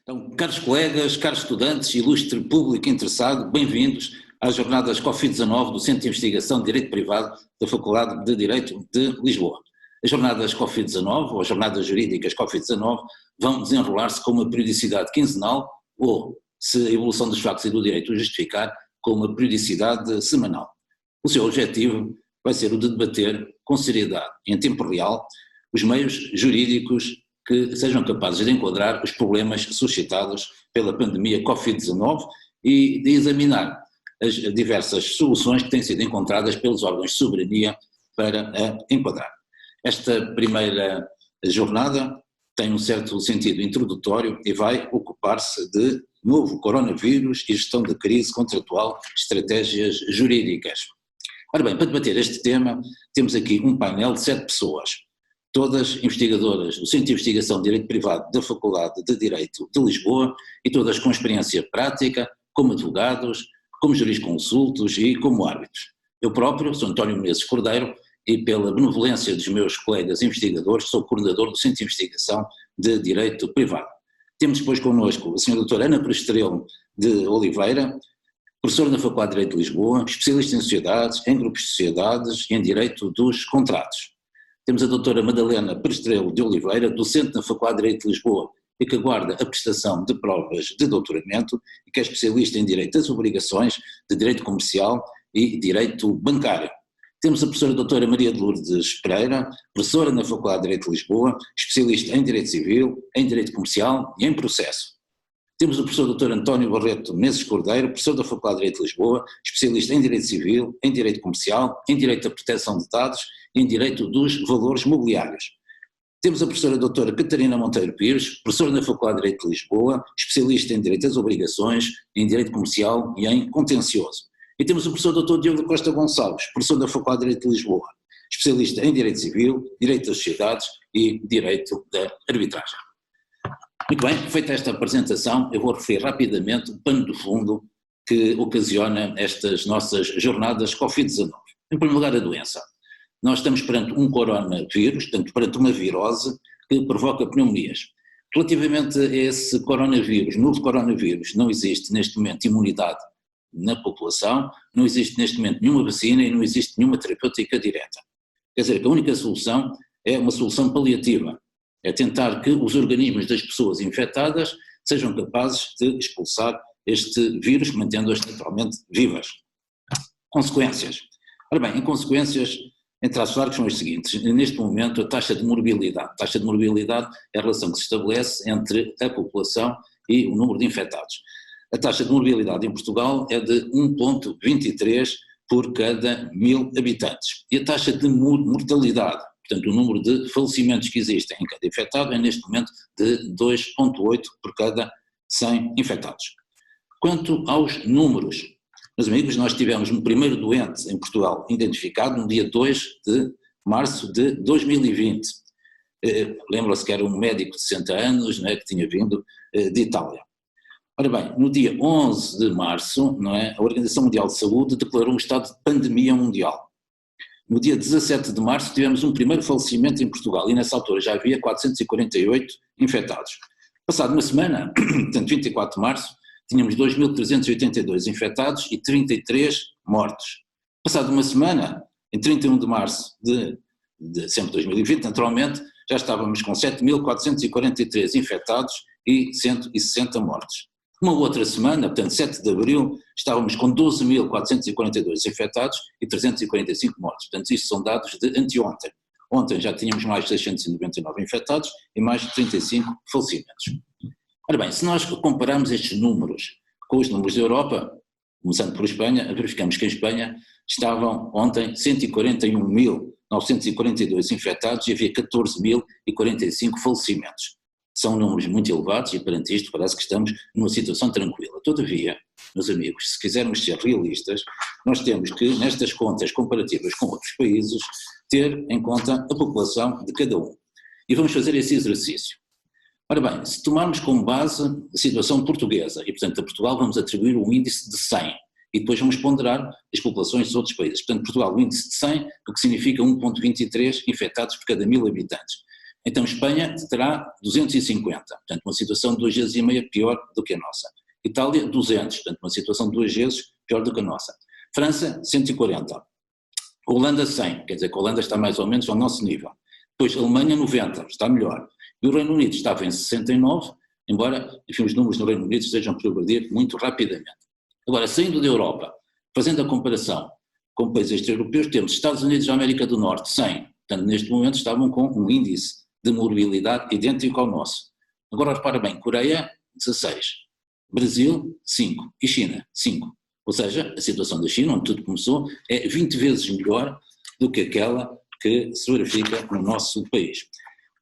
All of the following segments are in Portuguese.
Então, caros colegas, caros estudantes, ilustre público interessado, bem-vindos às jornadas COFI-19 do Centro de Investigação de Direito Privado da Faculdade de Direito de Lisboa. As jornadas COFI-19, ou as jornadas jurídicas COFI-19, vão desenrolar-se com uma periodicidade quinzenal ou, se a evolução dos factos e do direito o justificar, com uma periodicidade semanal. O seu objetivo vai ser o de debater com seriedade, em tempo real, os meios jurídicos que sejam capazes de enquadrar os problemas suscitados pela pandemia Covid-19 e de examinar as diversas soluções que têm sido encontradas pelos órgãos de soberania para a enquadrar. Esta primeira jornada tem um certo sentido introdutório e vai ocupar-se de novo coronavírus e gestão da crise contratual, estratégias jurídicas. Ora bem, para debater este tema, temos aqui um painel de 7 pessoas, todas investigadoras do Centro de Investigação de Direito Privado da Faculdade de Direito de Lisboa e todas com experiência prática, como advogados, como jurisconsultos e como árbitros. Eu próprio sou António Menezes Cordeiro e, pela benevolência dos meus colegas investigadores, sou coordenador do Centro de Investigação de Direito Privado. Temos depois connosco a Sra. Doutora Ana Prestrelo de Oliveira, professora na Faculdade de Direito de Lisboa, especialista em sociedades, em grupos de sociedades e em direito dos contratos. Temos a doutora Madalena Prestrelo de Oliveira, docente na Faculdade de Direito de Lisboa e que aguarda a prestação de provas de doutoramento e que é especialista em direito das obrigações, de direito comercial e direito bancário. Temos a professora doutora Maria de Lourdes Pereira, professora na Faculdade de Direito de Lisboa, especialista em direito civil, em direito comercial e em processo. Temos o professor Dr. António Barreto Menezes Cordeiro, professor da Faculdade de Direito de Lisboa, especialista em Direito Civil, em Direito Comercial, em Direito da Proteção de Dados e em Direito dos Valores Mobiliários. Temos a professora Dra. Catarina Monteiro Pires, professora na Faculdade de Direito de Lisboa, especialista em Direito das Obrigações, em Direito Comercial e em Contencioso. E temos o professor Dr. Diogo da Costa Gonçalves, professor da Faculdade de Direito de Lisboa, especialista em Direito Civil, Direito das Sociedades e Direito da Arbitragem. Muito bem, feita esta apresentação, eu vou referir rapidamente o pano de fundo que ocasiona estas nossas jornadas Covid-19. Em primeiro lugar, a doença. Nós estamos perante um coronavírus, portanto, perante uma virose que provoca pneumonias. Relativamente a esse coronavírus, novo coronavírus, não existe neste momento imunidade na população, não existe neste momento nenhuma vacina e não existe nenhuma terapêutica direta. Quer dizer, que a única solução é uma solução paliativa. É tentar que os organismos das pessoas infectadas sejam capazes de expulsar este vírus, mantendo-as naturalmente vivas. Consequências. Ora bem, em consequências, em traços largos são as seguintes. Neste momento, a taxa de morbilidade. A taxa de morbilidade é a relação que se estabelece entre a população e o número de infectados. A taxa de morbilidade em Portugal é de 1,23 por cada 1000 habitantes. E a taxa de mortalidade, portanto, o número de falecimentos que existem em cada infectado é neste momento de 2,8 por cada 100 infectados. Quanto aos números, meus amigos, nós tivemos um primeiro doente em Portugal identificado no dia 2 de março de 2020. Lembra-se que era um médico de 60 anos, não é, que tinha vindo de Itália. Ora bem, no dia 11 de março, não é, a Organização Mundial de Saúde declarou um estado de pandemia mundial. No dia 17 de março tivemos um primeiro falecimento em Portugal e nessa altura já havia 448 infectados. Passado uma semana, portanto 24 de março, tínhamos 2.382 infectados e 33 mortos. Passado uma semana, em 31 de março de sempre 2020, naturalmente, já estávamos com 7.443 infectados e 160 mortos. Uma outra semana, portanto 7 de abril, estávamos com 12.442 infectados e 345 mortos. Portanto, isto são dados de anteontem. Ontem já tínhamos mais de 699 infectados e mais de 35 falecimentos. Ora bem, se nós compararmos estes números com os números da Europa, começando por Espanha, verificamos que em Espanha estavam ontem 141.942 infectados e havia 14.045 falecimentos. São números muito elevados e perante isto parece que estamos numa situação tranquila. Todavia, meus amigos, se quisermos ser realistas, nós temos que, nestas contas comparativas com outros países, ter em conta a população de cada um. E vamos fazer esse exercício. Ora bem, se tomarmos como base a situação portuguesa, e portanto a Portugal vamos atribuir um índice de 100, e depois vamos ponderar as populações dos outros países. Portanto, Portugal, o índice de 100, o que significa 1,23 infectados por cada 1000 habitantes. Então Espanha terá 250, portanto uma situação 2,5 vezes pior do que a nossa. Itália 200, portanto uma situação 2 vezes pior do que a nossa. França 140, Holanda 100, quer dizer que a Holanda está mais ou menos ao nosso nível. Depois Alemanha 90, está melhor. E o Reino Unido estava em 69, embora enfim, os números no Reino Unido estejam a progredir muito rapidamente. Agora, saindo da Europa, fazendo a comparação com países extra-europeus, temos Estados Unidos da América do Norte 100, portanto neste momento estavam com um índice de morbilidade idêntico ao nosso. Agora repara bem, Coreia 16, Brasil 5 e China 5. Ou seja, a situação da China, onde tudo começou, é 20 vezes melhor do que aquela que se verifica no nosso país.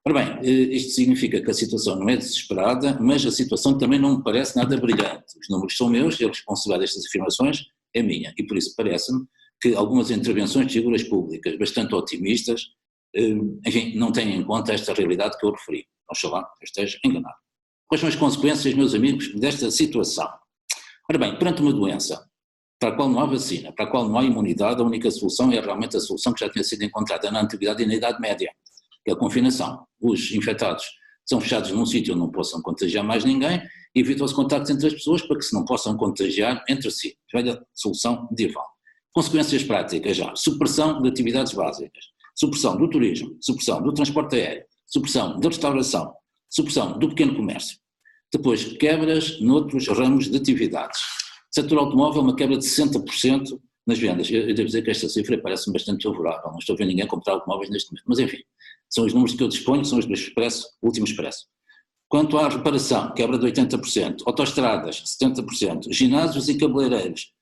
Ora bem, isto significa que a situação não é desesperada, mas a situação também não me parece nada brilhante. Os números são meus e a responsabilidade destas afirmações é minha, e por isso parece-me que algumas intervenções de figuras públicas bastante otimistas, enfim, não têm em conta esta realidade que eu referi. Oxalá eu esteja enganado. Quais são as consequências, meus amigos, desta situação? Ora bem, perante uma doença para a qual não há vacina, para a qual não há imunidade, a única solução é realmente a solução que já tinha sido encontrada na Antiguidade e na Idade Média, que é a confinação. Os infectados são fechados num sítio onde não possam contagiar mais ninguém e evitam-se contactos entre as pessoas para que se não possam contagiar entre si. Velha solução medieval. Consequências práticas já, supressão de atividades básicas, supressão do turismo, supressão do transporte aéreo, supressão da restauração, supressão do pequeno comércio. Depois, quebras noutros ramos de atividades. Setor automóvel, uma quebra de 60% nas vendas. Eu devo dizer que esta cifra parece-me bastante favorável, não estou a ver ninguém comprar automóveis neste momento, mas enfim, são os números que eu disponho, são os do Expresso, Último Expresso. Quanto à reparação, quebra de 80%, autoestradas, 70%, ginásios e cabeleireiros,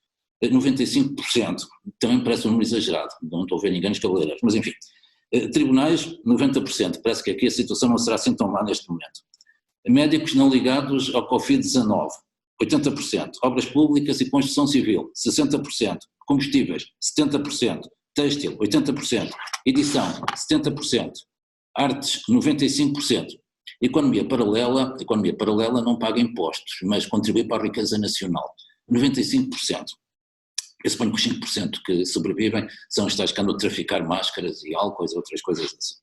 95%, também parece um número exagerado, não estou a ver ninguém nos cabeleireiros, mas enfim. Tribunais, 90%, parece que aqui a situação não será assim tão má neste momento. Médicos não ligados ao Covid-19, 80%, obras públicas e construção civil, 60%, combustíveis, 70%, têxtil, 80%, edição, 70%, artes, 95%. Economia paralela não paga impostos, mas contribui para a riqueza nacional, 95%. Eu suponho que os 5% que sobrevivem são os tais que andam a traficar máscaras e álcool e outras coisas assim.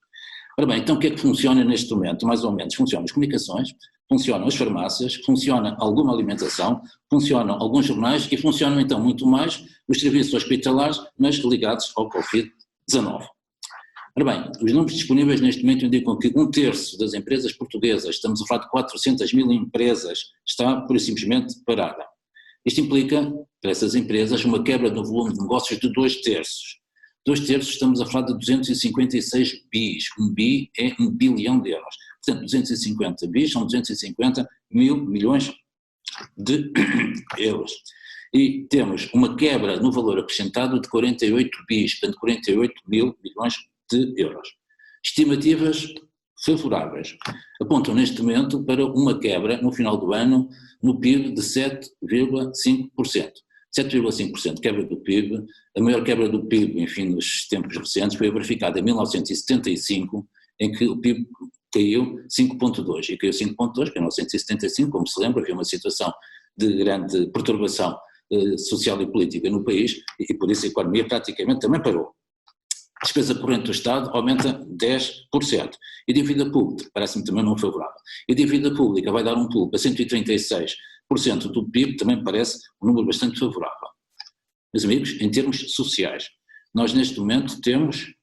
Ora bem, então o que é que funciona neste momento? Mais ou menos, funcionam as comunicações, funcionam as farmácias, funciona alguma alimentação, funcionam alguns jornais e funcionam então muito mais os serviços hospitalares, mas ligados ao Covid-19. Ora bem, os números disponíveis neste momento indicam que 1/3 das empresas portuguesas, estamos a falar de 400 mil empresas, está pura e simplesmente parada. Isto implica, para essas empresas, uma quebra no volume de negócios de 2/3. 2/3 estamos a falar de 256 bis, um bi é 1 bilhão de euros. Portanto, 250 bis são 250 mil milhões de euros. E temos uma quebra no valor acrescentado de 48 bis, portanto 48 mil milhões de euros. Estimativas favoráveis apontam neste momento para uma quebra no final do ano no PIB de 7,5%. 7,5% quebra do PIB, a maior quebra do PIB, enfim, nos tempos recentes, foi verificada em 1975, em que o PIB caiu 5,2%, e caiu 5,2% em 1975, como se lembra, havia uma situação de grande perturbação social e política no país, e por isso a economia praticamente também parou. A despesa corrente do Estado aumenta 10%, e a dívida pública, parece-me também não favorável, e a dívida pública vai dar um pulo para 136% do PIB, também parece um número bastante favorável. Meus amigos, em termos sociais, nós neste momento temos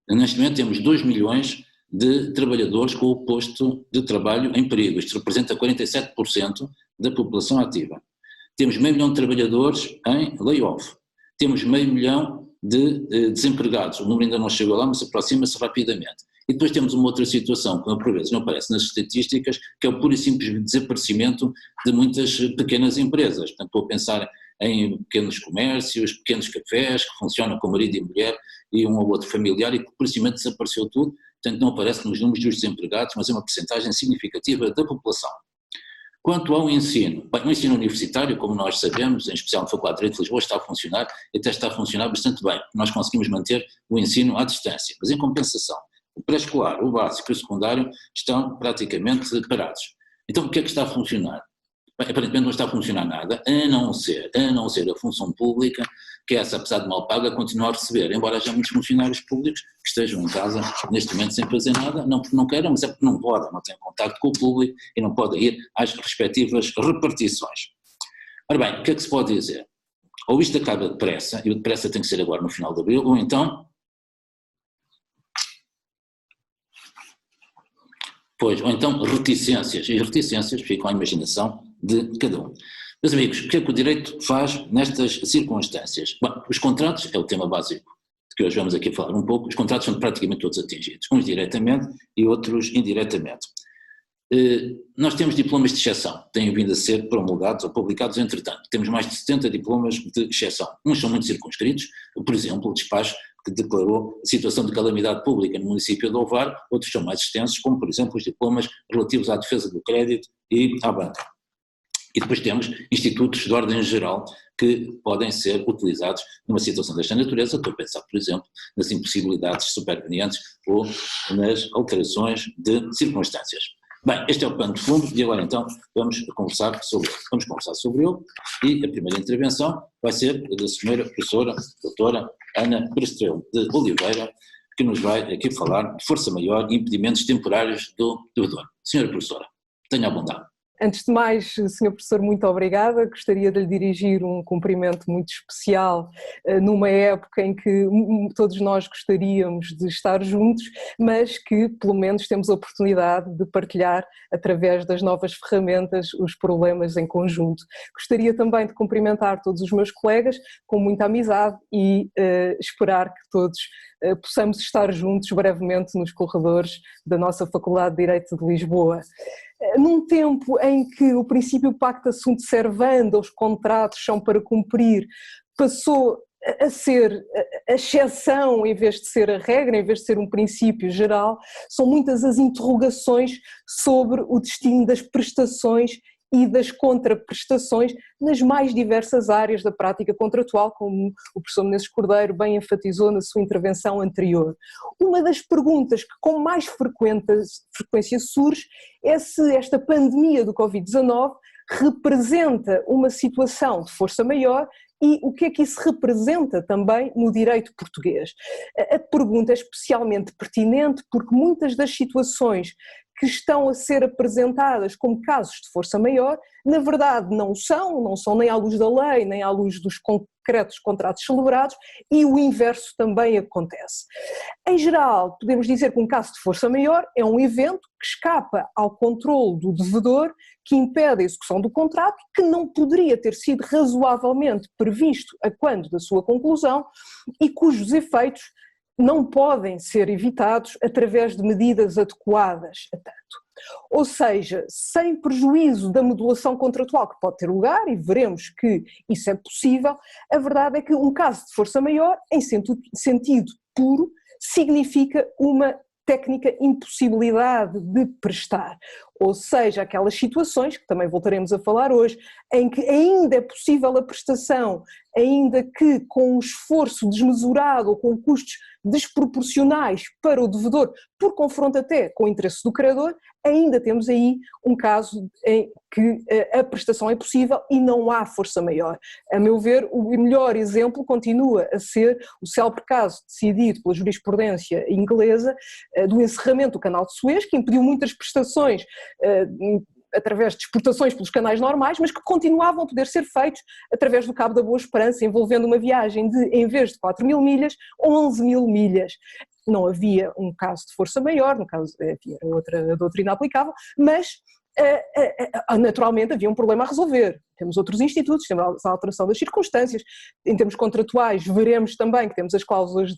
2 milhões de trabalhadores com o posto de trabalho em perigo, isto representa 47% da população ativa. Temos meio milhão de trabalhadores em layoff, temos meio milhão de desempregados, o número ainda não chegou lá, mas aproxima-se rapidamente. E depois temos uma outra situação que por vezes não aparece nas estatísticas, que é o puro e simples desaparecimento de muitas pequenas empresas. Portanto, estou a pensar em pequenos comércios, pequenos cafés, que funcionam com marido e mulher e um ou outro familiar, e que por cima desapareceu tudo, portanto não aparece nos números dos desempregados, mas é uma percentagem significativa da população. Quanto ao ensino, bem, o ensino universitário, como nós sabemos, em especial na Faculdade de Direito de Lisboa, está a funcionar, e até está a funcionar bastante bem, nós conseguimos manter o ensino à distância, mas em compensação, o pré-escolar, o básico e o secundário estão praticamente parados. Então o que é que está a funcionar? Bem, aparentemente não está a funcionar nada, a não ser a função pública, que essa, apesar de mal paga, continua a receber, embora haja muitos funcionários públicos que estejam em casa neste momento sem fazer nada, não porque não queiram, mas é porque não podem, não têm contacto com o público e não podem ir às respectivas repartições. Ora bem, o que é que se pode dizer? Ou isto acaba depressa, e o depressa tem que ser agora no final de abril, ou então reticências, e as reticências ficam à imaginação de cada um. Meus amigos, o que é que o direito faz nestas circunstâncias? Bom, os contratos é o tema básico, de que hoje vamos aqui falar um pouco. Os contratos são praticamente todos atingidos, uns diretamente e outros indiretamente. Nós temos diplomas de exceção, têm vindo a ser promulgados ou publicados entretanto. Temos mais de 70 diplomas de exceção. Uns são muito circunscritos, por exemplo, o despacho que declarou situação de calamidade pública no município de Ovar, outros são mais extensos, como por exemplo os diplomas relativos à defesa do crédito e à banca. E depois temos institutos de ordem geral que podem ser utilizados numa situação desta natureza. Estou a pensar, por exemplo, nas impossibilidades supervenientes ou nas alterações de circunstâncias. Bem, este é o pano de fundo e agora então vamos conversar sobre ele. E a primeira intervenção vai ser da senhora professora, doutora Ana Prestrelo de Oliveira, que nos vai aqui falar de força maior e impedimentos temporários do devedor. Senhora professora, tenha a bondade. Antes de mais, Sr. Professor, muito obrigada. Gostaria de lhe dirigir um cumprimento muito especial numa época em que todos nós gostaríamos de estar juntos, mas que pelo menos temos a oportunidade de partilhar através das novas ferramentas os problemas em conjunto. Gostaria também de cumprimentar todos os meus colegas com muita amizade e esperar que todos possamos estar juntos brevemente nos corredores da nossa Faculdade de Direito de Lisboa. Num tempo em que o princípio pacta sunt servanda, os contratos são para cumprir, passou a ser a exceção em vez de ser a regra, em vez de ser um princípio geral, são muitas as interrogações sobre o destino das prestações e das contraprestações nas mais diversas áreas da prática contratual, como o professor Menezes Cordeiro bem enfatizou na sua intervenção anterior. Uma das perguntas que com mais frequência surge é se esta pandemia do Covid-19 representa uma situação de força maior e o que é que isso representa também no direito português. A pergunta é especialmente pertinente porque muitas das situações que estão a ser apresentadas como casos de força maior, na verdade não são nem à luz da lei, nem à luz dos concretos contratos celebrados, e o inverso também acontece. Em geral, podemos dizer que um caso de força maior é um evento que escapa ao controle do devedor, que impede a execução do contrato, que não poderia ter sido razoavelmente previsto a quando da sua conclusão e cujos efeitos não podem ser evitados através de medidas adequadas a tanto. Ou seja, sem prejuízo da modulação contratual que pode ter lugar, e veremos que isso é possível, a verdade é que um caso de força maior, em sentido puro, significa uma técnica impossibilidade de prestar, ou seja, aquelas situações, que também voltaremos a falar hoje, em que ainda é possível a prestação, ainda que com um esforço desmesurado ou com custos desproporcionais para o devedor, por confronto até com o interesse do credor, ainda temos aí um caso em que a prestação é possível e não há força maior. A meu ver, o melhor exemplo continua a ser o célebre caso decidido pela jurisprudência inglesa do encerramento do canal de Suez, que impediu muitas prestações através de exportações pelos canais normais, mas que continuavam a poder ser feitos através do Cabo da Boa Esperança, envolvendo uma viagem de, em vez de 4.000 milhas, 11.000 milhas. Não havia um caso de força maior, no caso havia outra doutrina aplicável, mas naturalmente havia um problema a resolver. Temos outros institutos, temos a alteração das circunstâncias, em termos contratuais veremos também que temos as cláusulas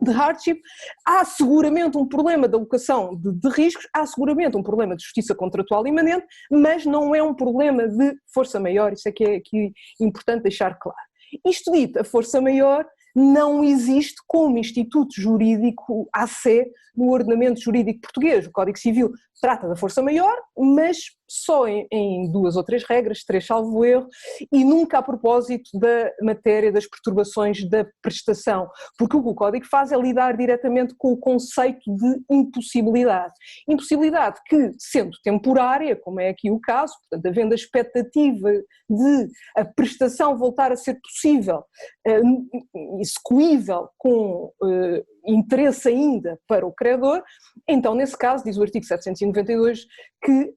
de hardship, há seguramente um problema de alocação de riscos, há seguramente um problema de justiça contratual imanente, mas não é um problema de força maior, isso é que é aqui importante deixar claro. Isto dito, a força maior não existe como instituto jurídico à sé no ordenamento jurídico português. O Código Civil trata da força maior, mas só em 2 ou 3 regras, 3 salvo erro, e nunca a propósito da matéria das perturbações da prestação, porque o que o Código faz é lidar diretamente com o conceito de impossibilidade. Impossibilidade que, sendo temporária, como é aqui o caso, portanto, havendo a expectativa de a prestação voltar a ser possível, execuível com interesse ainda para o credor, então nesse caso, diz o artigo 792, que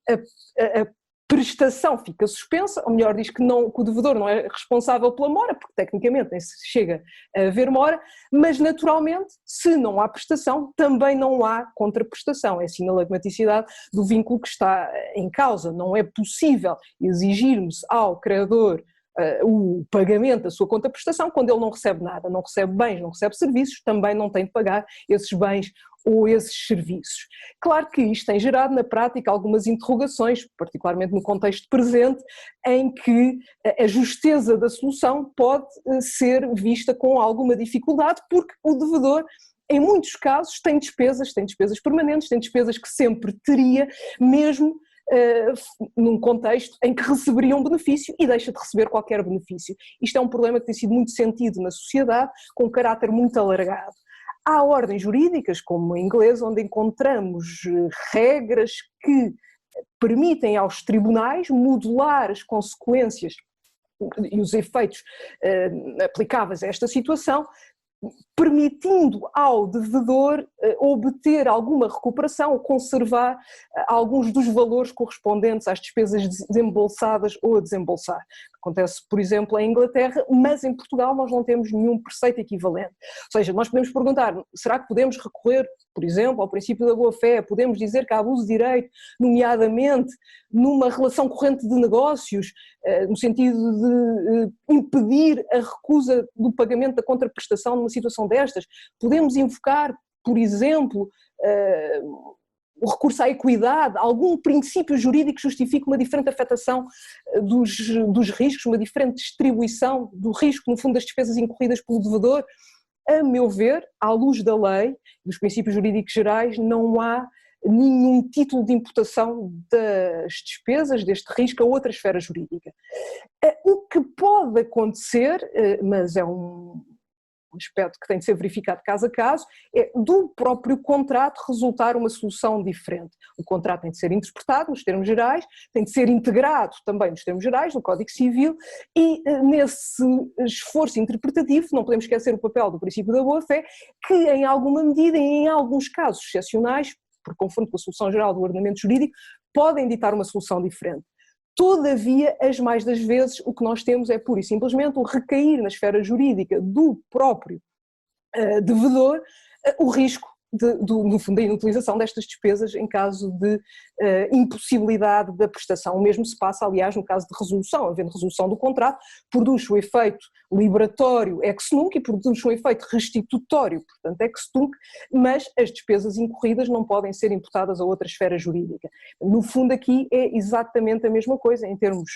a prestação fica suspensa, ou melhor, diz que o devedor não é responsável pela mora, porque tecnicamente nem se chega a haver mora, mas naturalmente, se não há prestação, também não há contraprestação, é a sinalagmaticidade do vínculo que está em causa. Não é possível exigirmos ao credor o pagamento da sua contraprestação quando ele não recebe nada, não recebe bens, não recebe serviços, também não tem de pagar esses bens ou esses serviços. Claro que isto tem gerado na prática algumas interrogações, particularmente no contexto presente, em que a justeza da solução pode ser vista com alguma dificuldade, porque o devedor, em muitos casos, tem despesas permanentes, tem despesas que sempre teria, mesmo num contexto em que receberia um benefício e deixa de receber qualquer benefício. Isto é um problema que tem sido muito sentido na sociedade, com um caráter muito alargado. Há ordens jurídicas, como a inglesa, onde encontramos regras que permitem aos tribunais modular as consequências e os efeitos aplicáveis a esta situação, permitindo ao devedor obter alguma recuperação ou conservar alguns dos valores correspondentes às despesas desembolsadas ou a desembolsar. Acontece, por exemplo, em Inglaterra, mas em Portugal nós não temos nenhum preceito equivalente. Ou seja, nós podemos perguntar, será que podemos recorrer, por exemplo, ao princípio da boa-fé? Podemos dizer que há abuso de direito, nomeadamente numa relação corrente de negócios, no sentido de impedir a recusa do pagamento da contraprestação numa situação destas? Podemos invocar, por exemplo, o recurso à equidade, algum princípio jurídico justifica uma diferente afetação dos riscos, uma diferente distribuição do risco, no fundo, das despesas incorridas pelo devedor? A meu ver, à luz da lei, dos princípios jurídicos gerais, não há nenhum título de imputação das despesas deste risco a outra esfera jurídica. O que pode acontecer, mas é um aspecto que tem de ser verificado caso a caso, é do próprio contrato resultar uma solução diferente. O contrato tem de ser interpretado nos termos gerais, tem de ser integrado também nos termos gerais, no Código Civil, e nesse esforço interpretativo não podemos esquecer o papel do princípio da boa-fé, que em alguma medida e em alguns casos excepcionais, por confronto com a solução geral do ordenamento jurídico, podem ditar uma solução diferente. Todavia, as mais das vezes, o que nós temos é pura e simplesmente o recair na esfera jurídica do próprio devedor o risco no fundo, da inutilização destas despesas em caso de impossibilidade da prestação. O mesmo se passa, aliás, no caso de resolução. Havendo resolução do contrato, produz o efeito liberatório ex nunc e produz um efeito restitutório, portanto ex tunc, mas as despesas incorridas não podem ser imputadas a outra esfera jurídica. No fundo aqui é exatamente a mesma coisa em termos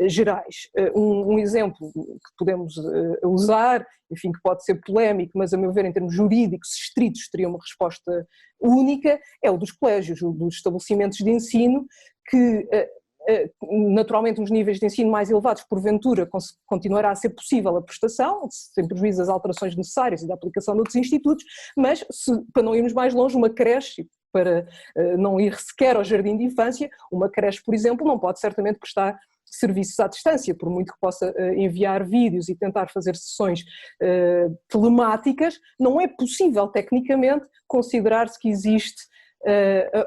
gerais. Um exemplo que podemos usar, enfim, que pode ser polémico, mas a meu ver em termos jurídicos estritos teria uma resposta única, é o dos colégios, dos estabelecimentos de ensino que naturalmente nos níveis de ensino mais elevados, porventura, continuará a ser possível a prestação, sem prejuízo das alterações necessárias e da aplicação de outros institutos, mas para não irmos mais longe, uma creche, para não ir sequer ao jardim de infância, uma creche, por exemplo, não pode certamente prestar serviços à distância, por muito que possa enviar vídeos e tentar fazer sessões telemáticas, não é possível tecnicamente considerar-se que existe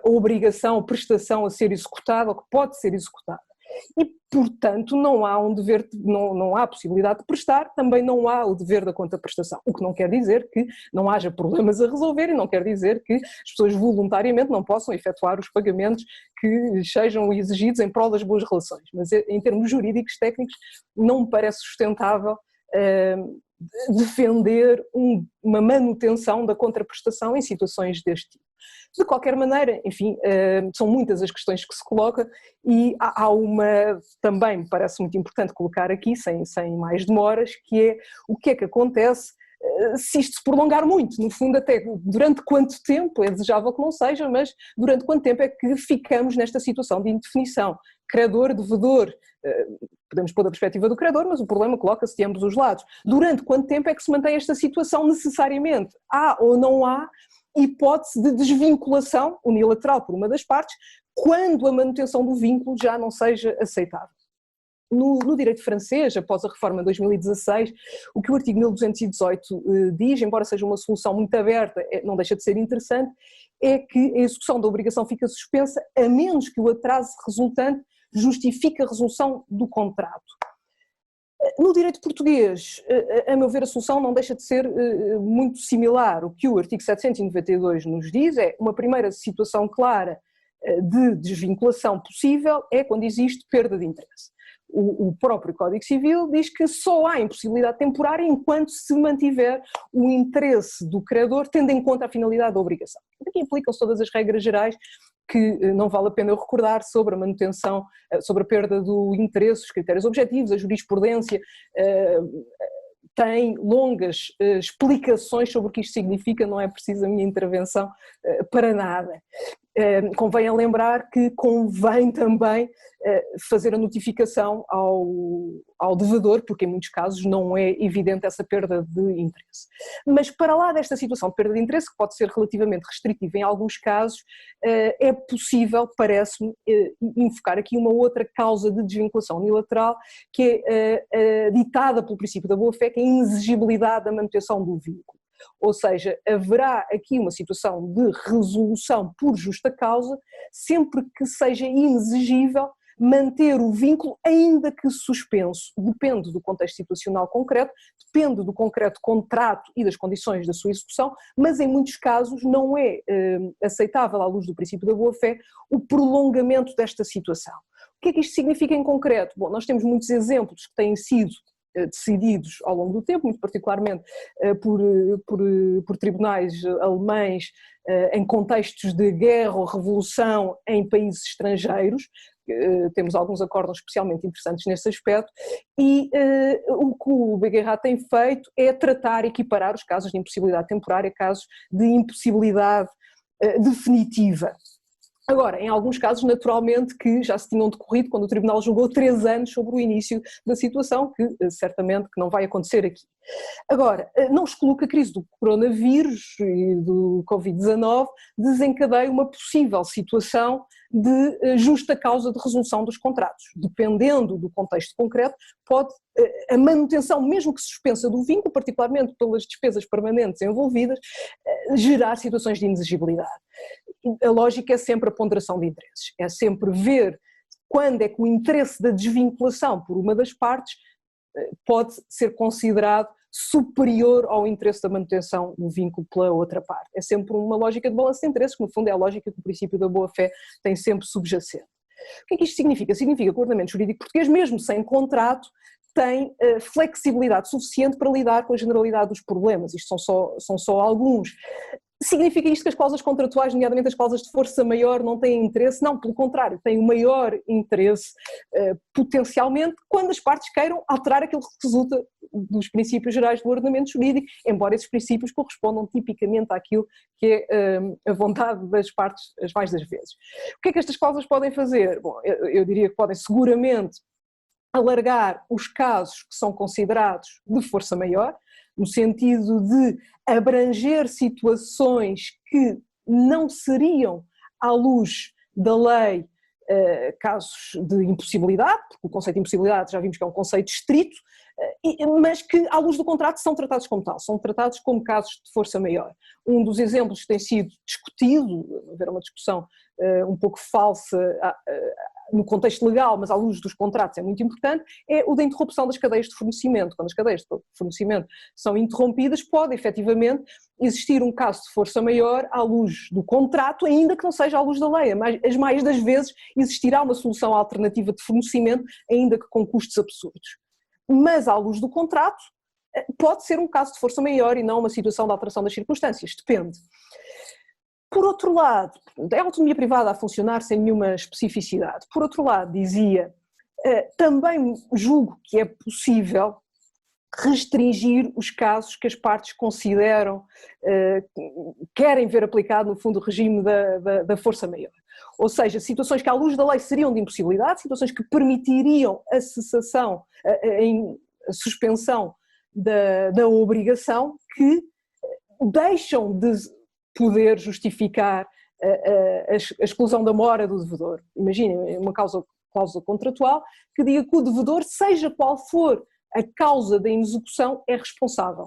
a obrigação, a prestação a ser executada ou que pode ser executada. E, portanto, não há um dever, não há possibilidade de prestar, também não há o dever da contraprestação, o que não quer dizer que não haja problemas a resolver e não quer dizer que as pessoas voluntariamente não possam efetuar os pagamentos que sejam exigidos em prol das boas relações, mas em termos jurídicos, técnicos, não me parece sustentável defender uma manutenção da contraprestação em situações deste tipo. De qualquer maneira, enfim, são muitas as questões que se colocam e há uma, também me parece muito importante colocar aqui, sem mais demoras, que é o que acontece se isto se prolongar muito, no fundo até durante quanto tempo, é desejável que não seja, mas durante quanto tempo é que ficamos nesta situação de indefinição, credor, devedor, podemos pôr da perspectiva do credor, mas o problema coloca-se de ambos os lados. Durante quanto tempo é que se mantém esta situação necessariamente? Há ou não há hipótese de desvinculação unilateral por uma das partes, quando a manutenção do vínculo já não seja aceitável. No direito francês, após a reforma de 2016, o que o artigo 1218 diz, embora seja uma solução muito aberta, não deixa de ser interessante, é que a execução da obrigação fica suspensa a menos que o atraso resultante justifique a resolução do contrato. No direito português, a meu ver, a solução não deixa de ser muito similar. O que o artigo 792 nos diz é uma primeira situação clara de desvinculação possível é quando existe perda de interesse. O próprio Código Civil diz que só há impossibilidade temporária enquanto se mantiver o interesse do credor, tendo em conta a finalidade da obrigação. Aqui aplicam-se todas as regras gerais que não vale a pena eu recordar sobre a manutenção, sobre a perda do interesse, os critérios objetivos, a jurisprudência tem longas explicações sobre o que isto significa, não é preciso a minha intervenção para nada. Convém lembrar que convém também fazer a notificação ao devedor, porque em muitos casos não é evidente essa perda de interesse. Mas para lá desta situação de perda de interesse, que pode ser relativamente restritiva em alguns casos, é possível, parece-me, invocar aqui uma outra causa de desvinculação unilateral, que é ditada pelo princípio da boa-fé, que é a inexigibilidade da manutenção do vínculo. Ou seja, haverá aqui uma situação de resolução por justa causa, sempre que seja inexigível manter o vínculo, ainda que suspenso. Depende do contexto situacional concreto, depende do concreto contrato e das condições da sua execução, mas em muitos casos não é aceitável, à luz do princípio da boa-fé, o prolongamento desta situação. O que é que isto significa em concreto? Bom, nós temos muitos exemplos que têm sido decididos ao longo do tempo, muito particularmente por tribunais alemães em contextos de guerra ou revolução em países estrangeiros. Temos alguns acórdãos especialmente interessantes nesse aspecto e o que o BGH tem feito é tratar e equiparar os casos de impossibilidade temporária, casos de impossibilidade definitiva. Agora, em alguns casos, naturalmente, que já se tinham decorrido quando o Tribunal julgou 3 anos sobre o início da situação, que certamente que não vai acontecer aqui. Agora, não excluo que a crise do coronavírus e do Covid-19 desencadeie uma possível situação de justa causa de resolução dos contratos. Dependendo do contexto concreto, pode a manutenção, mesmo que suspensa do vínculo, particularmente pelas despesas permanentes envolvidas, gerar situações de inexigibilidade. A lógica é sempre a ponderação de interesses, é sempre ver quando é que o interesse da desvinculação por uma das partes pode ser considerado superior ao interesse da manutenção do vínculo pela outra parte. É sempre uma lógica de balanço de interesses, que no fundo é a lógica que o princípio da boa-fé tem sempre subjacente. O que é que isto significa? Significa que o ordenamento jurídico português, mesmo sem contrato, tem flexibilidade suficiente para lidar com a generalidade dos problemas. Isto são só alguns. Significa isto que as cláusulas contratuais, nomeadamente as cláusulas de força maior, não têm interesse? Não, pelo contrário, têm o maior interesse potencialmente quando as partes queiram alterar aquilo que resulta dos princípios gerais do ordenamento jurídico, embora esses princípios correspondam tipicamente àquilo que é a vontade das partes as mais das vezes. O que é que estas cláusulas podem fazer? Bom, eu diria que podem seguramente alargar os casos que são considerados de força maior, no sentido de abranger situações que não seriam, à luz da lei, casos de impossibilidade, porque o conceito de impossibilidade já vimos que é um conceito estrito, mas que à luz do contrato são tratados como tal, são tratados como casos de força maior. Um dos exemplos que tem sido discutido, haver uma discussão um pouco falsa no contexto legal, mas à luz dos contratos é muito importante, é o da interrupção das cadeias de fornecimento. Quando as cadeias de fornecimento são interrompidas, pode efetivamente existir um caso de força maior à luz do contrato, ainda que não seja à luz da lei. As mais das vezes existirá uma solução alternativa de fornecimento, ainda que com custos absurdos. Mas à luz do contrato pode ser um caso de força maior e não uma situação de alteração das circunstâncias, depende. Por outro lado, é a autonomia privada a funcionar sem nenhuma especificidade. Por outro lado, dizia, também julgo que é possível restringir os casos que as partes consideram, querem ver aplicado, no fundo, o regime da força maior. Ou seja, situações que à luz da lei seriam de impossibilidade, situações que permitiriam a cessação, a suspensão da obrigação, que deixam de poder justificar a exclusão da mora do devedor. Imaginem uma cláusula contratual que diga que o devedor, seja qual for a causa da inexecução, é responsável.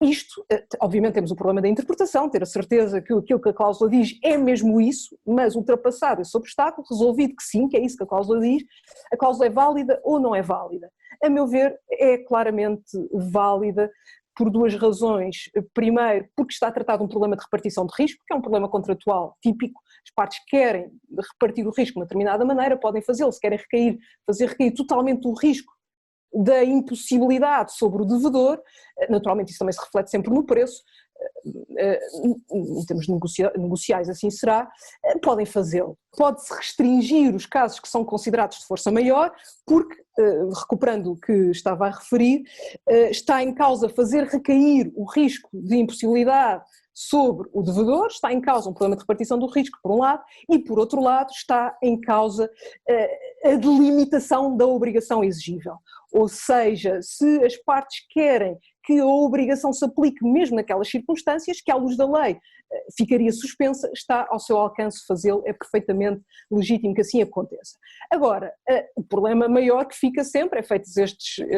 Isto, obviamente temos o problema da interpretação, ter a certeza que aquilo que a cláusula diz é mesmo isso, mas ultrapassar esse obstáculo, resolvido que sim, que é isso que a cláusula diz, a cláusula é válida ou não é válida? A meu ver, é claramente válida por duas razões. Primeiro, porque está tratado um problema de repartição de risco, que é um problema contratual típico. As partes querem repartir o risco de uma determinada maneira, podem fazê-lo, se querem fazer recair totalmente o risco da impossibilidade sobre o devedor, naturalmente isso também se reflete sempre no preço, em termos negociais assim será, podem fazê-lo. Pode-se restringir os casos que são considerados de força maior, porque, recuperando o que estava a referir, está em causa fazer recair o risco de impossibilidade sobre o devedor, está em causa um problema de repartição do risco, por um lado, e por outro lado está em causa a delimitação da obrigação exigível. Ou seja, se as partes querem que a obrigação se aplique mesmo naquelas circunstâncias, que à luz da lei ficaria suspensa, está ao seu alcance fazê-lo, é perfeitamente legítimo que assim aconteça. Agora, o problema maior que fica sempre, é feitas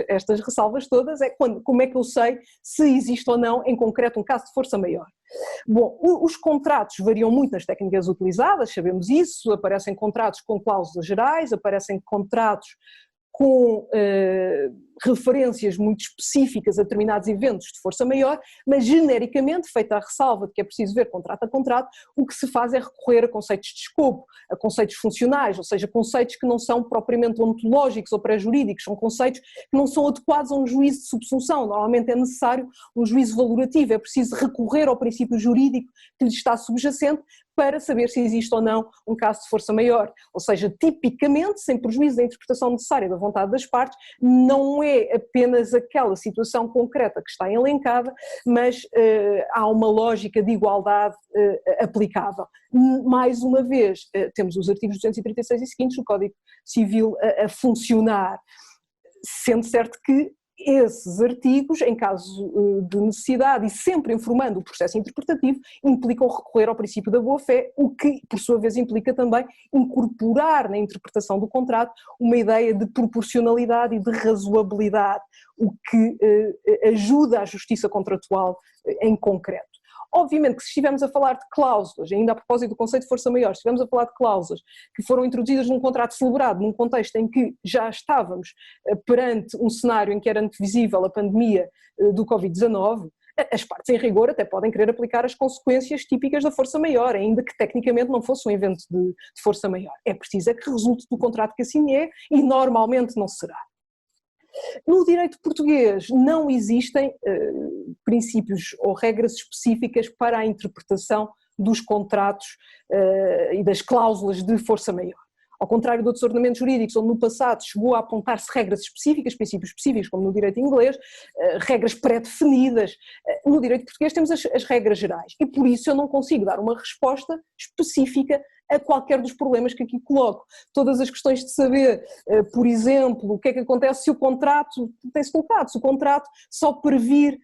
estas ressalvas todas, é como é que eu sei se existe ou não, em concreto, um caso de força maior. Bom, os contratos variam muito nas técnicas utilizadas, sabemos isso, aparecem contratos com cláusulas gerais, aparecem contratos com referências muito específicas a determinados eventos de força maior, mas genericamente, feita a ressalva de que é preciso ver contrato a contrato, o que se faz é recorrer a conceitos de escopo, a conceitos funcionais, ou seja, conceitos que não são propriamente ontológicos ou pré-jurídicos, são conceitos que não são adequados a um juízo de subsunção. Normalmente é necessário um juízo valorativo, é preciso recorrer ao princípio jurídico que lhe está subjacente para saber se existe ou não um caso de força maior. Ou seja, tipicamente, sem prejuízo da interpretação necessária da vontade das partes, não é apenas aquela situação concreta que está elencada, mas há uma lógica de igualdade aplicável. Mais uma vez, temos os artigos 236 e seguintes do Código Civil a funcionar, sendo certo que esses artigos, em caso de necessidade e sempre informando o processo interpretativo, implicam recorrer ao princípio da boa-fé, o que, por sua vez, implica também incorporar na interpretação do contrato uma ideia de proporcionalidade e de razoabilidade, o que ajuda a justiça contratual em concreto. Obviamente que se estivermos a falar de cláusulas, ainda a propósito do conceito de força maior, se estivermos a falar de cláusulas que foram introduzidas num contrato celebrado, num contexto em que já estávamos perante um cenário em que era antevisível a pandemia do Covid-19, as partes em rigor até podem querer aplicar as consequências típicas da força maior, ainda que tecnicamente não fosse um evento de força maior. É preciso que resulte do contrato que assim é e normalmente não será. No direito português não existem princípios ou regras específicas para a interpretação dos contratos e das cláusulas de força maior. Ao contrário de outros ordenamentos jurídicos, onde no passado chegou a apontar-se regras específicas, princípios específicos, como no direito inglês, regras pré-definidas, no direito português temos as regras gerais e por isso eu não consigo dar uma resposta específica a qualquer dos problemas que aqui coloco. Todas as questões de saber, por exemplo, o que é que acontece se o contrato, tem-se colocado, se o contrato só previr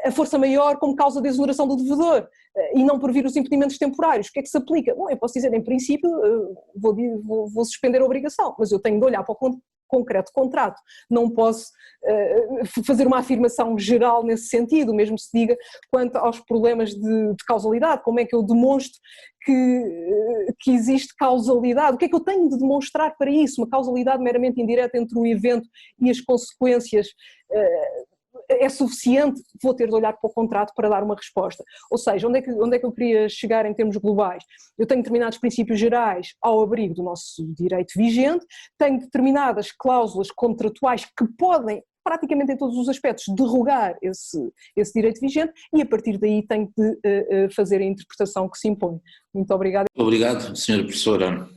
a força maior como causa de exoneração do devedor e não previr os impedimentos temporários, o que é que se aplica? Bom, eu posso dizer, em princípio, vou suspender a obrigação, mas eu tenho de olhar para o concreto contrato, não posso fazer uma afirmação geral nesse sentido, mesmo se diga quanto aos problemas de causalidade, como é que eu demonstro que existe causalidade, o que é que eu tenho de demonstrar para isso, uma causalidade meramente indireta entre o evento e as consequências é suficiente, vou ter de olhar para o contrato para dar uma resposta. Ou seja, onde é que eu queria chegar em termos globais? Eu tenho determinados princípios gerais ao abrigo do nosso direito vigente, tenho determinadas cláusulas contratuais que podem, praticamente em todos os aspectos, derrogar esse direito vigente e a partir daí tenho de fazer a interpretação que se impõe. Muito obrigada. Obrigado, Sra. Professora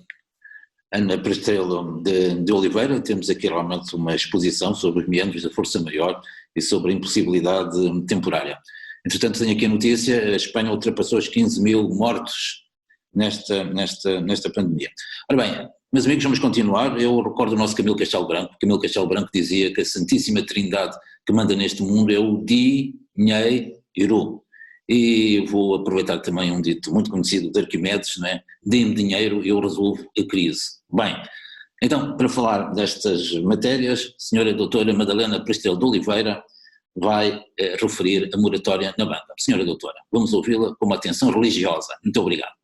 Ana Prestrelo de Oliveira. Temos aqui realmente uma exposição sobre os meandros da força maior e sobre a impossibilidade temporária. Entretanto, tenho aqui a notícia, a Espanha ultrapassou os 15 mil mortos nesta pandemia. Ora bem, meus amigos, vamos continuar. Eu recordo o nosso Camilo Castelo Branco. Camilo Castelo Branco dizia que a Santíssima Trindade que manda neste mundo é o dinheiro. E vou aproveitar também um dito muito conhecido de Arquimedes, não é? Dê-me dinheiro e eu resolvo a crise. Bem, então, para falar destas matérias, a senhora doutora Madalena Prestelo de Oliveira vai referir a moratória na banca. Senhora doutora, vamos ouvi-la com uma atenção religiosa. Muito obrigado.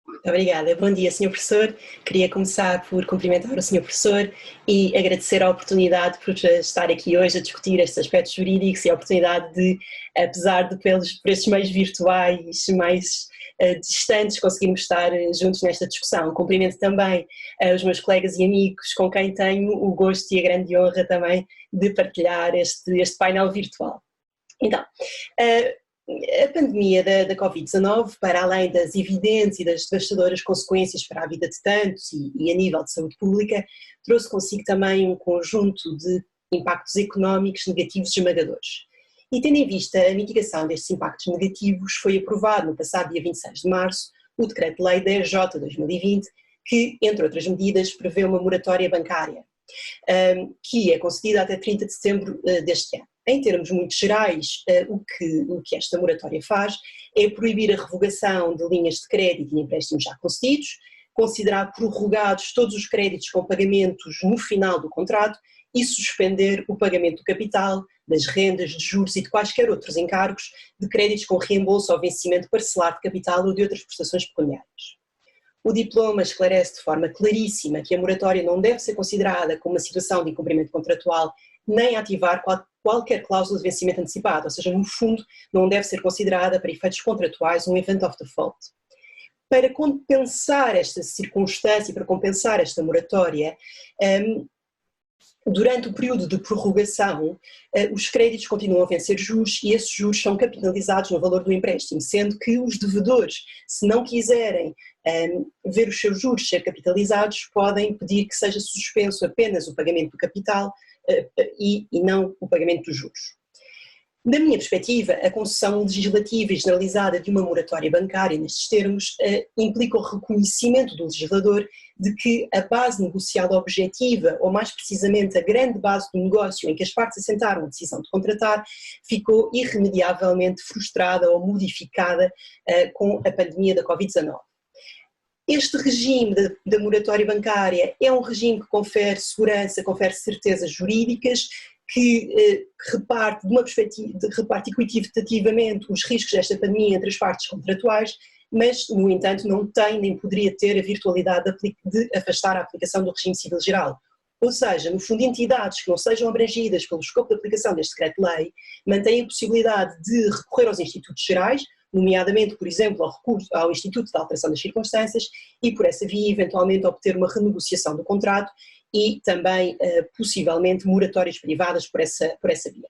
Muito obrigada. Bom dia, Sr. Professor. Queria começar por cumprimentar o Sr. Professor e agradecer a oportunidade por estar aqui hoje a discutir estes aspectos jurídicos e a oportunidade de, apesar de por estes meios virtuais mais distantes, conseguirmos estar juntos nesta discussão. Cumprimento também os meus colegas e amigos com quem tenho o gosto e a grande honra também de partilhar este painel virtual. Então, a pandemia da Covid-19, para além das evidentes e das devastadoras consequências para a vida de tantos e a nível de saúde pública, trouxe consigo também um conjunto de impactos económicos negativos esmagadores. E tendo em vista a mitigação destes impactos negativos, foi aprovado no passado dia 26 de março o Decreto-Lei 10J/2020, que, entre outras medidas, prevê uma moratória bancária, que é concedida até 30 de setembro deste ano. Em termos muito gerais, o que esta moratória faz é proibir a revogação de linhas de crédito e empréstimos já concedidos, considerar prorrogados todos os créditos com pagamentos no final do contrato e suspender o pagamento do capital, das rendas, de juros e de quaisquer outros encargos de créditos com reembolso ou vencimento parcelar de capital ou de outras prestações pecuniárias. O diploma esclarece de forma claríssima que a moratória não deve ser considerada como uma situação de incumprimento contratual nem ativar qualquer cláusula de vencimento antecipado, ou seja, no fundo não deve ser considerada para efeitos contratuais um event of default. Para compensar esta circunstância, para compensar esta moratória, durante o período de prorrogação, os créditos continuam a vencer juros e esses juros são capitalizados no valor do empréstimo, sendo que os devedores, se não quiserem ver os seus juros ser capitalizados, podem pedir que seja suspenso apenas o pagamento do capital e não o pagamento dos juros. Da minha perspectiva, a concessão legislativa e generalizada de uma moratória bancária nestes termos implica o reconhecimento do legislador de que a base negocial objetiva, ou mais precisamente a grande base do negócio em que as partes assentaram a decisão de contratar, ficou irremediavelmente frustrada ou modificada com a pandemia da Covid-19. Este regime da moratória bancária é um regime que confere segurança, confere certezas jurídicas, que reparte de uma perspectiva, reparte equitativamente os riscos desta pandemia entre as partes contratuais, mas, no entanto, não tem nem poderia ter a virtualidade de afastar a aplicação do regime civil geral. Ou seja, no fundo, entidades que não sejam abrangidas pelo escopo de aplicação deste decreto-lei mantêm a possibilidade de recorrer aos institutos gerais, nomeadamente, por exemplo, ao recurso ao Instituto de Alteração das Circunstâncias e, por essa via, eventualmente obter uma renegociação do contrato e também, possivelmente, moratórias privadas por essa via.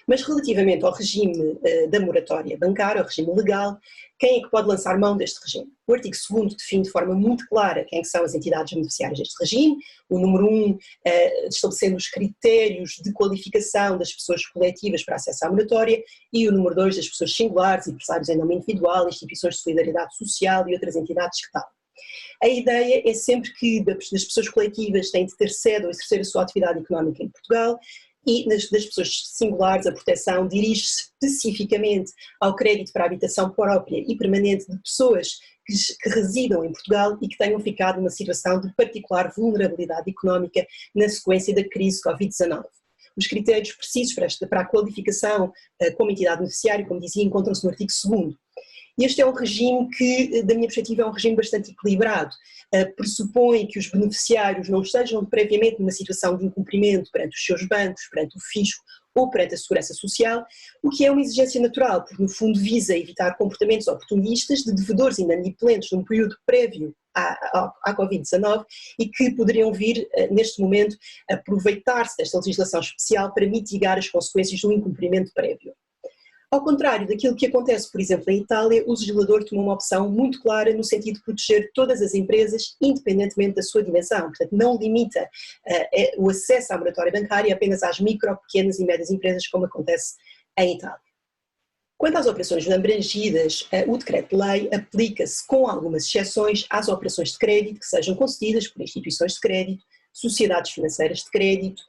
Mas relativamente ao regime da moratória bancária, ao regime legal, quem é que pode lançar mão deste regime? O artigo 2º define de forma muito clara quem são as entidades beneficiárias deste regime, o número 1 estabelecendo os critérios de qualificação das pessoas coletivas para acesso à moratória e o número 2 das pessoas singulares, empresários em nome individual, instituições de solidariedade social e outras entidades que tal. A ideia é sempre que das pessoas coletivas têm de ter sede ou exercer a sua atividade económica em Portugal e das pessoas singulares a proteção dirige-se especificamente ao crédito para habitação própria e permanente de pessoas que residam em Portugal e que tenham ficado numa situação de particular vulnerabilidade económica na sequência da crise Covid-19. Os critérios precisos para a qualificação como entidade beneficiária, como dizia, encontram-se no artigo 2º. Este é um regime que, da minha perspectiva, é um regime bastante equilibrado. Pressupõe que os beneficiários não estejam previamente numa situação de incumprimento perante os seus bancos, perante o fisco ou perante a segurança social, o que é uma exigência natural, porque no fundo visa evitar comportamentos oportunistas de devedores inadimplentes num período prévio à Covid-19 e que poderiam vir, neste momento, aproveitar-se desta legislação especial para mitigar as consequências do incumprimento prévio. Ao contrário daquilo que acontece, por exemplo, em Itália, o legislador tomou uma opção muito clara no sentido de proteger todas as empresas, independentemente da sua dimensão. Portanto, não limita o acesso à moratória bancária apenas às micro, pequenas e médias empresas, como acontece em Itália. Quanto às operações abrangidas, o decreto-lei aplica-se, com algumas exceções, às operações de crédito que sejam concedidas por instituições de crédito, sociedades financeiras de crédito,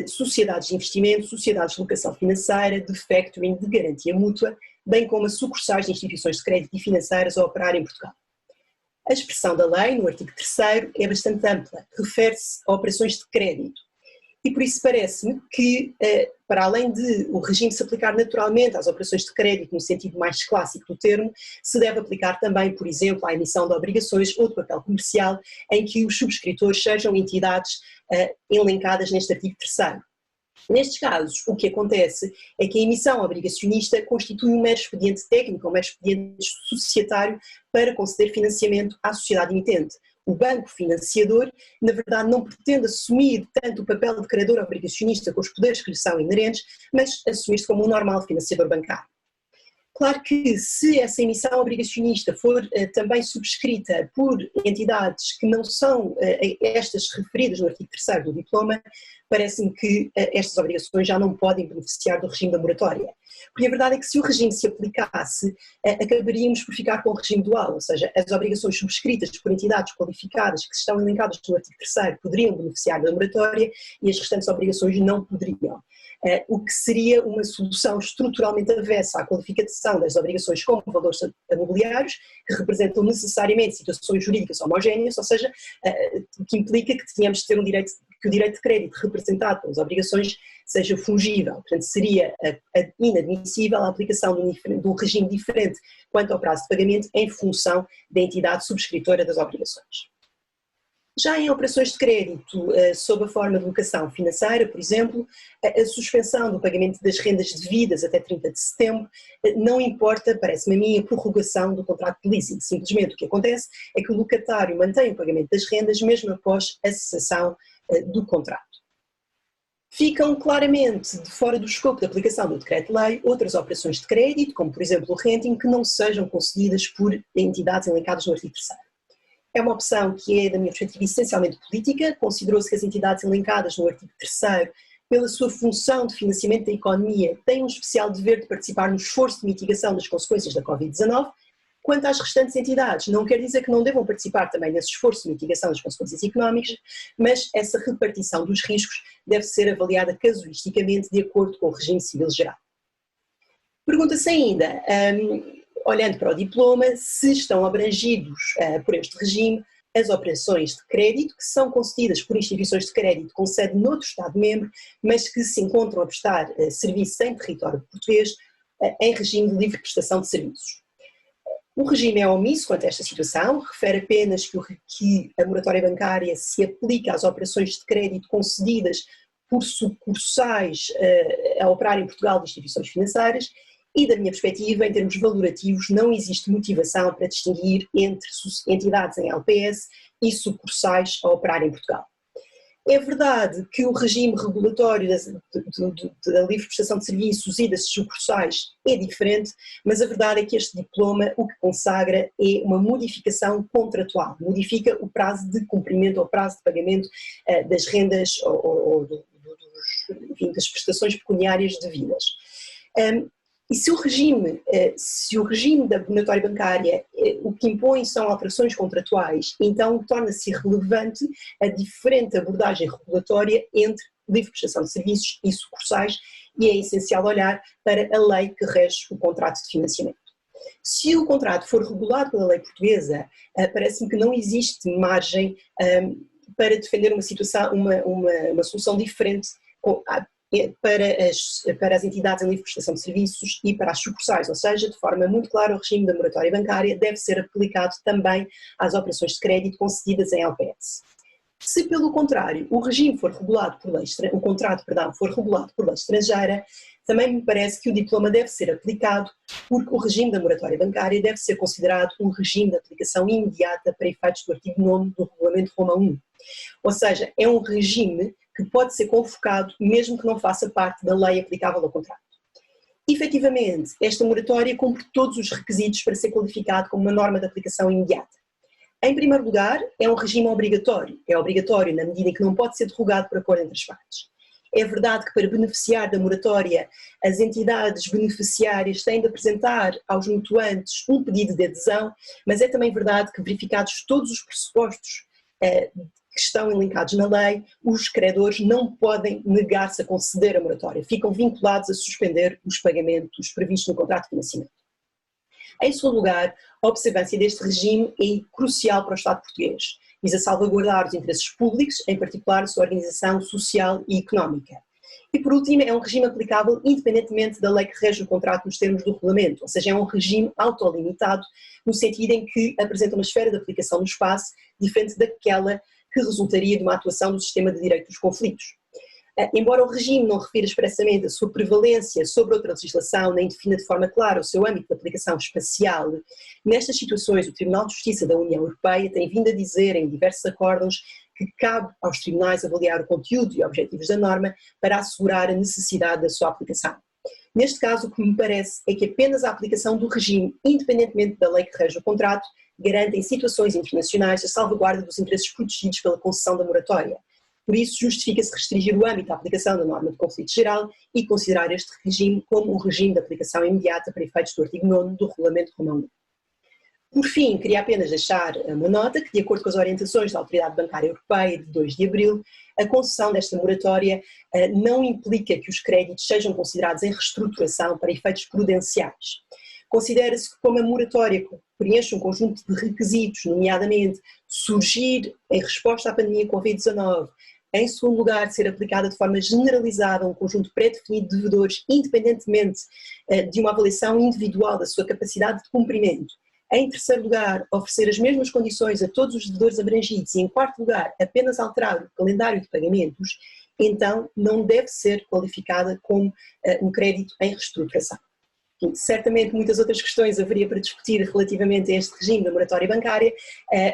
sociedades de investimento, sociedades de locação financeira, de factoring, de garantia mútua, bem como as sucursais de instituições de crédito e financeiras a operar em Portugal. A expressão da lei, no artigo 3º, é bastante ampla, refere-se a operações de crédito. E por isso parece-me que, para além de o regime se aplicar naturalmente às operações de crédito no sentido mais clássico do termo, se deve aplicar também, por exemplo, à emissão de obrigações ou de papel comercial em que os subscritores sejam entidades elencadas neste artigo 3º. Nestes casos, o que acontece é que a emissão obrigacionista constitui um mero expediente técnico, um mero expediente societário para conceder financiamento à sociedade emitente. O banco financiador, na verdade, não pretende assumir tanto o papel de credor obrigacionista com os poderes que lhe são inerentes, mas assumir-se como um normal financiador bancário. Claro que se essa emissão obrigacionista for também subscrita por entidades que não são estas referidas no artigo 3º do diploma, parece-me que estas obrigações já não podem beneficiar do regime da moratória. Porque a verdade é que se o regime se aplicasse, acabaríamos por ficar com o regime dual, ou seja, as obrigações subscritas por entidades qualificadas que estão elencadas no artigo 3º poderiam beneficiar da moratória e as restantes obrigações não poderiam. O que seria uma solução estruturalmente avessa à qualificação das obrigações como valores imobiliários, que representam necessariamente situações jurídicas homogéneas, ou seja, o que implica que tenhamos de ter que o direito de crédito representado pelas obrigações seja fungível. Portanto, seria inadmissível a aplicação de um regime diferente quanto ao prazo de pagamento em função da entidade subscritora das obrigações. Já em operações de crédito sob a forma de locação financeira, por exemplo, a suspensão do pagamento das rendas devidas até 30 de setembro não importa, parece-me a mim, a prorrogação do contrato de leasing. Simplesmente o que acontece é que o locatário mantém o pagamento das rendas mesmo após a cessação do contrato. Ficam claramente de fora do escopo de aplicação do decreto-lei outras operações de crédito, como por exemplo o renting, que não sejam concedidas por entidades elencadas no artigo 3º. É uma opção que é, da minha perspectiva, essencialmente política. Considerou-se que as entidades elencadas no artigo 3º, pela sua função de financiamento da economia, têm um especial dever de participar no esforço de mitigação das consequências da Covid-19. Quanto às restantes entidades, não quer dizer que não devam participar também nesse esforço de mitigação das consequências económicas, mas essa repartição dos riscos deve ser avaliada casuisticamente de acordo com o regime civil geral. Pergunta-se ainda, olhando para o diploma, se estão abrangidos por este regime as operações de crédito que são concedidas por instituições de crédito com sede noutro Estado-membro, mas que se encontram a prestar serviços em território português em regime de livre prestação de serviços. O regime é omisso quanto a esta situação, refere apenas que a moratória bancária se aplica às operações de crédito concedidas por sucursais a operar em Portugal de instituições financeiras. E, da minha perspectiva, em termos valorativos, não existe motivação para distinguir entre entidades em LPS e sucursais a operar em Portugal. É verdade que o regime regulatório da livre prestação de serviços e das sucursais é diferente, mas a verdade é que este diploma o que consagra é uma modificação contratual, modifica o prazo de cumprimento ou prazo de pagamento das rendas ou das prestações pecuniárias devidas. E se o regime da moratória bancária o que impõe são alterações contratuais, então torna-se irrelevante a diferente abordagem regulatória entre livre prestação de serviços e sucursais e é essencial olhar para a lei que rege o contrato de financiamento. Se o contrato for regulado pela lei portuguesa, parece-me que não existe margem para defender uma solução diferente para as entidades em livre prestação de serviços e para as sucursais, ou seja, de forma muito clara o regime da moratória bancária deve ser aplicado também às operações de crédito concedidas em LPS. Se pelo contrário o regime for regulado por lei, o contrato, for regulado por lei estrangeira, também me parece que o diploma deve ser aplicado porque o regime da moratória bancária deve ser considerado um regime de aplicação imediata para efeitos do artigo 9 do Regulamento Roma 1. Ou seja, é um regime que pode ser convocado mesmo que não faça parte da lei aplicável ao contrato. Efetivamente, esta moratória cumpre todos os requisitos para ser qualificado como uma norma de aplicação imediata. Em primeiro lugar, é um regime obrigatório. É obrigatório na medida em que não pode ser derrogado por acordo entre as partes. É verdade que para beneficiar da moratória, as entidades beneficiárias têm de apresentar aos mutuantes um pedido de adesão, mas é também verdade que, verificados todos os pressupostos que estão elencados na lei, os credores não podem negar-se a conceder a moratória, ficam vinculados a suspender os pagamentos previstos no contrato de financiamento. Em segundo lugar, a observância deste regime é crucial para o Estado português, visa salvaguardar os interesses públicos, em particular a sua organização social e económica. E por último, é um regime aplicável independentemente da lei que rege o contrato nos termos do regulamento, ou seja, é um regime autolimitado no sentido em que apresenta uma esfera de aplicação no espaço diferente daquela que resultaria de uma atuação do sistema de direito dos conflitos. Embora o regime não refira expressamente a sua prevalência sobre outra legislação, nem defina de forma clara o seu âmbito de aplicação espacial, nestas situações o Tribunal de Justiça da União Europeia tem vindo a dizer em diversos acórdãos que cabe aos tribunais avaliar o conteúdo e objetivos da norma para assegurar a necessidade da sua aplicação. Neste caso, o que me parece é que apenas a aplicação do regime, independentemente da lei que rege o contrato, garante em situações internacionais a salvaguarda dos interesses protegidos pela concessão da moratória. Por isso, justifica-se restringir o âmbito da aplicação da norma de conflito geral e considerar este regime como um regime de aplicação imediata para efeitos do artigo 9º do Regulamento Romano. Por fim, queria apenas deixar uma nota que, de acordo com as orientações da Autoridade Bancária Europeia de 2 de abril, a concessão desta moratória não implica que os créditos sejam considerados em reestruturação para efeitos prudenciais. Considera-se que, como a moratória preenche um conjunto de requisitos, nomeadamente surgir em resposta à pandemia Covid-19, em segundo lugar, ser aplicada de forma generalizada a um conjunto pré-definido de devedores, independentemente de uma avaliação individual da sua capacidade de cumprimento. Em terceiro lugar, oferecer as mesmas condições a todos os devedores abrangidos e, em quarto lugar, apenas alterar o calendário de pagamentos, então não deve ser qualificada como um crédito em reestruturação. Certamente muitas outras questões haveria para discutir relativamente a este regime da moratória bancária,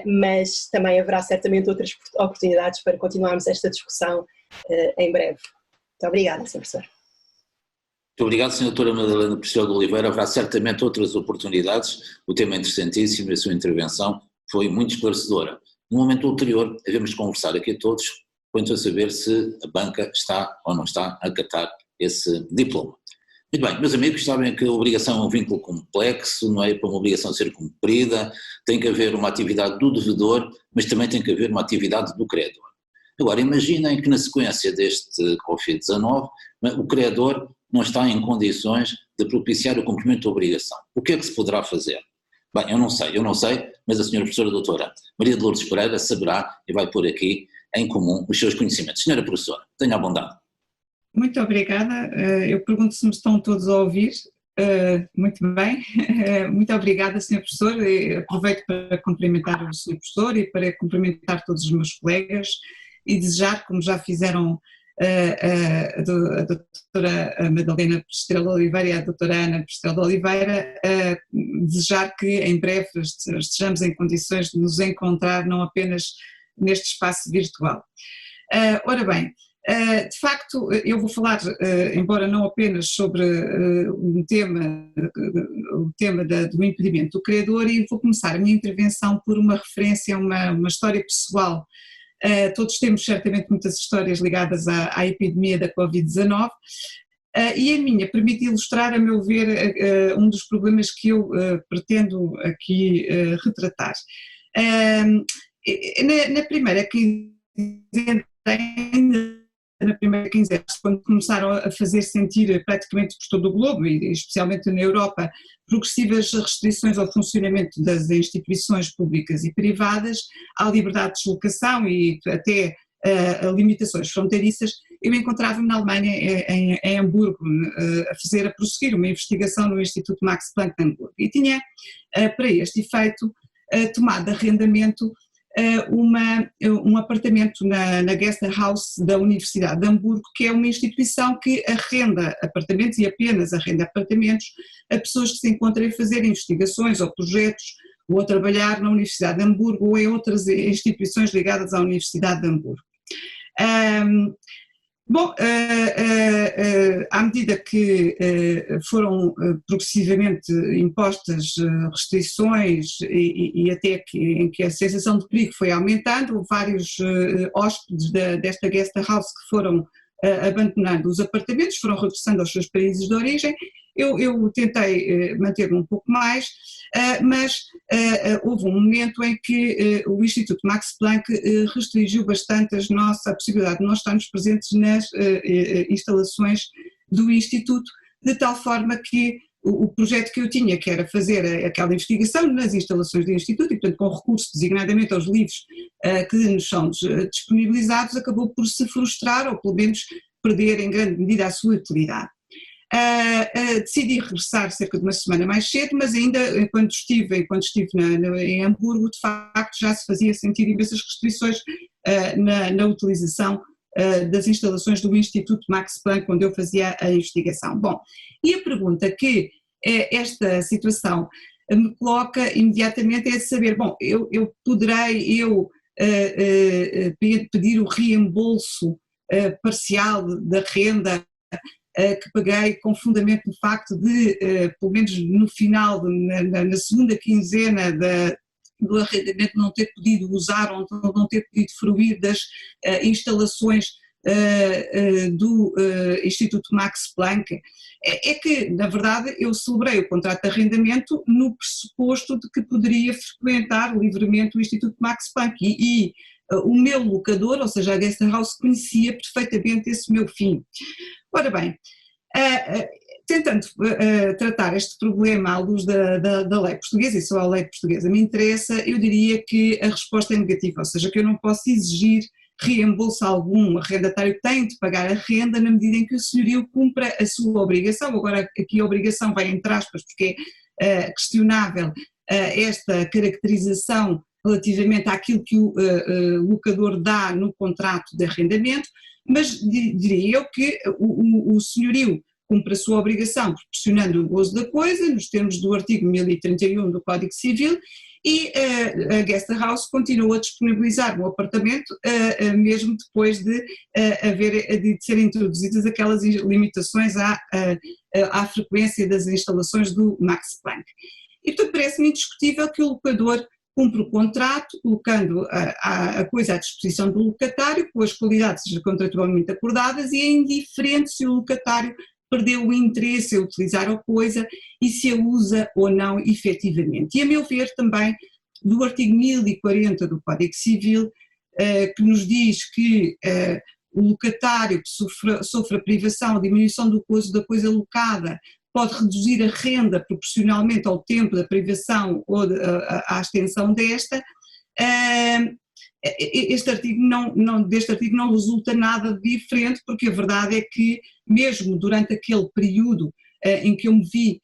mas também haverá certamente outras oportunidades para continuarmos esta discussão em breve. Muito obrigada, Sr. Professor. Muito obrigado, Sra. Doutora Madalena Pestelo de Oliveira. Haverá certamente outras oportunidades. O tema é interessantíssimo e a sua intervenção foi muito esclarecedora. No momento ulterior, devemos conversar aqui a todos quanto a saber se a banca está ou não está a acatar esse diploma. Muito bem, meus amigos, sabem que a obrigação é um vínculo complexo, não é? Para uma obrigação ser cumprida, tem que haver uma atividade do devedor, mas também tem que haver uma atividade do credor. Agora, imaginem que na sequência deste Covid-19, o credor não está em condições de propiciar o cumprimento da obrigação. O que é que se poderá fazer? Bem, eu não sei, mas a senhora professora doutora Maria de Lourdes Pereira saberá e vai pôr aqui em comum os seus conhecimentos. Senhora professora, tenha a bondade. Muito obrigada. Eu pergunto se me estão todos a ouvir. Muito bem. Muito obrigada, Sr. Professor. Aproveito para cumprimentar o Sr. Professor e para cumprimentar todos os meus colegas e desejar, como já fizeram a doutora Madalena Pestelo de Oliveira e a doutora Ana Pestelo de Oliveira, desejar que em breve estejamos em condições de nos encontrar não apenas neste espaço virtual. Ora bem, de facto, eu vou falar, embora não apenas sobre o tema do impedimento do credor, e vou começar a minha intervenção por uma referência a uma história pessoal. Todos temos certamente muitas histórias ligadas à epidemia da Covid-19, e a minha permite ilustrar, a meu ver, um dos problemas que eu pretendo aqui retratar. Na primeira quinzena, quando começaram a fazer sentir praticamente por todo o globo, e especialmente na Europa, progressivas restrições ao funcionamento das instituições públicas e privadas, à liberdade de deslocação e até a limitações fronteiriças, eu encontrava-me na Alemanha, em Hamburgo, a prosseguir uma investigação no Instituto Max Planck de Hamburgo, e tinha para este efeito tomado de arrendamento um apartamento na Guest House da Universidade de Hamburgo, que é uma instituição que arrenda apartamentos e apenas arrenda apartamentos a pessoas que se encontram a fazer investigações ou projetos ou a trabalhar na Universidade de Hamburgo ou em outras instituições ligadas à Universidade de Hamburgo. Bom, à medida que foram progressivamente impostas restrições e até em que a sensação de perigo foi aumentando, vários hóspedes desta guest house que foram abandonando os apartamentos, foram regressando aos seus países de origem. Eu tentei manter-me um pouco mais, mas houve um momento em que o Instituto Max Planck restringiu bastante a possibilidade de nós estarmos presentes nas instalações do Instituto, de tal forma que o projeto que eu tinha, que era fazer aquela investigação nas instalações do Instituto, e portanto com recurso designadamente aos livros que nos são disponibilizados, acabou por se frustrar ou pelo menos perder em grande medida a sua utilidade. Decidi regressar cerca de uma semana mais cedo, mas ainda enquanto estive em Hamburgo, de facto já se fazia sentir imensas restrições na utilização das instalações do Instituto Max Planck, onde eu fazia a investigação. Bom, e a pergunta que esta situação me coloca imediatamente é de saber, bom, poderei pedir o reembolso parcial da renda que paguei com fundamento no facto de, pelo menos no final, na segunda quinzena do arrendamento, não ter podido usar ou não ter podido fruir das instalações do Instituto Max Planck. É que, na verdade, eu celebrei o contrato de arrendamento no pressuposto de que poderia frequentar livremente o Instituto Max Planck e o meu locador, ou seja, a guest house, conhecia perfeitamente esse meu fim. Ora bem, tentando tratar este problema à luz da lei portuguesa, e só a lei portuguesa me interessa, eu diria que a resposta é negativa, ou seja, que eu não posso exigir reembolso algum. O arrendatário tem de pagar a renda na medida em que o senhorio cumpra a sua obrigação. Agora aqui a obrigação vai entre aspas porque é questionável esta caracterização relativamente àquilo que o locador dá no contrato de arrendamento, mas diria eu que o senhorio cumpre a sua obrigação proporcionando o gozo da coisa, nos termos do artigo 1031 do Código Civil, e a guest house continua a disponibilizar um apartamento mesmo depois de serem introduzidas aquelas limitações à frequência das instalações do Max Planck. E portanto parece-me indiscutível que o locador cumpre o contrato, colocando a coisa à disposição do locatário, com as qualidades contratualmente acordadas, e é indiferente se o locatário perdeu o interesse em utilizar a coisa e se a usa ou não efetivamente. E a meu ver também do artigo 1040 do Código Civil, que nos diz que o locatário que sofra privação ou diminuição do gozo da coisa locada pode reduzir a renda proporcionalmente ao tempo da privação ou à extensão desta. Deste artigo não resulta nada diferente, porque a verdade é que mesmo durante aquele período em que eu me vi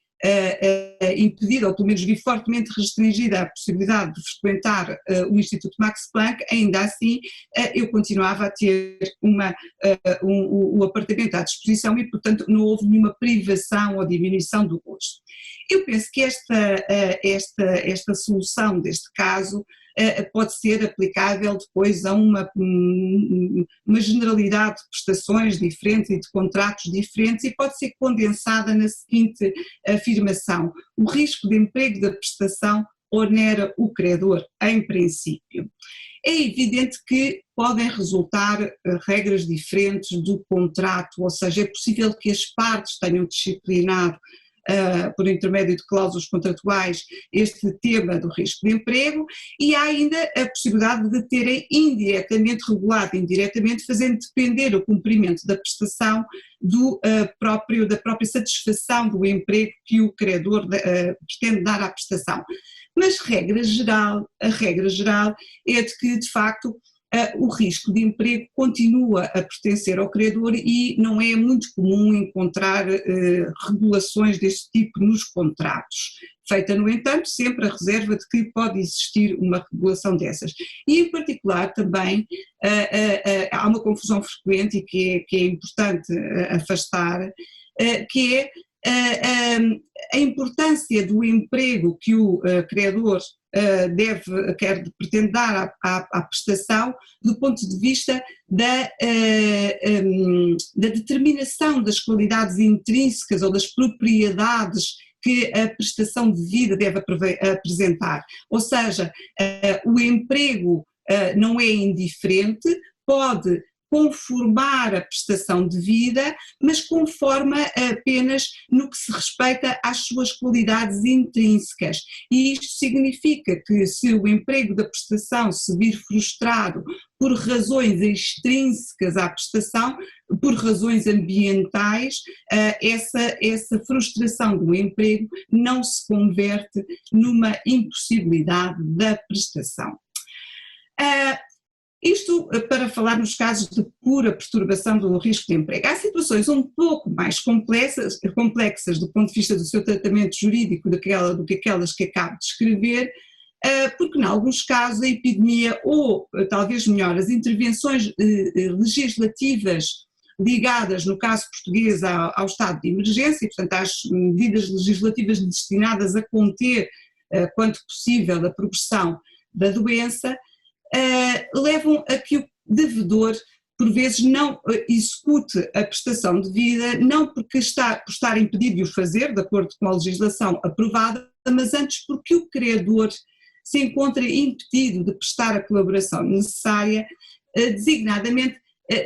impedida, ou pelo menos vi fortemente restringida a possibilidade de frequentar o Instituto Max Planck, ainda assim eu continuava a ter o apartamento à disposição e, portanto, não houve nenhuma privação ou diminuição do gosto. Eu penso que esta solução deste caso pode ser aplicável depois a uma generalidade de prestações diferentes e de contratos diferentes e pode ser condensada na seguinte afirmação: o risco de emprego da prestação onera o credor, em princípio. É evidente que podem resultar regras diferentes do contrato, ou seja, é possível que as partes tenham disciplinado por intermédio de cláusulas contratuais este tema do risco de emprego, e há ainda a possibilidade de terem indiretamente regulado, indiretamente fazendo depender o cumprimento da prestação da própria satisfação do emprego que o credor pretende dar à prestação. Mas a regra geral é de que, de facto, o risco de emprego continua a pertencer ao credor e não é muito comum encontrar regulações deste tipo nos contratos. Feita, no entanto, sempre a reserva de que pode existir uma regulação dessas. E, em particular, também há uma confusão frequente e que é importante afastar, que é a importância do emprego que o credor pretende dar à prestação do ponto de vista da determinação das qualidades intrínsecas ou das propriedades que a prestação de vida deve apresentar. Ou seja, o emprego não é indiferente, pode conformar a prestação de vida, mas conforma apenas no que se respeita às suas qualidades intrínsecas. E isto significa que se o emprego da prestação se vir frustrado por razões extrínsecas à prestação, por razões ambientais, essa frustração do emprego não se converte numa impossibilidade da prestação. Isto para falar nos casos de pura perturbação do risco de emprego. Há situações um pouco mais complexas do ponto de vista do seu tratamento jurídico do que aquelas que acabo de descrever, porque em alguns casos a epidemia ou, talvez melhor, as intervenções legislativas ligadas, no caso português, ao estado de emergência, portanto às medidas legislativas destinadas a conter, quanto possível, a progressão da doença, levam a que o devedor, por vezes, não execute a prestação de vida, não por estar impedido de o fazer, de acordo com a legislação aprovada, mas antes porque o credor se encontra impedido de prestar a colaboração necessária, designadamente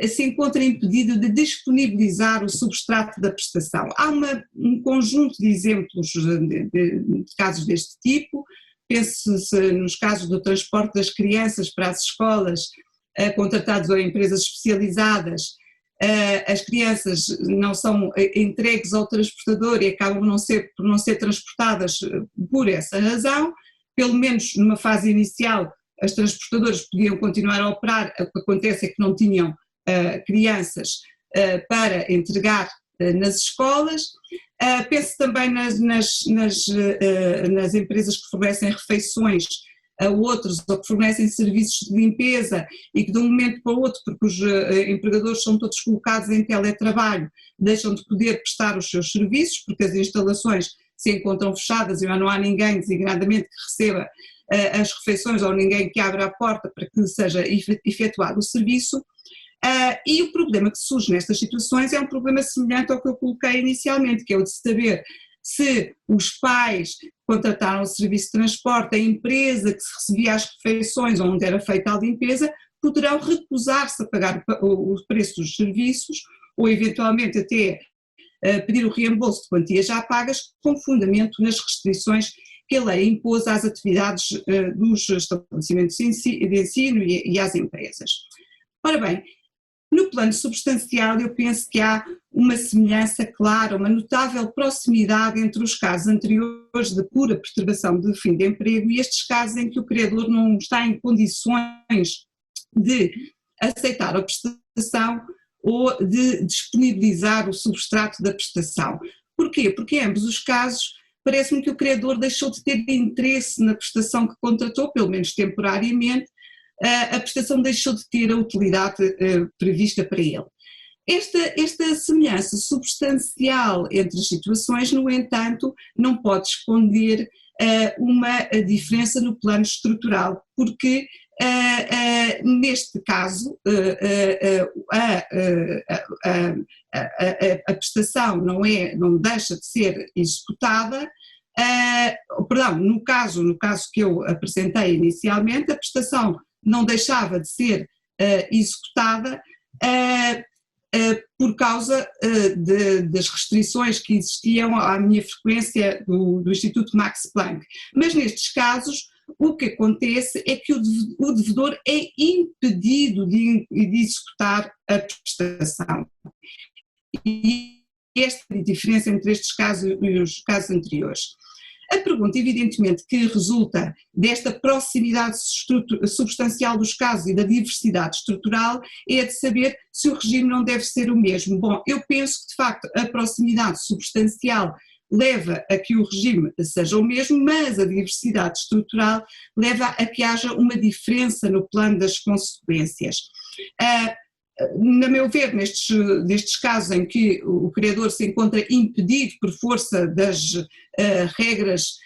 se encontra impedido de disponibilizar o substrato da prestação. Há um conjunto de exemplos de casos deste tipo. Pense-se nos casos do transporte das crianças para as escolas, contratados ou empresas especializadas, as crianças não são entregues ao transportador e acabam por não ser transportadas por essa razão. Pelo menos numa fase inicial as transportadoras podiam continuar a operar, o que acontece é que não tinham crianças para entregar nas escolas. Penso também nas empresas que fornecem refeições a outros ou que fornecem serviços de limpeza e que de um momento para o outro, porque os empregadores são todos colocados em teletrabalho, deixam de poder prestar os seus serviços porque as instalações se encontram fechadas e não há ninguém designadamente que receba as refeições ou ninguém que abra a porta para que seja efetuado o serviço. E o problema que surge nestas situações é um problema semelhante ao que eu coloquei inicialmente, que é o de saber se os pais contrataram o serviço de transporte, a empresa que se recebia as refeições onde era feita a limpeza, poderão recusar-se a pagar o preço dos serviços ou eventualmente até pedir o reembolso de quantias já pagas com fundamento nas restrições que a lei impôs às atividades dos estabelecimentos de ensino e às empresas. Ora bem, no plano substancial eu penso que há uma semelhança clara, uma notável proximidade entre os casos anteriores de pura perturbação de fim de emprego e estes casos em que o credor não está em condições de aceitar a prestação ou de disponibilizar o substrato da prestação. Porquê? Porque em ambos os casos parece-me que o credor deixou de ter interesse na prestação que contratou, pelo menos temporariamente, a prestação deixou de ter a utilidade prevista para ele. Esta semelhança substancial entre as situações, no entanto, não pode esconder uma diferença no plano estrutural, porque neste caso a prestação não deixa de ser executada, no caso que eu apresentei inicialmente, a prestação não deixava de ser executada por causa das restrições que existiam à minha frequência do Instituto Max Planck. Mas nestes casos o que acontece é que o devedor é impedido de executar a prestação. E esta é a diferença entre estes casos e os casos anteriores. A pergunta, evidentemente, que resulta desta proximidade substancial dos casos e da diversidade estrutural é a de saber se o regime não deve ser o mesmo. Bom, eu penso que, de facto, a proximidade substancial leva a que o regime seja o mesmo, mas a diversidade estrutural leva a que haja uma diferença no plano das consequências. Na meu ver, nestes casos em que o credor se encontra impedido por força das regras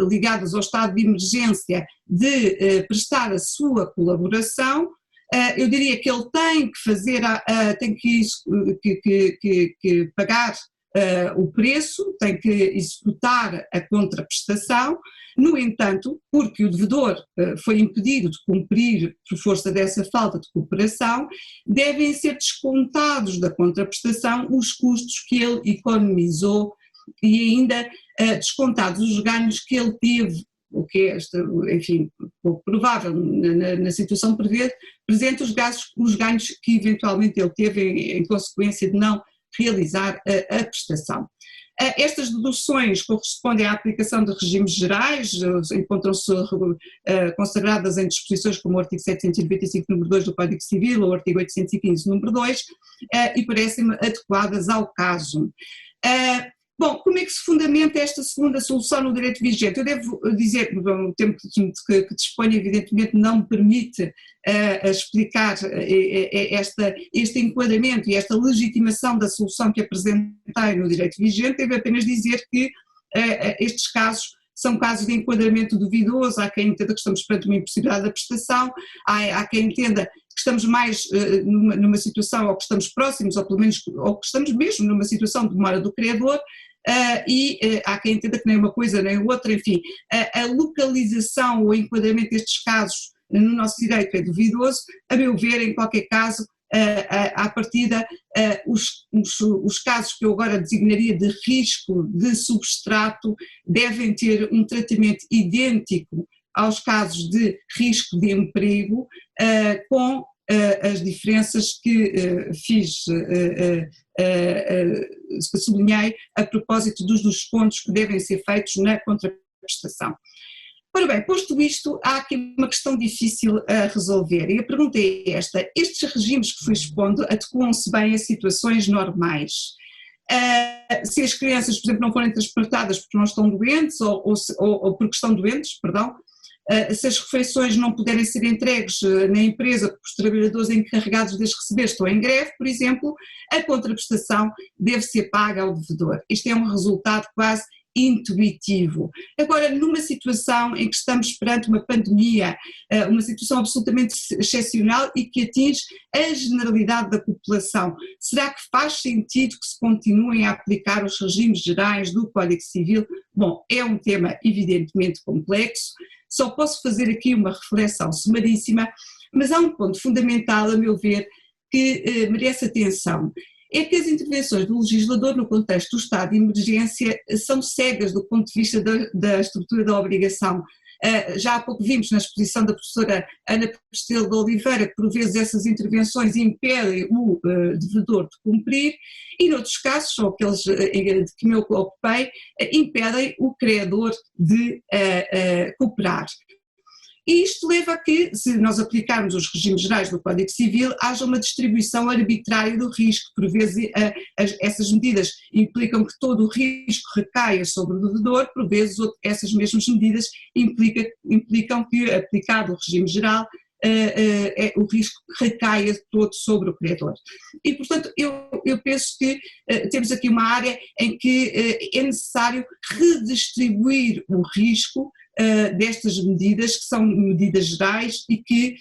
ligadas ao estado de emergência de prestar a sua colaboração, eu diria que ele tem que fazer, tem que pagar o preço, tem que executar a contraprestação. No entanto, porque o devedor foi impedido de cumprir por força dessa falta de cooperação, devem ser descontados da contraprestação os custos que ele economizou e ainda descontados os ganhos que ele teve, o que é, enfim, pouco provável na situação presente, os ganhos que eventualmente ele teve em consequência de não realizar a prestação. Estas deduções correspondem à aplicação de regimes gerais, encontram-se consagradas em disposições como o artigo 795, número 2 do Código Civil, ou o artigo 815, número 2, e parecem-me adequadas ao caso. Bom, como é que se fundamenta esta segunda solução no direito vigente? Eu devo dizer que o tempo que disponho evidentemente não me permite explicar este enquadramento e esta legitimação da solução que apresentei no direito vigente. Devo apenas dizer que estes casos são casos de enquadramento duvidoso. Há quem entenda que estamos perante uma impossibilidade da prestação, há quem entenda que estamos mais numa situação, ou que estamos próximos, ou pelo menos, ou que estamos mesmo numa situação de demora do credor, e há quem entenda que nem uma coisa nem outra. Enfim, a localização ou o enquadramento destes casos no nosso direito é duvidoso. A meu ver, em qualquer caso, à partida, os casos que eu agora designaria de risco de substrato devem ter um tratamento idêntico aos casos de risco de emprego, com as diferenças que sublinhei a propósito dos descontos que devem ser feitos na contraprestação. Ora bem, posto isto, há aqui uma questão difícil a resolver, e a pergunta é esta: estes regimes que fui expondo adequam-se bem a situações normais? Se as crianças, por exemplo, não forem transportadas porque não estão doentes, ou porque estão doentes, perdão, se as refeições não puderem ser entregues na empresa porque os trabalhadores encarregados de as receber estão em greve, por exemplo, a contraprestação deve ser paga ao devedor. Isto é um resultado quase intuitivo. Agora, numa situação em que estamos perante uma pandemia, uma situação absolutamente excepcional e que atinge a generalidade da população, será que faz sentido que se continuem a aplicar os regimes gerais do Código Civil? Bom, é um tema evidentemente complexo, só posso fazer aqui uma reflexão sumaríssima, mas há um ponto fundamental, a meu ver, que merece atenção. É que as intervenções do legislador no contexto do estado de emergência são cegas do ponto de vista da estrutura da obrigação. Já há pouco vimos na exposição da professora Ana Pestelo de Oliveira que por vezes essas intervenções impedem o devedor de cumprir, e noutros casos, ou aqueles de que me ocupei, impedem o credor de cooperar. E isto leva a que, se nós aplicarmos os regimes gerais do Código Civil, haja uma distribuição arbitrária do risco. Por vezes essas medidas implicam que todo o risco recaia sobre o devedor, por vezes essas mesmas medidas implicam que, aplicado o regime geral, o risco recaia todo sobre o credor. E, portanto, eu penso que temos aqui uma área em que é necessário redistribuir o risco destas medidas, que são medidas gerais e que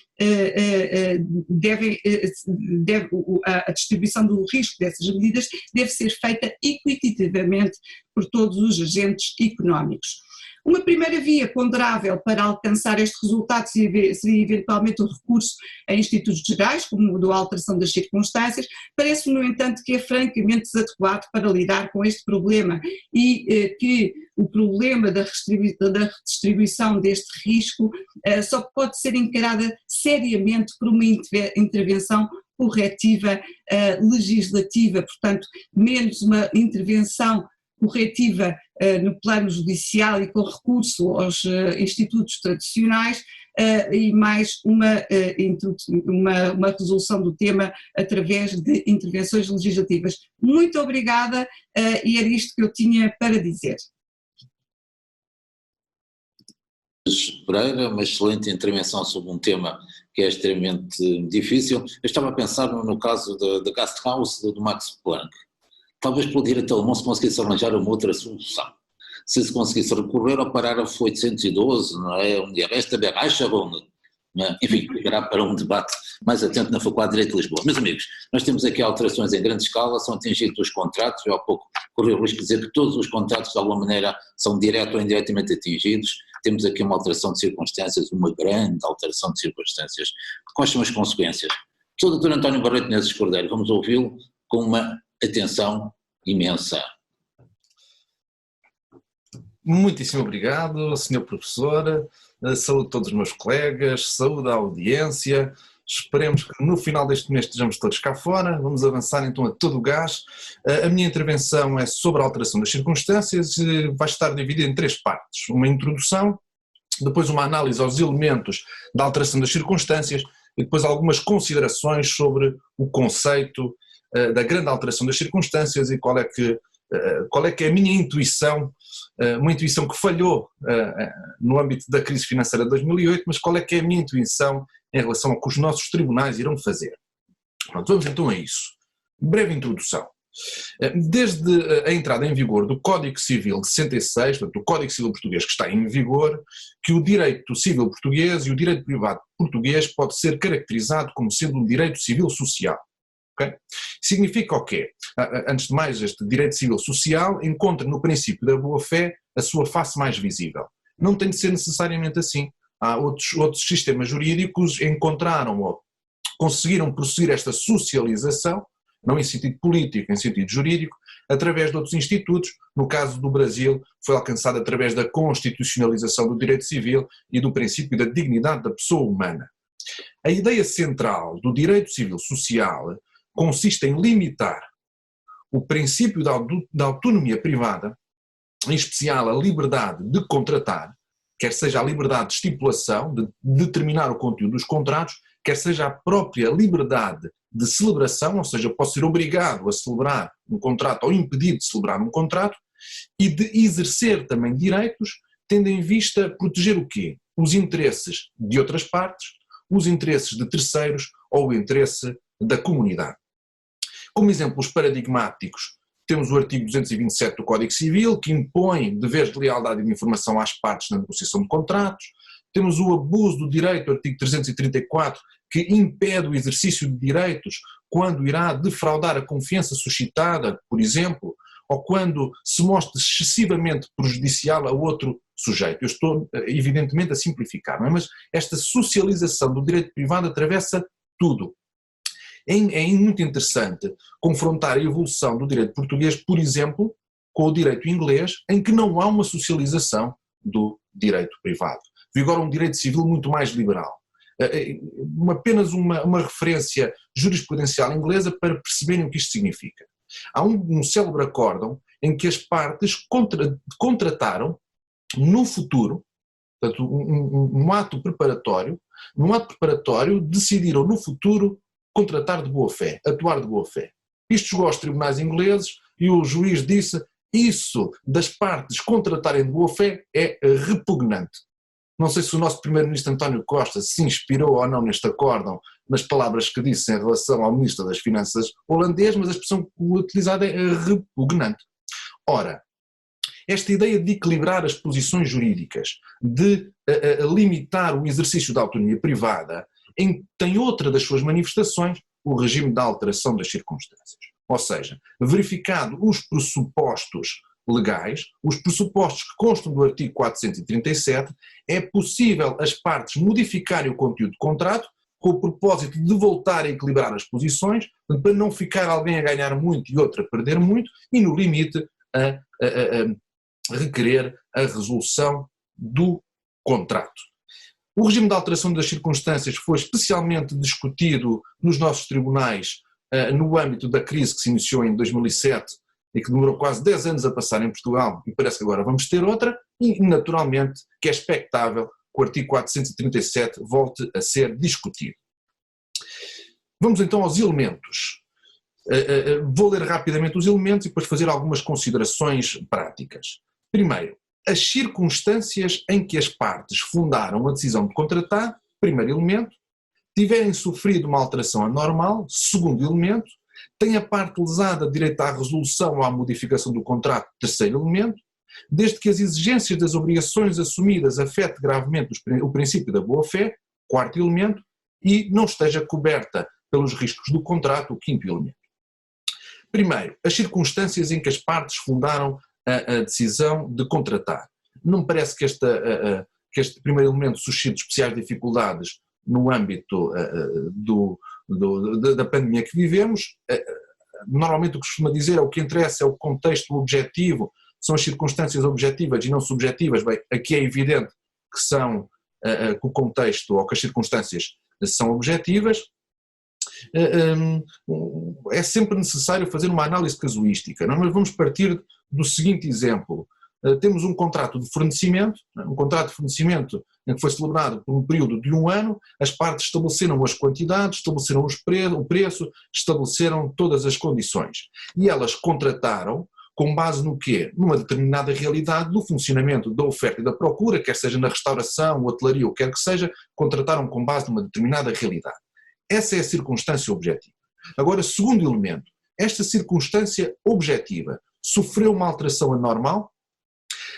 a distribuição do risco dessas medidas deve ser feita equitativamente por todos os agentes económicos. Uma primeira via ponderável para alcançar este resultado seria eventualmente o recurso a institutos gerais, como o da alteração das circunstâncias. Parece-me, no entanto, que é francamente desadequado para lidar com este problema e que o problema da redistribuição deste risco só pode ser encarada seriamente por uma intervenção corretiva legislativa, portanto, menos uma intervenção corretiva no plano judicial e com recurso aos institutos tradicionais e mais uma resolução do tema através de intervenções legislativas. Muito obrigada e era isto que eu tinha para dizer. Pereira, uma excelente intervenção sobre um tema que é extremamente difícil. Eu estava a pensar no caso da Gasthaus do Max Planck. Talvez pelo direito alemão se conseguisse arranjar uma outra solução. Se conseguisse recorrer ao parágrafo 812, não é? Onde esta Bereicherung, enfim, ficará para um debate mais atento na Faculdade de Direito de Lisboa. Meus amigos, nós temos aqui alterações em grande escala, são atingidos os contratos, eu há pouco corri o risco de dizer que todos os contratos de alguma maneira são direto ou indiretamente atingidos, temos aqui uma alteração de circunstâncias, uma grande alteração de circunstâncias. Quais são as consequências? Sou o Dr. António Barreto Menezes Cordeiro, vamos ouvi-lo com uma atenção imensa. Muitíssimo obrigado, Sr. Professor, saúde a todos os meus colegas, saúde à audiência, esperemos que no final deste mês estejamos todos cá fora, vamos avançar então a todo o gás. A minha intervenção é sobre a alteração das circunstâncias, vai estar dividida em 3 partes, uma introdução, depois uma análise aos elementos da alteração das circunstâncias e depois algumas considerações sobre o conceito da grande alteração das circunstâncias e qual é que é a minha intuição, uma intuição que falhou no âmbito da crise financeira de 2008, mas qual é que é a minha intuição em relação ao que os nossos tribunais irão fazer. Pronto, vamos então a isso. Breve introdução. Desde a entrada em vigor do Código Civil de 66, portanto, o Código Civil português que está em vigor, que o direito civil português e o direito privado português pode ser caracterizado como sendo um direito civil social. Okay? Significa o quê? Antes de mais, este direito civil social encontra no princípio da boa-fé a sua face mais visível. Não tem de ser necessariamente assim. Há outros sistemas jurídicos encontraram ou conseguiram prosseguir esta socialização, não em sentido político, em sentido jurídico, através de outros institutos. No caso do Brasil, foi alcançado através da constitucionalização do direito civil e do princípio da dignidade da pessoa humana. A ideia central do direito civil social consiste em limitar o princípio da autonomia privada, em especial a liberdade de contratar, quer seja a liberdade de estipulação, de determinar o conteúdo dos contratos, quer seja a própria liberdade de celebração, ou seja, eu posso ser obrigado a celebrar um contrato ou impedido de celebrar um contrato, e de exercer também direitos, tendo em vista proteger o quê? Os interesses de outras partes, os interesses de terceiros ou o interesse da comunidade. Como exemplos paradigmáticos, temos o artigo 227 do Código Civil, que impõe deveres de lealdade e de informação às partes na negociação de contratos. Temos o abuso do direito, artigo 334, que impede o exercício de direitos quando irá defraudar a confiança suscitada, por exemplo, ou quando se mostra excessivamente prejudicial a outro sujeito. Eu estou, evidentemente, a simplificar, não é? Mas esta socialização do direito privado atravessa tudo. É muito interessante confrontar a evolução do direito português, por exemplo, com o direito inglês, em que não há uma socialização do direito privado. Vigora um direito civil muito mais liberal. Apenas uma referência jurisprudencial inglesa para perceberem o que isto significa. Há um célebre acórdão em que as partes contrataram no futuro, portanto, um ato preparatório, num ato preparatório decidiram no futuro contratar de boa fé, atuar de boa fé. Isto chegou aos tribunais ingleses e o juiz disse: isso das partes contratarem de boa fé é repugnante. Não sei se o nosso primeiro-ministro António Costa se inspirou ou não neste acórdão nas palavras que disse em relação ao ministro das Finanças holandês, mas a expressão utilizada é repugnante. Ora, esta ideia de equilibrar as posições jurídicas, de limitar o exercício da autonomia privada, tem outra das suas manifestações, o regime da alteração das circunstâncias. Ou seja, verificado os pressupostos legais, os pressupostos que constam do artigo 437, é possível as partes modificarem o conteúdo do contrato com o propósito de voltar a equilibrar as posições, para não ficar alguém a ganhar muito e outro a perder muito, e no limite a requerer a resolução do contrato. O regime de alteração das circunstâncias foi especialmente discutido nos nossos tribunais no âmbito da crise que se iniciou em 2007 e que demorou quase 10 anos a passar em Portugal, e parece que agora vamos ter outra, e naturalmente que é expectável que o artigo 437 volte a ser discutido. Vamos então aos elementos. Vou ler rapidamente os elementos e depois fazer algumas considerações práticas. Primeiro, as circunstâncias em que as partes fundaram a decisão de contratar, primeiro elemento. tiverem sofrido uma alteração anormal, segundo elemento, tem a parte lesada direito à resolução ou à modificação do contrato, terceiro elemento, desde que as exigências das obrigações assumidas afetem gravemente o princípio da boa-fé, quarto elemento, e não esteja coberta pelos riscos do contrato, o quinto elemento. Primeiro, as circunstâncias em que as partes fundaram a decisão de contratar. Não me parece que este primeiro elemento suscite especiais dificuldades no âmbito da pandemia que vivemos. Normalmente o que se costuma dizer é o que interessa é o contexto objetivo, são as circunstâncias objetivas e não subjetivas. Bem, aqui é evidente que o contexto ou que as circunstâncias são objetivas. É sempre necessário fazer uma análise casuística. Nós vamos partir do seguinte exemplo. Temos um contrato de fornecimento, em que foi celebrado por um período de 1 ano, as partes estabeleceram as quantidades, estabeleceram o preço, estabeleceram todas as condições. E elas contrataram com base no quê? Numa determinada realidade do funcionamento da oferta e da procura, quer seja na restauração, hotelaria, ou quer que seja, contrataram com base numa determinada realidade. Essa é a circunstância objetiva. Agora, segundo elemento, esta circunstância objetiva sofreu uma alteração anormal.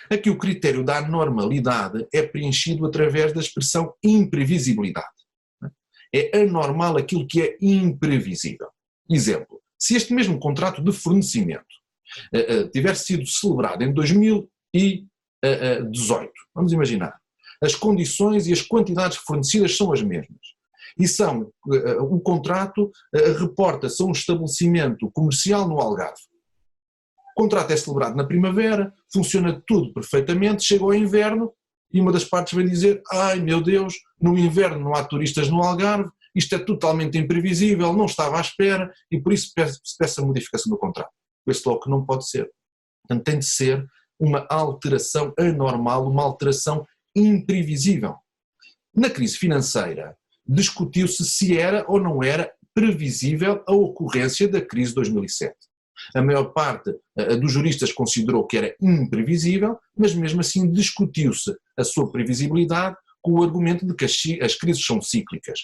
Aqui o critério da anormalidade é preenchido através da expressão imprevisibilidade. É anormal aquilo que é imprevisível. Exemplo, se este mesmo contrato de fornecimento tiver sido celebrado em 2018, vamos imaginar, as condições e as quantidades fornecidas são as mesmas. E o contrato reporta-se a um estabelecimento comercial no Algarve. O contrato é celebrado na primavera, funciona tudo perfeitamente, chega ao inverno e uma das partes vai dizer: ai meu Deus, no inverno não há turistas no Algarve, isto é totalmente imprevisível, não estava à espera e por isso se peça a modificação do contrato. Esse logo que não pode ser. Portanto, tem de ser uma alteração anormal, uma alteração imprevisível. Na crise financeira, discutiu-se se era ou não era previsível a ocorrência da crise de 2007. A maior parte dos juristas considerou que era imprevisível, mas mesmo assim discutiu-se a sua previsibilidade com o argumento de que as crises são cíclicas.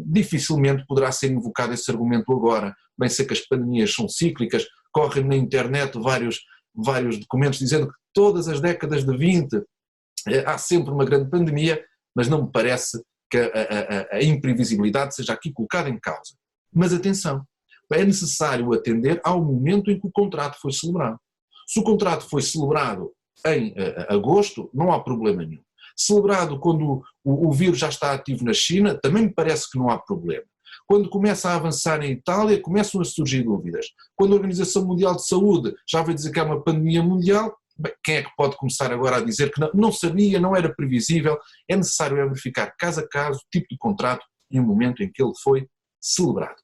Dificilmente poderá ser invocado esse argumento agora, bem sei que as pandemias são cíclicas, correm na internet vários documentos dizendo que todas as décadas de 20 há sempre uma grande pandemia, mas não me parece que a imprevisibilidade seja aqui colocada em causa. Mas atenção, é necessário atender ao momento em que o contrato foi celebrado. Se o contrato foi celebrado em agosto, não há problema nenhum. Celebrado quando o vírus já está ativo na China, também me parece que não há problema. Quando começa a avançar em Itália, começam a surgir dúvidas. Quando a Organização Mundial de Saúde já vai dizer que é uma pandemia mundial, bem, quem é que pode começar agora a dizer que não sabia, não era previsível? É necessário verificar caso a caso o tipo de contrato e o momento em que ele foi celebrado.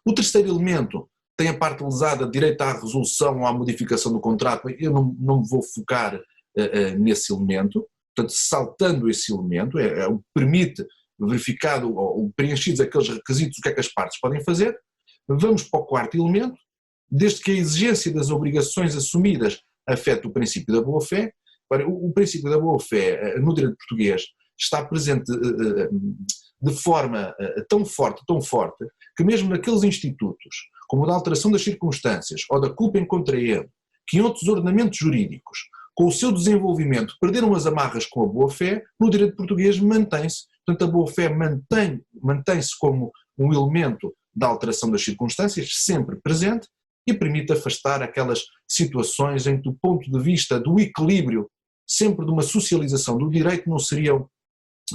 O terceiro elemento tem a parte lesada de direito à resolução ou à modificação do contrato. Eu não me vou focar nesse elemento, portanto, saltando esse elemento, o permite verificado ou preenchidos aqueles requisitos, o que é que as partes podem fazer. Vamos para o quarto elemento, desde que a exigência das obrigações assumidas afete o princípio da boa-fé. O princípio da boa-fé no direito português está presente de forma tão forte, que mesmo naqueles institutos, como o da alteração das circunstâncias ou da culpa em contraente, que em outros ordenamentos jurídicos, com o seu desenvolvimento, perderam as amarras com a boa-fé, no direito português mantém-se. Portanto, a boa-fé mantém-se como um elemento da alteração das circunstâncias, sempre presente, e permite afastar aquelas situações em que, do ponto de vista do equilíbrio, sempre de uma socialização do direito, não seriam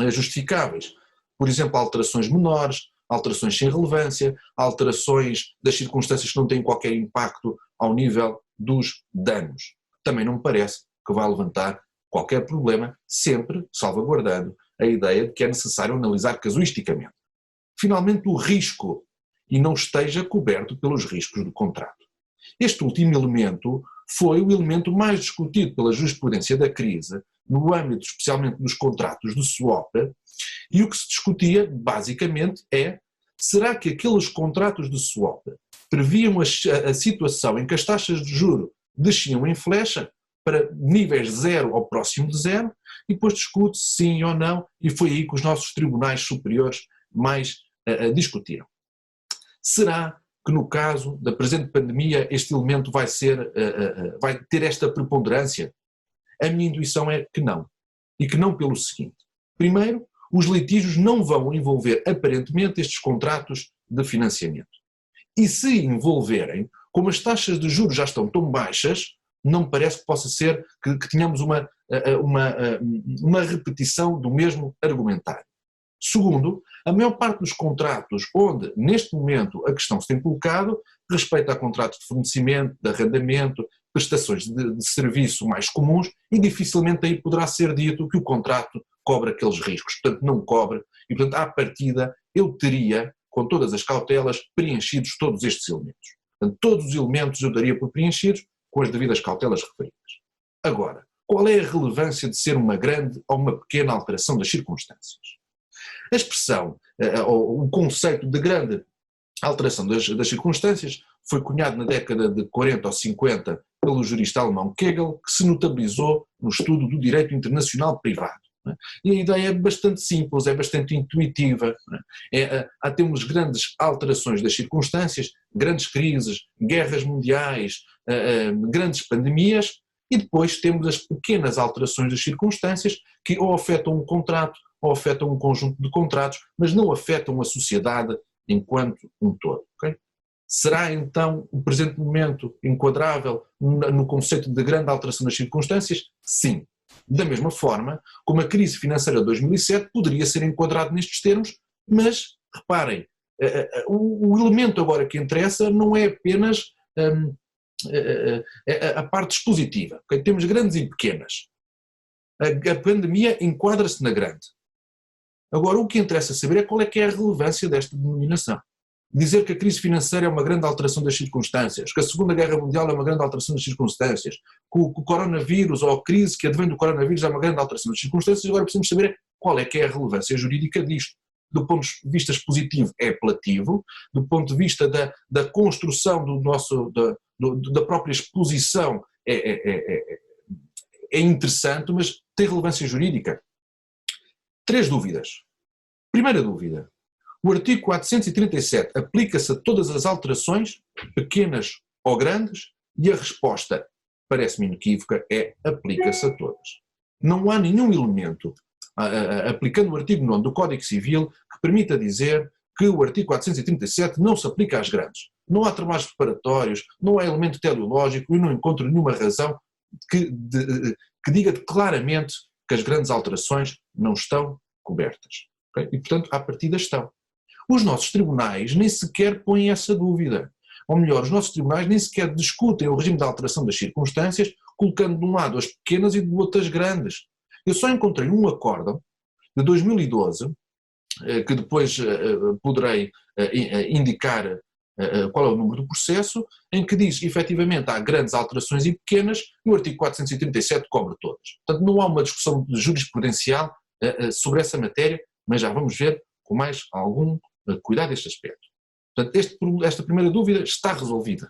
justificáveis. Por exemplo, alterações menores, alterações sem relevância, alterações das circunstâncias que não têm qualquer impacto ao nível dos danos. Também não me parece que vai levantar qualquer problema, sempre salvaguardando a ideia de que é necessário analisar casuisticamente. Finalmente, o risco, e não esteja coberto pelos riscos do contrato. Este último elemento foi o elemento mais discutido pela jurisprudência da crise, no âmbito especialmente dos contratos de swap, e o que se discutia basicamente é: será que aqueles contratos de swap previam a situação em que as taxas de juros desciam em flecha para níveis zero ou próximo de zero, e depois discute-se sim ou não, e foi aí que os nossos tribunais superiores mais discutiram. Será que no caso da presente pandemia este elemento vai ter esta preponderância? A minha intuição é que não. E que não pelo seguinte. Primeiro, os litígios não vão envolver aparentemente estes contratos de financiamento. E se envolverem, como as taxas de juros já estão tão baixas, não me parece que possa ser que tenhamos uma repetição do mesmo argumentário. Segundo, a maior parte dos contratos onde, neste momento, a questão se tem colocado, respeita a contratos de fornecimento, de arrendamento, prestações de serviço mais comuns, e dificilmente aí poderá ser dito que o contrato cobre aqueles riscos. Portanto, não cobre, e portanto, à partida, eu teria, com todas as cautelas, preenchidos todos estes elementos. Portanto, todos os elementos eu daria por preenchidos, com as devidas cautelas referidas. Agora, qual é a relevância de ser uma grande ou uma pequena alteração das circunstâncias? A expressão, ou o conceito de grande alteração das circunstâncias foi cunhado na década de 40 ou 50 pelo jurista alemão Kegel, que se notabilizou no estudo do direito internacional privado. E a ideia é bastante simples, é bastante intuitiva. Temos grandes alterações das circunstâncias, grandes crises, guerras mundiais, grandes pandemias, e depois temos as pequenas alterações das circunstâncias que ou afetam um contrato ou afetam um conjunto de contratos, mas não afetam a sociedade enquanto um todo. Okay? Será então o presente momento enquadrável no conceito de grande alteração das circunstâncias? Sim. Da mesma forma como a crise financeira de 2007 poderia ser enquadrado nestes termos, mas reparem, o elemento agora que interessa não é apenas a parte expositiva. Okay? Temos grandes e pequenas. A pandemia enquadra-se na grande. Agora, o que interessa saber é qual é que é a relevância desta denominação. Dizer que a crise financeira é uma grande alteração das circunstâncias, que a Segunda Guerra Mundial é uma grande alteração das circunstâncias, que o coronavírus ou a crise que advém do coronavírus é uma grande alteração das circunstâncias, agora precisamos saber qual é que é a relevância jurídica disto. Do ponto de vista expositivo é apelativo, do ponto de vista da construção da própria exposição é interessante, mas tem relevância jurídica. 3 dúvidas. Primeira dúvida. O artigo 437 aplica-se a todas as alterações, pequenas ou grandes, e a resposta, parece-me inequívoca, é aplica-se a todas. Não há nenhum elemento, aplicando o artigo 9 do Código Civil, que permita dizer que o artigo 437 não se aplica às grandes. Não há trabalhos preparatórios, não há elemento teleológico e não encontro nenhuma razão que diga claramente que as grandes alterações não estão cobertas. Okay? E, portanto, à partida estão. Os nossos tribunais nem sequer põem essa dúvida. Ou melhor, os nossos tribunais nem sequer discutem o regime de alteração das circunstâncias, colocando de um lado as pequenas e do outro as grandes. Eu só encontrei um acórdão de 2012, que depois poderei indicar qual é o número do processo, em que diz que efetivamente há grandes alterações e pequenas, e o artigo 437 cobre todas. Portanto, não há uma discussão jurisprudencial sobre essa matéria, mas já vamos ver com mais algum cuidado este aspecto. Portanto, esta primeira dúvida está resolvida.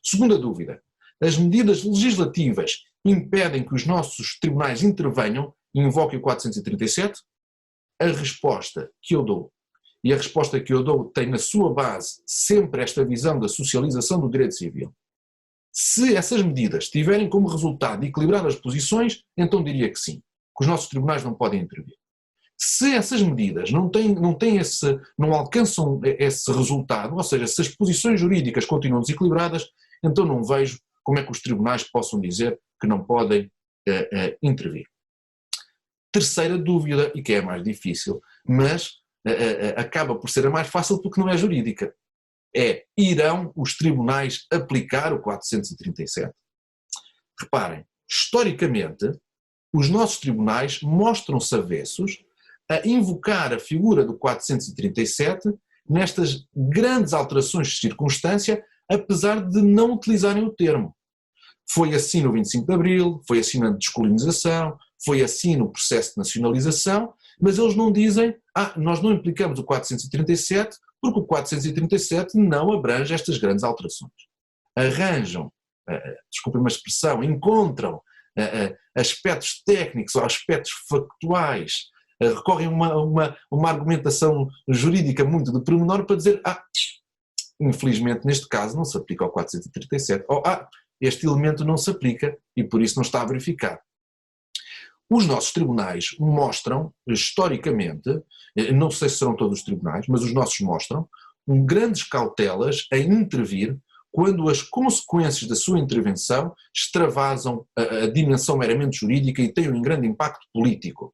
Segunda dúvida, as medidas legislativas impedem que os nossos tribunais intervenham e invoquem o 437? A resposta que eu dou, e a resposta que eu dou tem na sua base sempre esta visão da socialização do direito civil. Se essas medidas tiverem como resultado equilibrar as posições, então diria que sim, que os nossos tribunais não podem intervir. Se essas medidas não alcançam esse resultado, ou seja, se as posições jurídicas continuam desequilibradas, então não vejo como é que os tribunais possam dizer que não podem intervir. Terceira dúvida, e que é a mais difícil, mas acaba por ser a mais fácil porque não é jurídica, irão os tribunais aplicar o 437? Reparem, historicamente, os nossos tribunais mostram-se avessos a invocar a figura do 437 nestas grandes alterações de circunstância, apesar de não utilizarem o termo. Foi assim no 25 de Abril, foi assim na descolonização, foi assim no processo de nacionalização, mas eles não dizem, nós não implicamos o 437 porque o 437 não abrange estas grandes alterações. Arranjam, desculpem uma expressão, encontram aspectos técnicos ou aspectos factuais recorrem a uma argumentação jurídica muito de pormenor para dizer infelizmente neste caso não se aplica ao 437, ou este elemento não se aplica e por isso não está a verificar. Os nossos tribunais mostram, historicamente, não sei se serão todos os tribunais, mas os nossos mostram, grandes cautelas em intervir quando as consequências da sua intervenção extravasam a dimensão meramente jurídica e têm um grande impacto político.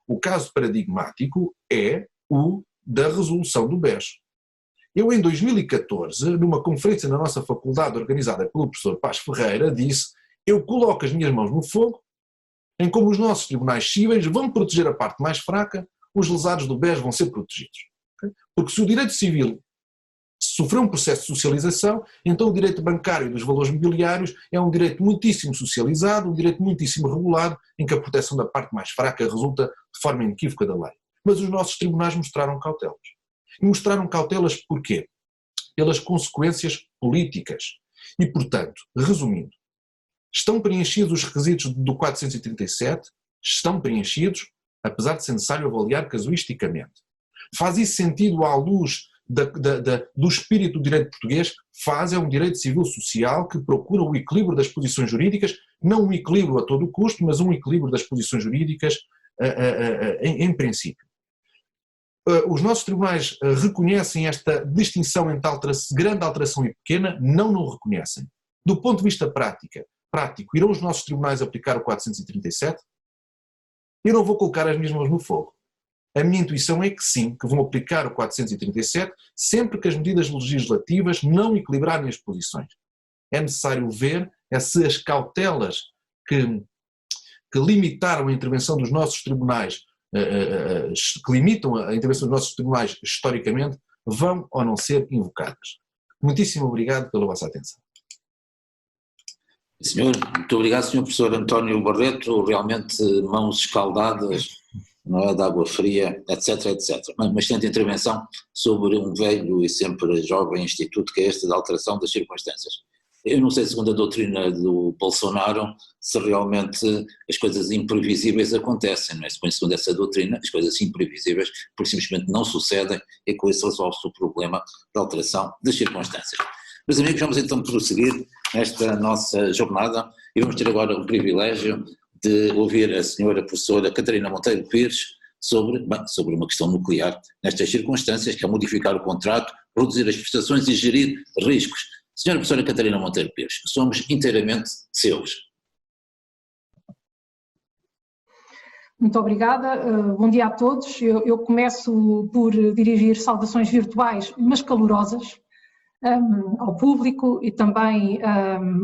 O caso paradigmático é o da resolução do BES. Eu, em 2014, numa conferência na nossa faculdade organizada pelo professor Paz Ferreira, disse: eu coloco as minhas mãos no fogo em como os nossos tribunais cíveis vão proteger a parte mais fraca, os lesados do BES vão ser protegidos. Porque se o direito civil sofreu um processo de socialização, então o direito bancário dos valores mobiliários é um direito muitíssimo socializado, um direito muitíssimo regulado, em que a proteção da parte mais fraca resulta de forma inequívoca da lei. Mas os nossos tribunais mostraram cautelas. E mostraram cautelas porquê? Pelas consequências políticas. E, portanto, resumindo, estão preenchidos os requisitos do 437? Estão preenchidos, apesar de ser necessário avaliar casuisticamente. Faz isso sentido à luz do espírito do direito português? Faz, é um direito civil social que procura o equilíbrio das posições jurídicas, não um equilíbrio a todo custo, mas um equilíbrio das posições jurídicas em princípio. Os nossos tribunais reconhecem esta distinção entre grande alteração e pequena? Não reconhecem. Do ponto de vista prático, irão os nossos tribunais aplicar o 437? Eu não vou colocar as minhas mãos no fogo. A minha intuição é que sim, que vão aplicar o 437 sempre que as medidas legislativas não equilibrarem as posições. É necessário ver se as cautelas que limitaram a intervenção dos nossos tribunais, que limitam a intervenção dos nossos tribunais historicamente, vão ou não ser invocadas. Muitíssimo obrigado pela vossa atenção. Senhor, muito obrigado, Sr. Professor António Barreto, realmente mãos escaldadas, não é, de água fria, etc, etc. Uma excelente intervenção sobre um velho e sempre jovem instituto que é este da alteração das circunstâncias. Eu não sei, segundo a doutrina do Bolsonaro, se realmente as coisas imprevisíveis acontecem, não é? Segundo essa doutrina, as coisas imprevisíveis porque simplesmente não sucedem e com isso resolve-se o problema da alteração das circunstâncias. Meus amigos, vamos então prosseguir nesta nossa jornada e vamos ter agora o privilégio de ouvir a senhora professora Catarina Monteiro Pires sobre uma questão nuclear nestas circunstâncias, que é modificar o contrato, reduzir as prestações e gerir riscos. Senhora professora Catarina Monteiro Pires, somos inteiramente seus. Muito obrigada, bom dia a todos. Eu começo por dirigir saudações virtuais, mas calorosas, ao público e também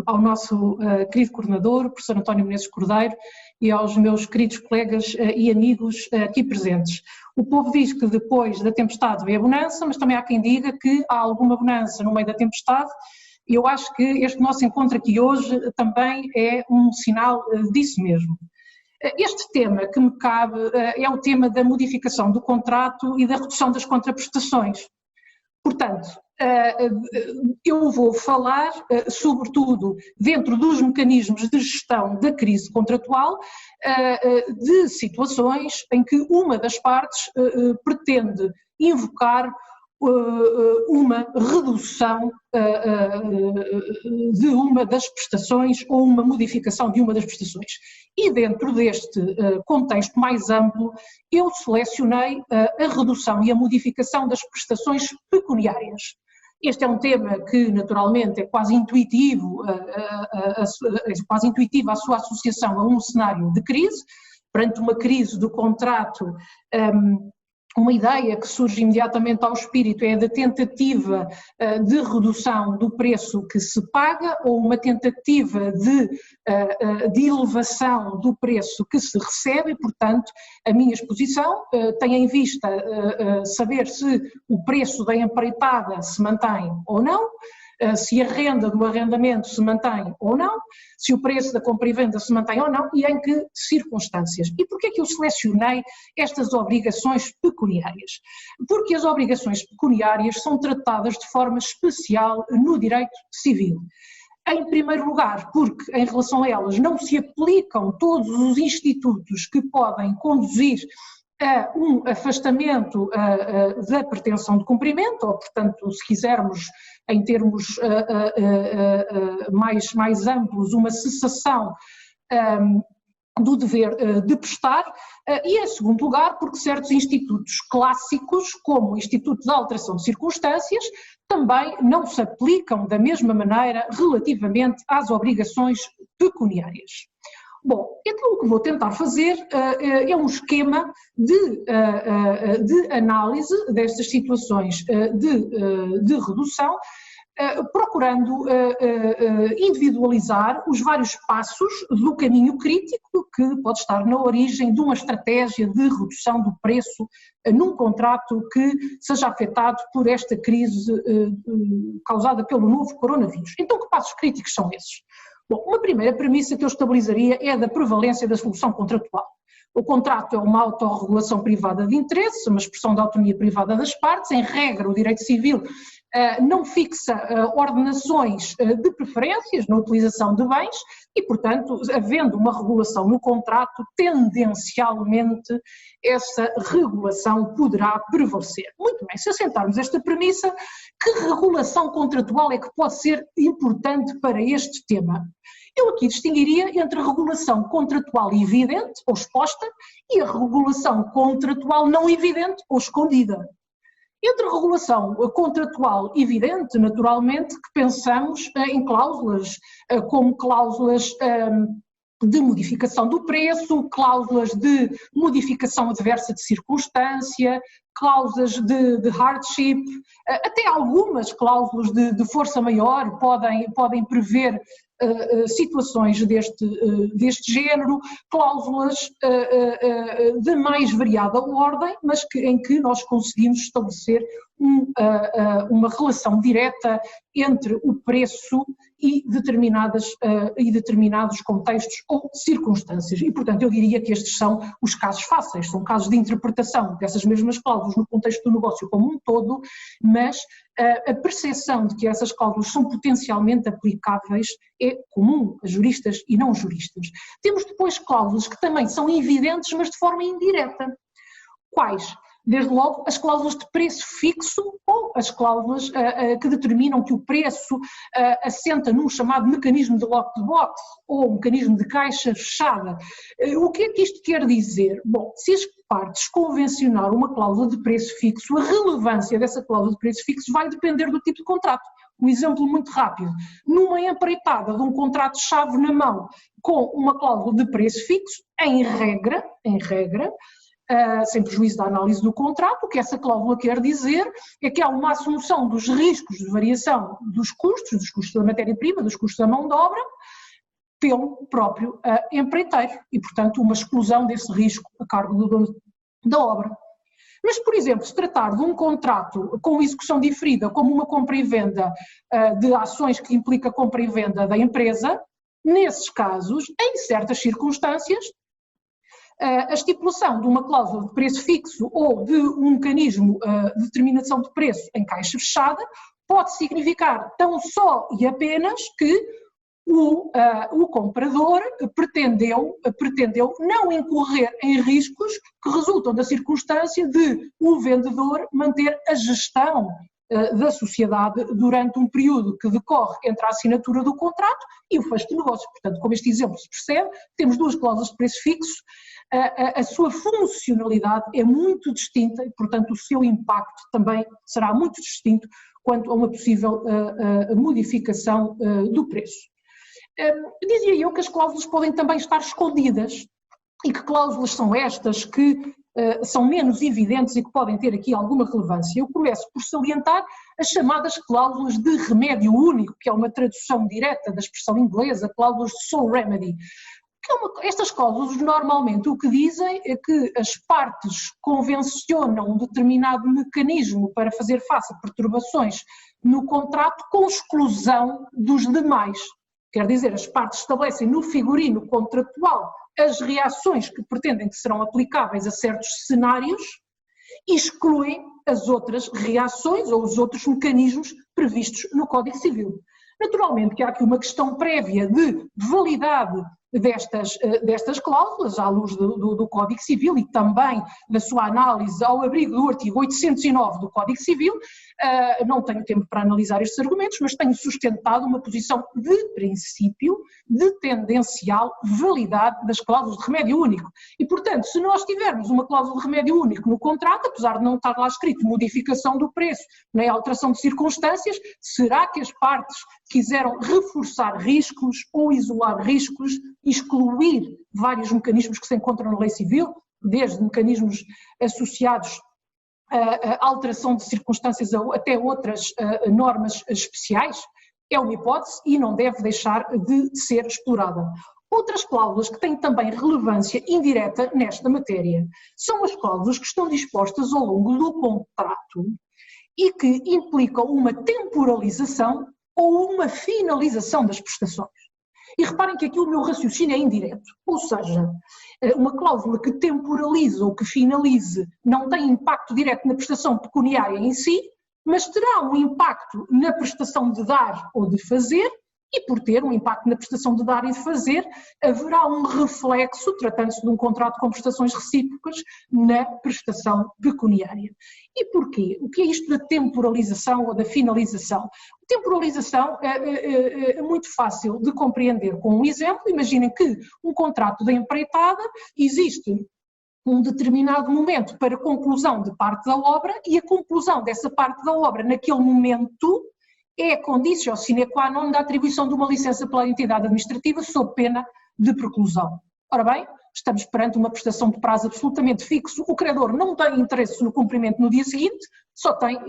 ao nosso querido coordenador, o professor António Menezes Cordeiro, e aos meus queridos colegas e amigos aqui presentes. O povo diz que depois da tempestade vem a bonança, mas também há quem diga que há alguma bonança no meio da tempestade, e eu acho que este nosso encontro aqui hoje também é um sinal disso mesmo. Este tema que me cabe é o tema da modificação do contrato e da redução das contraprestações. Portanto, eu vou falar, sobretudo dentro dos mecanismos de gestão da crise contratual, de situações em que uma das partes pretende invocar uma redução de uma das prestações ou uma modificação de uma das prestações. E dentro deste contexto mais amplo, eu selecionei a redução e a modificação das prestações pecuniárias. Este é um tema que naturalmente é quase intuitivo, a sua associação a um cenário de crise. Perante uma crise do contrato, uma ideia que surge imediatamente ao espírito é a da tentativa de redução do preço que se paga ou uma tentativa de elevação do preço que se recebe, e, portanto, a minha exposição tem em vista saber se o preço da empreitada se mantém ou não, se a renda do arrendamento se mantém ou não, se o preço da compra e venda se mantém ou não e em que circunstâncias. E porquê é que eu selecionei estas obrigações pecuniárias? Porque as obrigações pecuniárias são tratadas de forma especial no direito civil. Em primeiro lugar, porque em relação a elas não se aplicam todos os institutos que podem conduzir a um afastamento da pretensão de cumprimento, ou, portanto, se quisermos, em termos mais amplos, uma cessação do dever de prestar, e em segundo lugar porque certos institutos clássicos, como o Instituto de Alteração de Circunstâncias, também não se aplicam da mesma maneira relativamente às obrigações pecuniárias. Bom, então o que vou tentar fazer é um esquema de análise destas situações de redução, procurando individualizar os vários passos do caminho crítico que pode estar na origem de uma estratégia de redução do preço num contrato que seja afetado por esta crise causada pelo novo coronavírus. Então, que passos críticos são esses? Bom, uma primeira premissa que eu estabilizaria é a da prevalência da solução contratual. O contrato é uma autorregulação privada de interesse, uma expressão de autonomia privada das partes. Em regra, o direito civil não fixa ordenações de preferências na utilização de bens e, portanto, havendo uma regulação no contrato, tendencialmente essa regulação poderá prevalecer. Muito bem, se assentarmos esta premissa, que regulação contratual é que pode ser importante para este tema? Eu aqui distinguiria entre a regulação contratual evidente ou exposta e a regulação contratual não evidente ou escondida. Entre a regulação contratual evidente, naturalmente, que pensamos em cláusulas como cláusulas de modificação do preço, cláusulas de modificação adversa de circunstância, cláusulas de hardship, até algumas cláusulas de força maior podem prever situações deste género, cláusulas de mais variada ordem, mas em que nós conseguimos estabelecer uma relação direta entre o preço e determinados contextos ou circunstâncias. E, portanto, eu diria que estes são os casos fáceis, são casos de interpretação dessas mesmas cláusulas no contexto do negócio como um todo, mas a percepção de que essas cláusulas são potencialmente aplicáveis é comum a juristas e não juristas. Temos depois cláusulas que também são evidentes, mas de forma indireta. Quais? Desde logo, as cláusulas de preço fixo ou as cláusulas que determinam que o preço assenta num chamado mecanismo de lock-the-box ou mecanismo de caixa fechada. O que é que isto quer dizer? Bom, se as partes convencionar uma cláusula de preço fixo, a relevância dessa cláusula de preço fixo vai depender do tipo de contrato. Um exemplo muito rápido, numa empreitada de um contrato-chave na mão com uma cláusula de preço fixo, em regra, sem prejuízo da análise do contrato, o que essa cláusula quer dizer é que há uma assunção dos riscos de variação dos custos da matéria-prima, dos custos da mão de obra, pelo próprio empreiteiro e, portanto, uma exclusão desse risco a cargo do dono da obra. Mas, por exemplo, se tratar de um contrato com execução diferida, como uma compra e venda de ações que implica compra e venda da empresa, nesses casos, em certas circunstâncias, a estipulação de uma cláusula de preço fixo ou de um mecanismo de determinação de preço em caixa fechada pode significar tão só e apenas que o comprador pretendeu não incorrer em riscos que resultam da circunstância de o vendedor manter a gestão da sociedade durante um período que decorre entre a assinatura do contrato e o fecho do negócio. Portanto, como este exemplo se percebe, temos duas cláusulas de preço fixo, a sua funcionalidade é muito distinta e, portanto, o seu impacto também será muito distinto quanto a uma possível modificação do preço. Dizia eu que as cláusulas podem também estar escondidas e que cláusulas são estas que são menos evidentes e que podem ter aqui alguma relevância. Eu começo por salientar as chamadas cláusulas de remédio único, que é uma tradução direta da expressão inglesa, cláusulas de sole remedy. Estas cláusulas normalmente o que dizem é que as partes convencionam um determinado mecanismo para fazer face a perturbações no contrato com exclusão dos demais. Quer dizer, as partes estabelecem no figurino contratual as reações que pretendem que serão aplicáveis a certos cenários e excluem as outras reações ou os outros mecanismos previstos no Código Civil. Naturalmente que há aqui uma questão prévia de validade destas cláusulas, à luz do Código Civil e também da sua análise ao abrigo do artigo 809 do Código Civil. Não tenho tempo para analisar estes argumentos, mas tenho sustentado uma posição de princípio, de tendencial validade das cláusulas de remédio único. E, portanto, se nós tivermos uma cláusula de remédio único no contrato, apesar de não estar lá escrito modificação do preço nem alteração de circunstâncias, será que as partes quiseram reforçar riscos ou isolar riscos, excluir vários mecanismos que se encontram na lei civil, desde mecanismos associados à alteração de circunstâncias até outras normas especiais? É uma hipótese e não deve deixar de ser explorada. Outras cláusulas que têm também relevância indireta nesta matéria são as cláusulas que estão dispostas ao longo do contrato e que implicam uma temporalização ou uma finalização das prestações. E reparem que aqui o meu raciocínio é indireto, ou seja, uma cláusula que temporalize ou que finalize não tem impacto direto na prestação pecuniária em si, mas terá um impacto na prestação de dar ou de fazer, e por ter um impacto na prestação de dar e de fazer, haverá um reflexo, tratando-se de um contrato com prestações recíprocas, na prestação pecuniária. E porquê? O que é isto da temporalização ou da finalização? A temporalização é muito fácil de compreender com um exemplo. Imaginem que um contrato de empreitada existe um determinado momento para conclusão de parte da obra e a conclusão dessa parte da obra naquele momento é a condicio sine qua non da atribuição de uma licença pela entidade administrativa sob pena de preclusão. Ora bem, estamos perante uma prestação de prazo absolutamente fixo, o credor não tem interesse no cumprimento no dia seguinte, só tem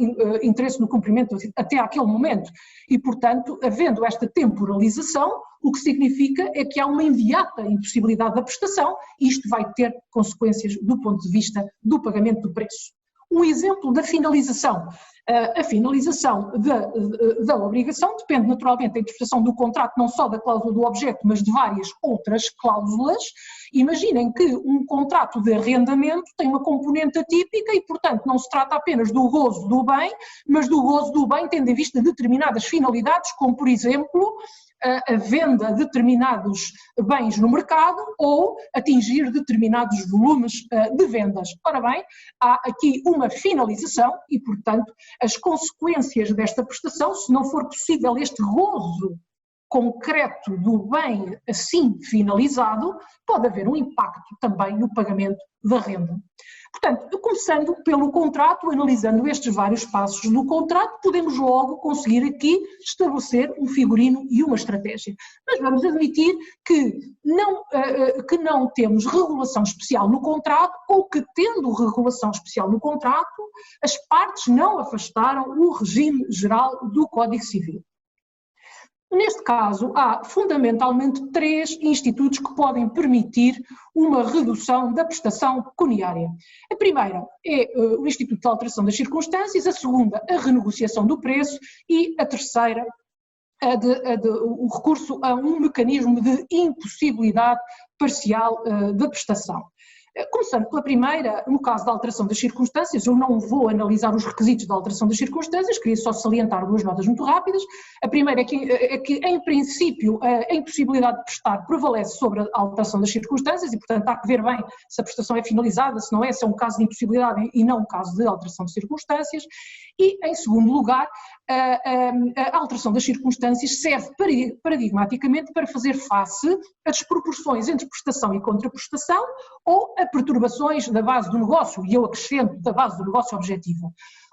interesse no cumprimento até àquele momento e, portanto, havendo esta temporalização, o que significa é que há uma imediata impossibilidade da prestação e isto vai ter consequências do ponto de vista do pagamento do preço. Um exemplo da finalização. A finalização da obrigação depende naturalmente da interpretação do contrato, não só da cláusula do objeto, mas de várias outras cláusulas. Imaginem que um contrato de arrendamento tem uma componente atípica e, portanto, não se trata apenas do gozo do bem, mas do gozo do bem tendo em vista determinadas finalidades, como, por exemplo, a venda de determinados bens no mercado ou atingir determinados volumes de vendas. Ora bem, há aqui uma finalização e, portanto, as consequências desta prestação, se não for possível este gozo concreto do bem assim finalizado, pode haver um impacto também no pagamento da renda. Portanto, começando pelo contrato, analisando estes vários passos do contrato, podemos logo conseguir aqui estabelecer um figurino e uma estratégia. Mas vamos admitir que não temos regulação especial no contrato ou que, tendo regulação especial no contrato, as partes não afastaram o regime geral do Código Civil. Neste caso, há fundamentalmente 3 institutos que podem permitir uma redução da prestação pecuniária. A primeira é o Instituto de Alteração das Circunstâncias, a segunda, a renegociação do preço e a terceira, o recurso a um mecanismo de impossibilidade parcial da prestação. Começando pela primeira, no caso da alteração das circunstâncias, eu não vou analisar os requisitos da alteração das circunstâncias, queria só salientar 2 notas muito rápidas. A primeira é que em princípio, a impossibilidade de prestar prevalece sobre a alteração das circunstâncias e, portanto, há que ver bem se a prestação é finalizada, se não é, se é um caso de impossibilidade e não um caso de alteração de circunstâncias. E, em segundo lugar, a alteração das circunstâncias serve paradigmaticamente para fazer face a desproporções entre prestação e contraprestação ou a perturbações da base do negócio, e eu acrescento da base do negócio objetivo.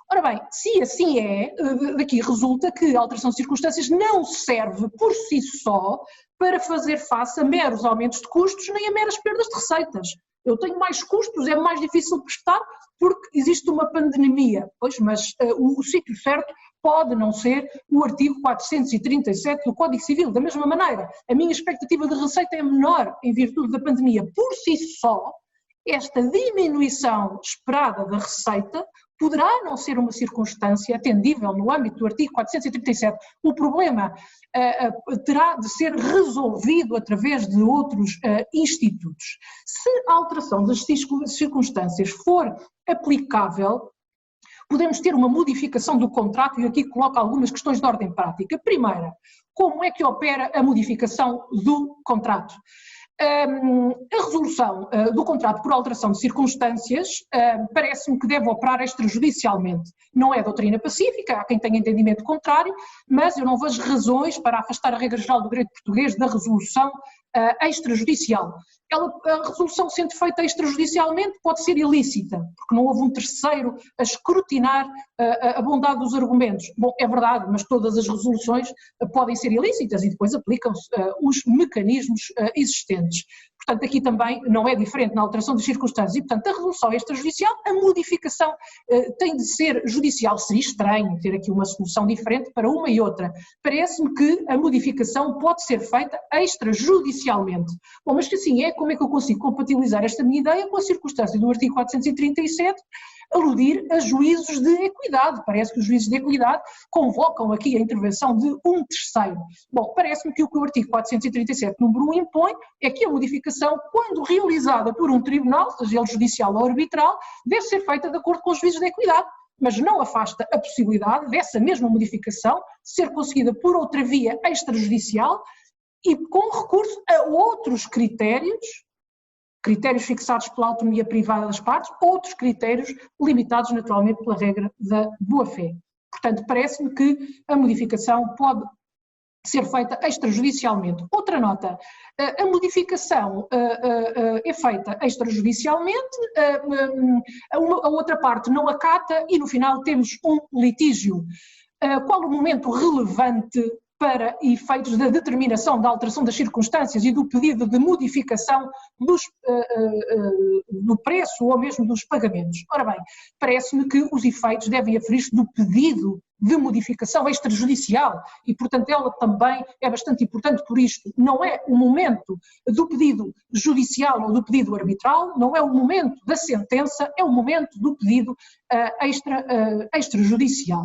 Ora bem, se assim é, daqui resulta que a alteração de circunstâncias não serve por si só para fazer face a meros aumentos de custos nem a meras perdas de receitas. Eu tenho mais custos, é mais difícil prestar porque existe uma pandemia. Pois, mas o sítio certo pode não ser o artigo 437 do Código Civil. Da mesma maneira, a minha expectativa de receita é menor em virtude da pandemia. Por si só, esta diminuição esperada da receita poderá não ser uma circunstância atendível no âmbito do artigo 437. O problema terá de ser resolvido através de outros institutos. Se a alteração das circunstâncias for aplicável, podemos ter uma modificação do contrato e aqui coloco algumas questões de ordem prática. Primeira, como é que opera a modificação do contrato? A resolução do contrato por alteração de circunstâncias parece-me que deve operar extrajudicialmente. Não é doutrina pacífica, há quem tenha entendimento contrário, mas eu não vejo razões para afastar a regra geral do direito português da resolução extrajudicial. A resolução sendo feita extrajudicialmente pode ser ilícita, porque não houve um terceiro a escrutinar a bondade dos argumentos. Bom, é verdade, mas todas as resoluções podem ser ilícitas e depois aplicam-se os mecanismos existentes. Portanto, aqui também não é diferente na alteração das circunstâncias e, portanto, a resolução é extrajudicial, a modificação tem de ser judicial. Seria estranho ter aqui uma solução diferente para uma e outra. Parece-me que a modificação pode ser feita extrajudicialmente. Bom, mas se assim é, como é que eu consigo compatibilizar esta minha ideia com a circunstância do artigo 437, aludir a juízos de equidade? Parece que os juízes de equidade convocam aqui a intervenção de um terceiro. Bom, parece-me que o que o artigo 437, número 1, impõe é que a modificação, quando realizada por um tribunal, seja ele judicial ou arbitral, deve ser feita de acordo com os juízes de equidade, mas não afasta a possibilidade dessa mesma modificação ser conseguida por outra via extrajudicial e com recurso a outros critérios fixados pela autonomia privada das partes, outros critérios limitados naturalmente pela regra da boa-fé. Portanto, parece-me que a modificação pode ser feita extrajudicialmente. Outra nota, a modificação é feita extrajudicialmente, a outra parte não acata e no final temos um litígio. Qual o momento relevante para efeitos da determinação da alteração das circunstâncias e do pedido de modificação do preço ou mesmo dos pagamentos? Ora bem, parece-me que os efeitos devem aferir-se do pedido de modificação extrajudicial e, portanto, ela também é bastante importante por isto. Não é o momento do pedido judicial ou do pedido arbitral, não é o momento da sentença, é o momento do pedido extrajudicial.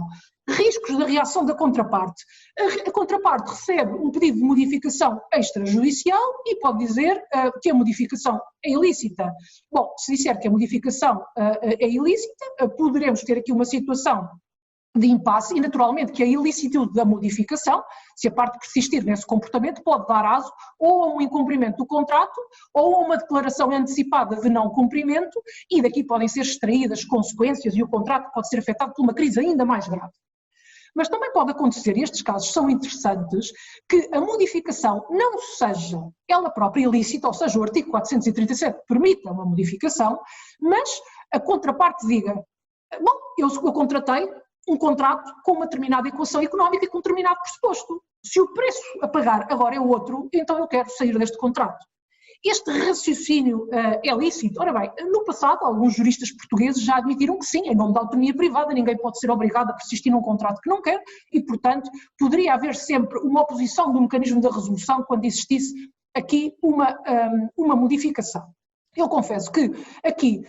Riscos da reação da contraparte. A contraparte recebe um pedido de modificação extrajudicial e pode dizer que a modificação é ilícita. Bom, se disser que a modificação é ilícita, poderemos ter aqui uma situação de impasse e naturalmente que a ilicitude da modificação, se a parte persistir nesse comportamento, pode dar aso ou a um incumprimento do contrato ou a uma declaração antecipada de não cumprimento e daqui podem ser extraídas consequências e o contrato pode ser afetado por uma crise ainda mais grave. Mas também pode acontecer, e estes casos são interessantes, que a modificação não seja ela própria ilícita, ou seja, o artigo 437 permita uma modificação, mas a contraparte diga, bom, eu contratei um contrato com uma determinada equação económica e com um determinado pressuposto. Se o preço a pagar agora é outro, então eu quero sair deste contrato. Este raciocínio é lícito? Ora bem, no passado alguns juristas portugueses já admitiram que sim, em nome da autonomia privada ninguém pode ser obrigado a persistir num contrato que não quer e, portanto, poderia haver sempre uma oposição do mecanismo da resolução quando existisse aqui uma modificação. Eu confesso que aqui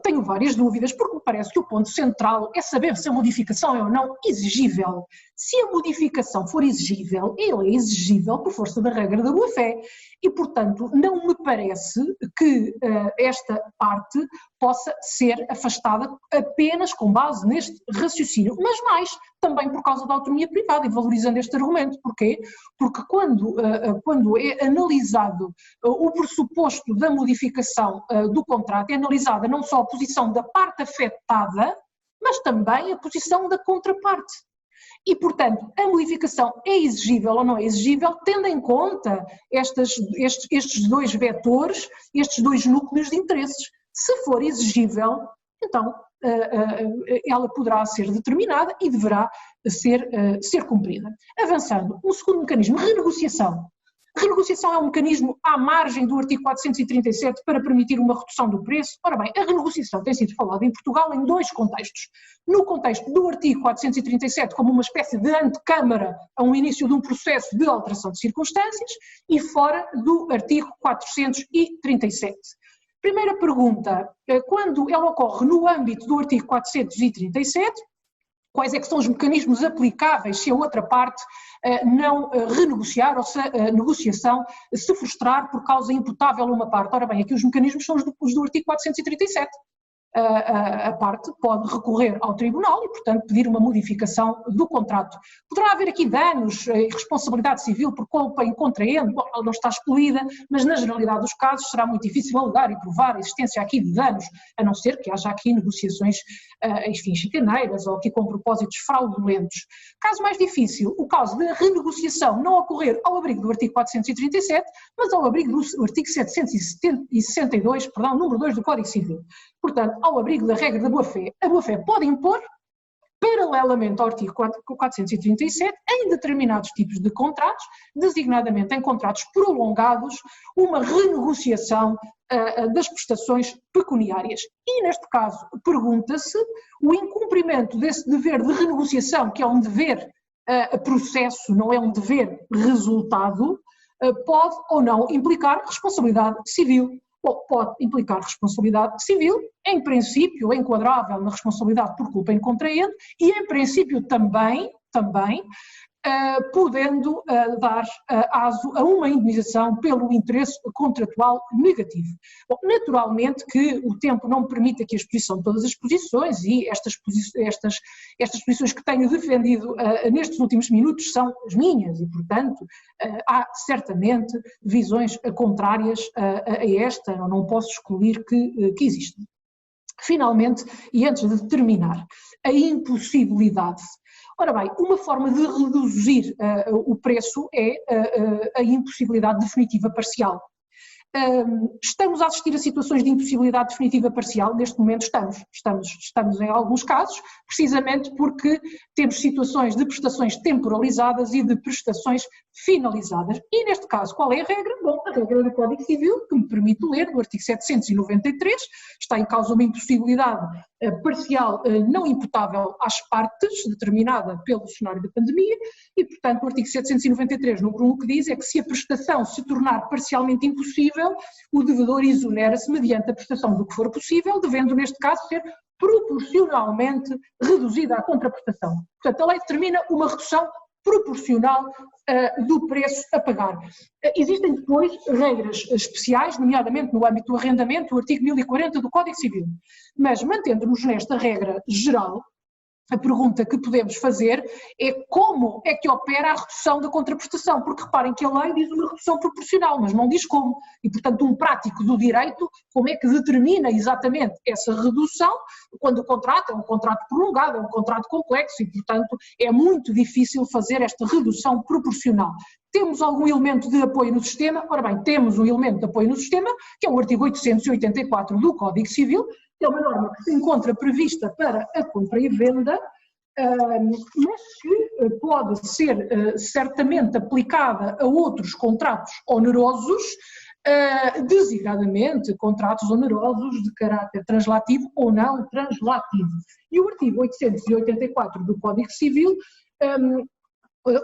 tenho várias dúvidas porque me parece que o ponto central é saber se a modificação é ou não exigível. Se a modificação for exigível, ela é exigível por força da regra da boa-fé e, portanto, não me parece que esta parte possa ser afastada apenas com base neste raciocínio, mas mais também por causa da autonomia privada e valorizando este argumento. Porquê? Porque quando é analisado o pressuposto da modificação do contrato, é analisada não só a posição da parte afetada, mas também a posição da contraparte. E, portanto, a modificação é exigível ou não é exigível, tendo em conta estes dois vetores, estes dois núcleos de interesses. Se for exigível, então ela poderá ser determinada e deverá ser cumprida. Avançando, um segundo mecanismo, renegociação. Renegociação é um mecanismo à margem do artigo 437 para permitir uma redução do preço. Ora bem, a renegociação tem sido falada em Portugal em dois contextos. No contexto do artigo 437 como uma espécie de antecâmara a um início de um processo de alteração de circunstâncias e fora do artigo 437. Primeira pergunta, quando ela ocorre no âmbito do artigo 437, quais é que são os mecanismos aplicáveis se a outra parte não renegociar ou se a negociação se frustrar por causa imputável a uma parte? Ora bem, aqui os mecanismos são os do artigo 437. a parte pode recorrer ao tribunal e, portanto, pedir uma modificação do contrato. Poderá haver aqui danos e responsabilidade civil por culpa em contraente, bom, ela não está excluída, mas na generalidade dos casos será muito difícil alegar e provar a existência aqui de danos, a não ser que haja aqui negociações, enfim, chicaneiras ou aqui com propósitos fraudulentos. Caso mais difícil, o caso de renegociação não ocorrer ao abrigo do artigo 437, mas ao abrigo do artigo 762, perdão, número 2 do Código Civil. Portanto, ao abrigo da regra da boa-fé, a boa-fé pode impor, paralelamente ao artigo 437, em determinados tipos de contratos, designadamente em contratos prolongados, uma renegociação das prestações pecuniárias. E, neste caso, pergunta-se o incumprimento desse dever de renegociação, que é um dever processo, não é um dever resultado, pode ou não implicar responsabilidade civil. Bom, pode implicar responsabilidade civil, em princípio enquadrável na responsabilidade por culpa em contraente e em princípio também podendo dar aso a uma indemnização pelo interesse contratual negativo. Bom, naturalmente que o tempo não permite aqui a exposição de todas as posições e estas posições que tenho defendido nestes últimos minutos são as minhas e, portanto, há certamente visões contrárias a esta, eu não posso excluir que existem. Finalmente, e antes de terminar, a impossibilidade. Ora bem, uma forma de reduzir o preço é a impossibilidade definitiva parcial. Estamos a assistir a situações de impossibilidade definitiva parcial, neste momento estamos em alguns casos, precisamente porque temos situações de prestações temporalizadas e de prestações finalizadas. E neste caso, qual é a regra? Bom, a regra do Código Civil, que me permite ler, no artigo 793, está em causa uma impossibilidade parcial não imputável às partes, determinada pelo cenário da pandemia, e portanto o artigo 793, número 1, o que diz é que se a prestação se tornar parcialmente impossível, o devedor exonera-se mediante a prestação do que for possível, devendo neste caso ser proporcionalmente reduzida a contraprestação. Portanto, a lei determina uma redução proporcional do preço a pagar. Existem depois regras especiais, nomeadamente no âmbito do arrendamento, o artigo 1040 do Código Civil, mas mantendo-nos nesta regra geral, a pergunta que podemos fazer é como é que opera a redução da contraprestação, porque reparem que a lei diz uma redução proporcional, mas não diz como, e portanto um prático do direito, como é que determina exatamente essa redução, quando o contrato é um contrato prolongado, é um contrato complexo e portanto é muito difícil fazer esta redução proporcional. Temos algum elemento de apoio no sistema? Ora bem, temos um elemento de apoio no sistema, que é o artigo 884 do Código Civil, que é uma norma que se encontra prevista para a compra e venda, mas que pode ser certamente aplicada a outros contratos onerosos, designadamente contratos onerosos de caráter translativo ou não translativo. E o artigo 884 do Código Civil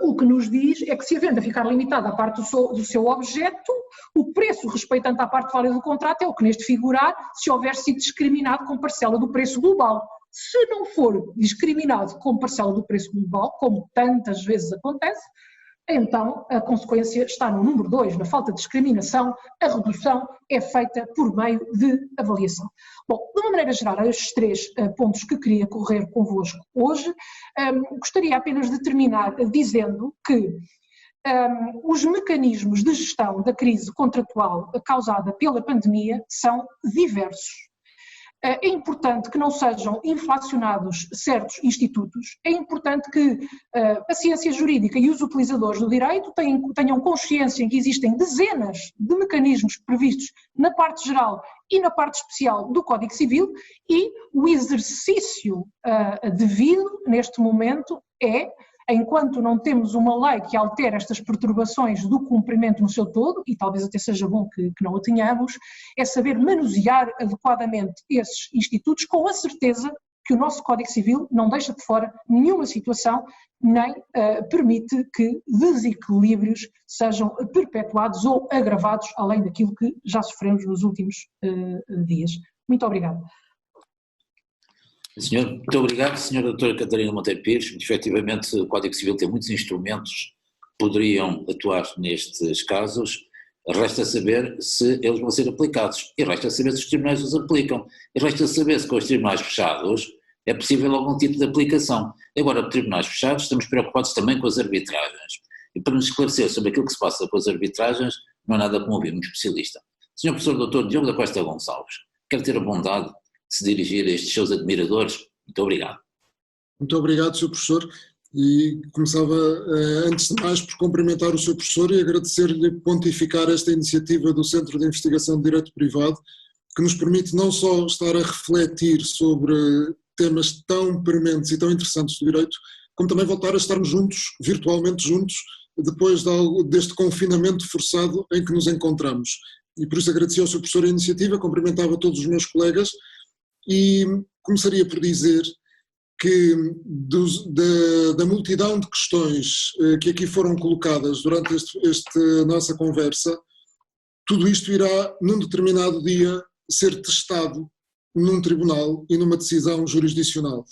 o que nos diz é que se a venda ficar limitada à parte do seu objeto, o preço respeitante à parte válida do contrato é o que neste figurar se houver sido discriminado com parcela do preço global. Se não for discriminado com parcela do preço global, como tantas vezes acontece, então a consequência está no número 2, na falta de discriminação, a redução é feita por meio de avaliação. Bom, de uma maneira geral, estes 3 pontos que queria correr convosco hoje, gostaria apenas de terminar dizendo que os mecanismos de gestão da crise contratual causada pela pandemia são diversos. É importante que não sejam inflacionados certos institutos, é importante que a ciência jurídica e os utilizadores do direito tenham consciência em que existem dezenas de mecanismos previstos na parte geral e na parte especial do Código Civil e o exercício devido neste momento é, enquanto não temos uma lei que altere estas perturbações do cumprimento no seu todo, e talvez até seja bom que não a tenhamos, é saber manusear adequadamente esses institutos com a certeza que o nosso Código Civil não deixa de fora nenhuma situação, nem permite que desequilíbrios sejam perpetuados ou agravados, além daquilo que já sofremos nos últimos dias. Muito obrigada. Senhor, muito obrigado, Sra. Doutora Catarina Monteiro Pires. Efetivamente, o Código Civil tem muitos instrumentos que poderiam atuar nestes casos. Resta saber se eles vão ser aplicados, e resta saber se os tribunais os aplicam, e resta saber se com os tribunais fechados é possível algum tipo de aplicação. Agora, tribunais fechados, estamos preocupados também com as arbitragens. E para nos esclarecer sobre aquilo que se passa com as arbitragens, não há nada como ouvir um especialista. Sr. Professor Dr. Diogo da Costa Gonçalves, quero ter a bondade de se dirigir a estes seus admiradores. Muito obrigado. Muito obrigado, Sr. Professor. E começava, antes de mais, por cumprimentar o Sr. Professor e agradecer-lhe pontificar esta iniciativa do Centro de Investigação de Direito Privado, que nos permite não só estar a refletir sobre temas tão prementes e tão interessantes do direito, como também voltar a estarmos juntos, virtualmente juntos, depois deste confinamento forçado em que nos encontramos. E por isso agradecia ao Sr. Professor a iniciativa, cumprimentava todos os meus colegas e começaria por dizer que da multidão de questões que aqui foram colocadas durante esta nossa conversa, tudo isto irá, num determinado dia, ser testado num tribunal e numa decisão jurisdicional.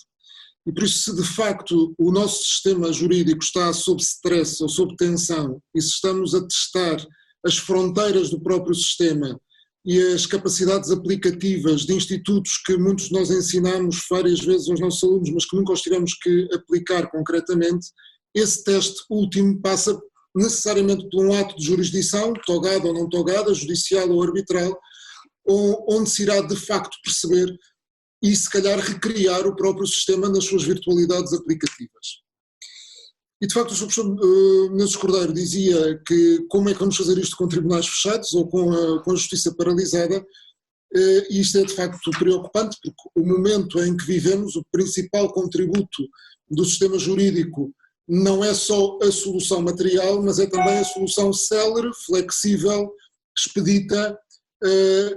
E por isso, se de facto o nosso sistema jurídico está sob stress ou sob tensão, e se estamos a testar as fronteiras do próprio sistema e as capacidades aplicativas de institutos que muitos de nós ensinamos várias vezes aos nossos alunos, mas que nunca os tivemos que aplicar concretamente, esse teste último passa necessariamente por um ato de jurisdição, togada ou não togada, judicial ou arbitral, onde se irá de facto perceber e se calhar recriar o próprio sistema nas suas virtualidades aplicativas. E de facto o Sr. Professor Menezes Cordeiro dizia que como é que vamos fazer isto com tribunais fechados ou com a justiça paralisada, e isto é de facto preocupante porque o momento em que vivemos, o principal contributo do sistema jurídico não é só a solução material, mas é também a solução célere, flexível, expedita,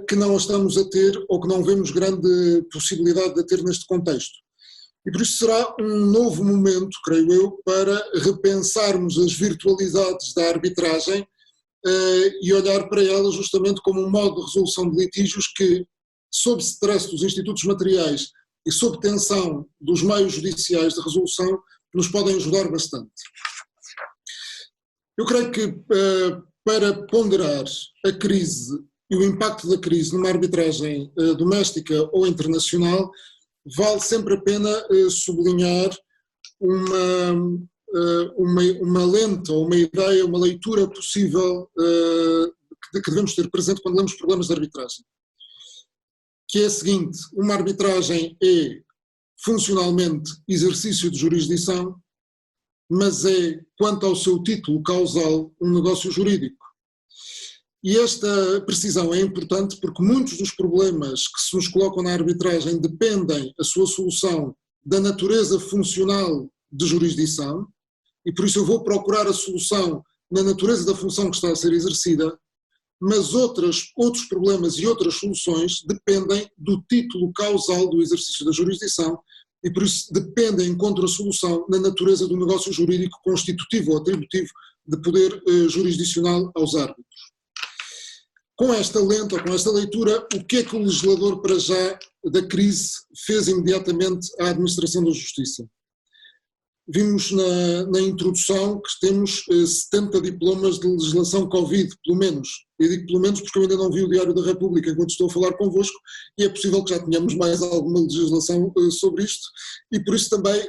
que não a estamos a ter ou que não vemos grande possibilidade de ter neste contexto. E por isso será um novo momento, creio eu, para repensarmos as virtualidades da arbitragem e olhar para ela justamente como um modo de resolução de litígios que, sob stress dos institutos materiais e sob tensão dos meios judiciais de resolução, nos podem ajudar bastante. Eu creio que para ponderar a crise e o impacto da crise numa arbitragem doméstica ou internacional, vale sempre a pena sublinhar uma lente ou uma ideia, uma leitura possível que devemos ter presente quando lemos problemas de arbitragem. Que é a seguinte: uma arbitragem é funcionalmente exercício de jurisdição, mas é, quanto ao seu título causal, um negócio jurídico. E esta precisão é importante porque muitos dos problemas que se nos colocam na arbitragem dependem a sua solução da natureza funcional de jurisdição, e por isso eu vou procurar a solução na natureza da função que está a ser exercida, mas outros problemas e outras soluções dependem do título causal do exercício da jurisdição e por isso dependem, encontram a solução na natureza do negócio jurídico constitutivo ou atributivo de poder jurisdicional aos árbitros. Com esta lente, ou com esta leitura, o que é que o legislador para já da crise fez imediatamente à administração da justiça? Vimos na introdução que temos 70 diplomas de legislação Covid, pelo menos. Eu digo pelo menos porque eu ainda não vi o Diário da República enquanto estou a falar convosco e é possível que já tenhamos mais alguma legislação sobre isto e por isso também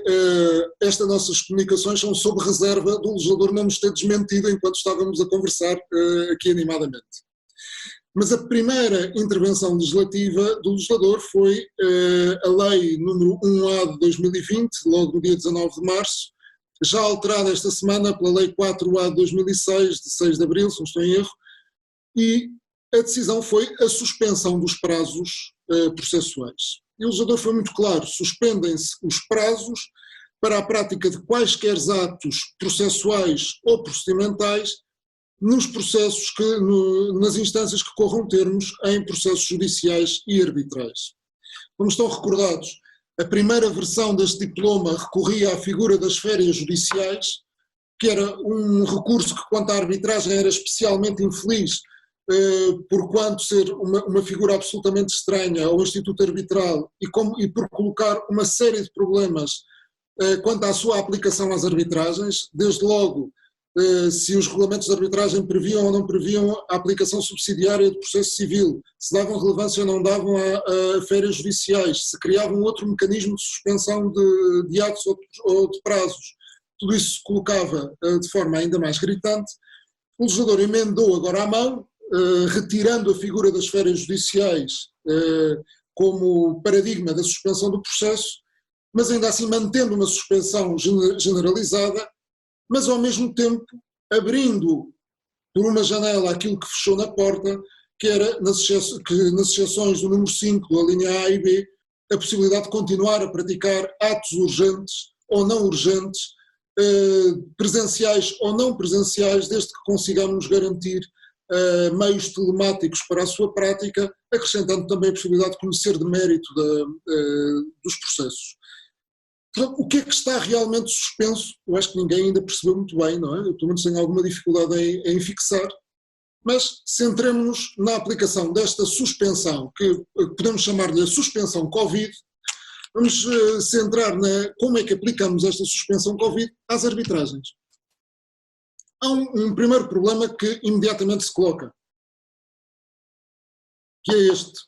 estas nossas comunicações são sob reserva do legislador não nos ter desmentido enquanto estávamos a conversar aqui animadamente. Mas a primeira intervenção legislativa do legislador foi a Lei número 1A de 2020, logo no dia 19 de março, já alterada esta semana pela Lei 4A de 2006, de 6 de abril, se não estou em erro, e a decisão foi a suspensão dos prazos processuais. E o legislador foi muito claro: suspendem-se os prazos para a prática de quaisquer atos processuais ou procedimentais nos processos nas instâncias que corram termos em processos judiciais e arbitrais. Como estão recordados, a primeira versão deste diploma recorria à figura das férias judiciais, que era um recurso que, quanto à arbitragem, era especialmente infeliz, por quanto ser uma figura absolutamente estranha ao Instituto Arbitral e por colocar uma série de problemas quanto à sua aplicação às arbitragens, desde logo se os regulamentos de arbitragem previam ou não previam a aplicação subsidiária do processo civil, se davam relevância ou não davam a férias judiciais, se criavam outro mecanismo de suspensão de atos ou de prazos. Tudo isso se colocava de forma ainda mais gritante. O legislador emendou agora à mão, retirando a figura das férias judiciais como paradigma da suspensão do processo, mas ainda assim mantendo uma suspensão generalizada, mas ao mesmo tempo abrindo por uma janela aquilo que fechou na porta, que era nas exceções do número 5, da linha A e B, a possibilidade de continuar a praticar atos urgentes ou não urgentes, presenciais ou não presenciais, desde que consigamos garantir meios telemáticos para a sua prática, acrescentando também a possibilidade de conhecer de mérito dos processos. Portanto, o que é que está realmente suspenso? Eu acho que ninguém ainda percebeu muito bem, não é? Eu pelo menos tenho alguma dificuldade em fixar, mas centremos-nos na aplicação desta suspensão, que podemos chamar-lhe a suspensão Covid. Vamos centrar como é que aplicamos esta suspensão Covid às arbitragens. Há um primeiro problema que imediatamente se coloca, que é este.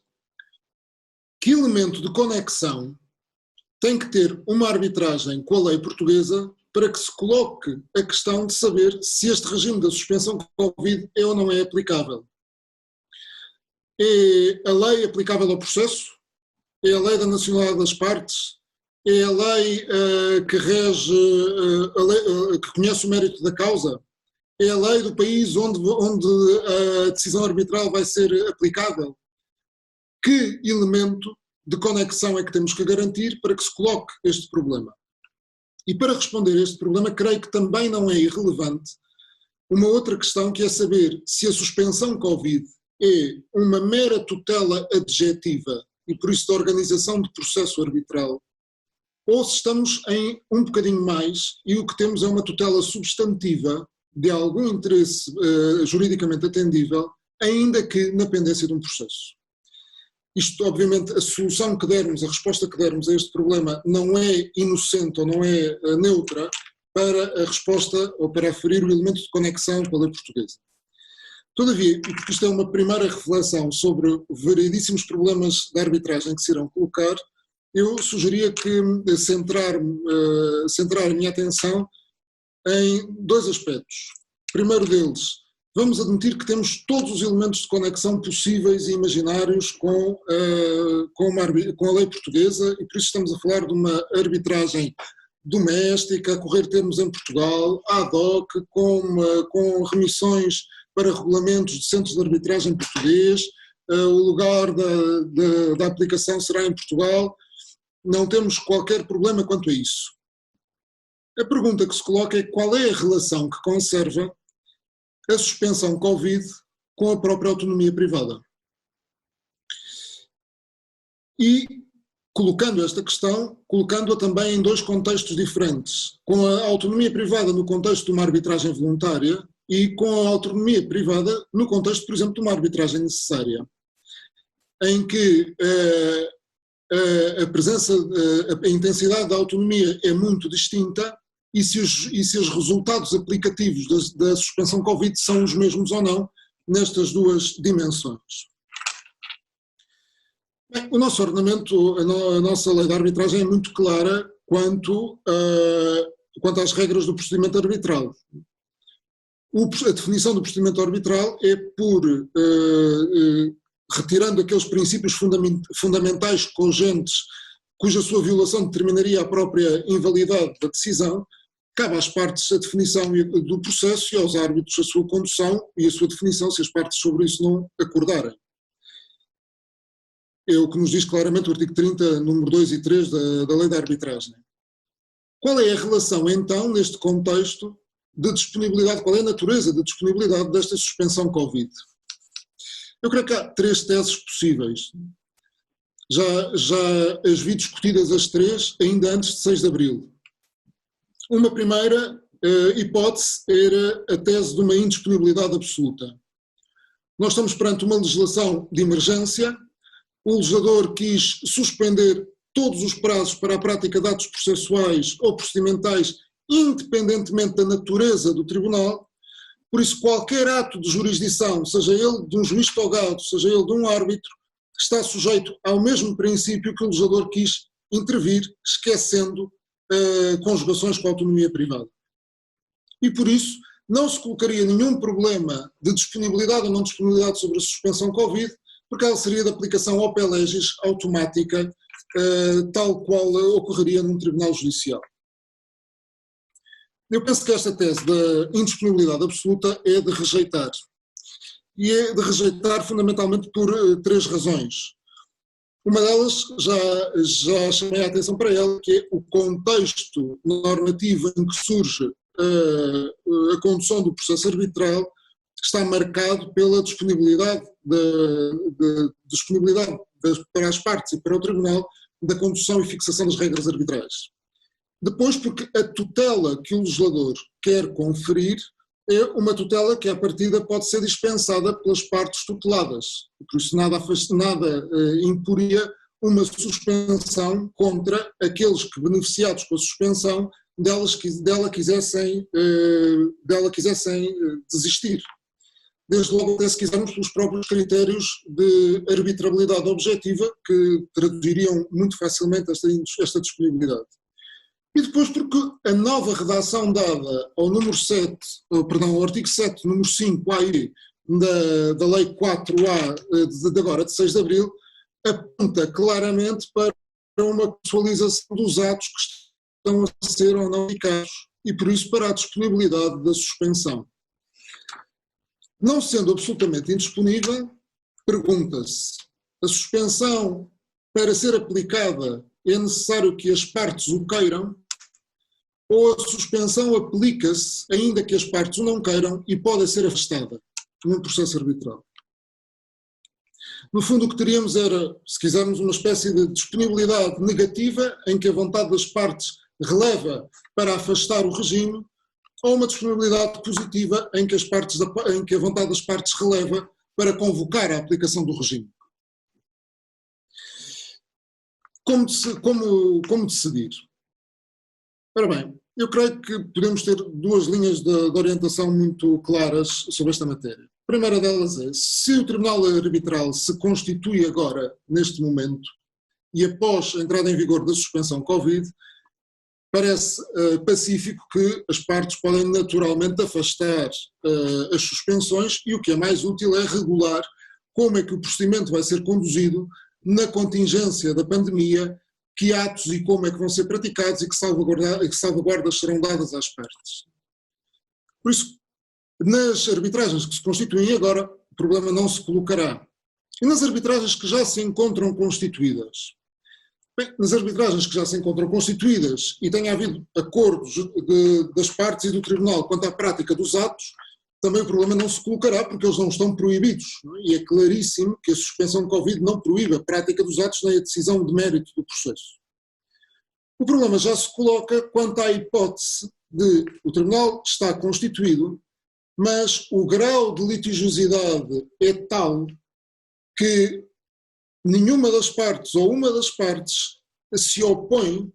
Que elemento de conexão tem que ter uma arbitragem com a lei portuguesa para que se coloque a questão de saber se este regime da suspensão Covid é ou não é aplicável? É a lei aplicável ao processo? É a lei da nacionalidade das partes? É a lei que rege, que conhece o mérito da causa? É a lei do país onde a decisão arbitral vai ser aplicável? Que elemento de conexão é que temos que garantir para que se coloque este problema? E para responder a este problema, creio que também não é irrelevante uma outra questão, que é saber se a suspensão Covid é uma mera tutela adjetiva e por isso da organização de processo arbitral, ou se estamos em um bocadinho mais e o que temos é uma tutela substantiva de algum interesse juridicamente atendível, ainda que na pendência de um processo. Isto, obviamente, a solução que dermos, a resposta que dermos a este problema não é inocente ou não é neutra para a resposta ou para aferir o elemento de conexão com a lei portuguesa. Todavia, e porque isto é uma primeira reflexão sobre variedíssimos problemas da arbitragem que se irão colocar, eu sugeria que centrar a minha atenção em dois aspectos. O primeiro deles, vamos admitir que temos todos os elementos de conexão possíveis e imaginários com a lei portuguesa e por isso estamos a falar de uma arbitragem doméstica, a correr termos em Portugal, ad hoc, com remissões para regulamentos de centros de arbitragem português, o lugar da aplicação será em Portugal, não temos qualquer problema quanto a isso. A pergunta que se coloca é qual é a relação que conserva a suspensão Covid com a própria autonomia privada. E, colocando esta questão, colocando-a também em dois contextos diferentes, com a autonomia privada no contexto de uma arbitragem voluntária e com a autonomia privada no contexto, por exemplo, de uma arbitragem necessária, em que a intensidade da autonomia é muito distinta e se os resultados aplicativos da suspensão Covid são os mesmos ou não nestas duas dimensões. Bem, o nosso ordenamento, a nossa lei de arbitragem é muito clara quanto às regras do procedimento arbitral. A definição do procedimento arbitral é por, retirando aqueles princípios fundamentais cogentes cuja sua violação determinaria a própria invalidade da decisão, cabe às partes a definição do processo e aos árbitros a sua condução e a sua definição se as partes sobre isso não acordarem. É o que nos diz claramente o artigo 30, número 2 e 3 da Lei da Arbitragem. Qual é a relação, então, neste contexto, de disponibilidade, qual é a natureza da disponibilidade desta suspensão Covid? Eu creio que há três teses possíveis. Já as vi discutidas as três ainda antes de 6 de Abril. Uma primeira hipótese era a tese de uma indisponibilidade absoluta. Nós estamos perante uma legislação de emergência, o legislador quis suspender todos os prazos para a prática de atos processuais ou procedimentais independentemente da natureza do tribunal. Por isso, qualquer ato de jurisdição, seja ele de um juiz togado, seja ele de um árbitro, está sujeito ao mesmo princípio que o legislador quis intervir, esquecendo conjugações com a autonomia privada. E por isso, não se colocaria nenhum problema de disponibilidade ou não disponibilidade sobre a suspensão Covid, porque ela seria de aplicação ope legis automática, tal qual ocorreria num tribunal judicial. Eu penso que esta tese da indisponibilidade absoluta é de rejeitar. E é de rejeitar fundamentalmente por 3 razões. Uma delas, já chamei a atenção para ela, que é o contexto normativo em que surge a condução do processo arbitral, está marcado pela disponibilidade para as partes e para o tribunal da condução e fixação das regras arbitrais. Depois, porque a tutela que o legislador quer conferir é uma tutela que, à partida, pode ser dispensada pelas partes tuteladas. Por isso, nada imporia uma suspensão contra aqueles que, beneficiados com a suspensão, dela quisessem desistir. Desde logo, até se quisermos, pelos próprios critérios de arbitrabilidade objetiva, que traduziriam muito facilmente esta disponibilidade. E depois porque a nova redação dada ao ao artigo 7, número 5A da Lei 4A de agora, de 6 de Abril, aponta claramente para uma pessoalização dos atos que estão a ser ou não aplicados e por isso para a disponibilidade da suspensão. Não sendo absolutamente indisponível, pergunta-se, a suspensão para ser aplicada é necessário que as partes o queiram, ou a suspensão aplica-se ainda que as partes o não queiram e pode ser afastada num processo arbitral. No fundo, o que teríamos era, se quisermos, uma espécie de disponibilidade negativa em que a vontade das partes releva para afastar o regime, ou uma disponibilidade positiva em que a vontade das partes releva para convocar a aplicação do regime. Como decidir? Ora bem, eu creio que podemos ter 2 linhas de orientação muito claras sobre esta matéria. A primeira delas é, se o Tribunal Arbitral se constitui agora, neste momento, e após a entrada em vigor da suspensão Covid, parece pacífico que as partes podem naturalmente afastar as suspensões e o que é mais útil é regular como é que o procedimento vai ser conduzido na contingência da pandemia, que atos e como é que vão ser praticados e que salvaguardas serão dadas às partes. Por isso, nas arbitragens que se constituem agora, o problema não se colocará. E nas arbitragens que já se encontram constituídas? Bem, nas arbitragens que já se encontram constituídas e tenha havido acordos das partes e do Tribunal quanto à prática dos atos, também o problema não se colocará porque eles não estão proibidos. Não é? E é claríssimo que a suspensão de Covid não proíbe a prática dos atos nem a decisão de mérito do processo. O problema já se coloca quanto à hipótese de o Tribunal estar constituído, mas o grau de litigiosidade é tal que nenhuma das partes ou uma das partes se opõe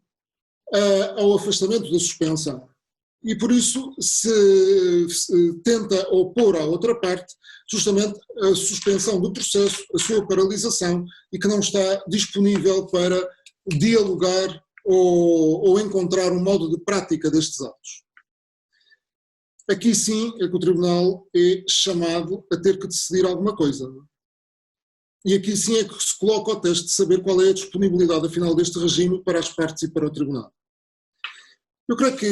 ao afastamento da suspensão. E por isso se tenta opor à outra parte justamente a suspensão do processo, a sua paralisação e que não está disponível para dialogar ou encontrar um modo de prática destes atos. Aqui sim é que o Tribunal é chamado a ter que decidir alguma coisa. E aqui sim é que se coloca o teste de saber qual é a disponibilidade afinal deste regime para as partes e para o Tribunal. Eu creio que,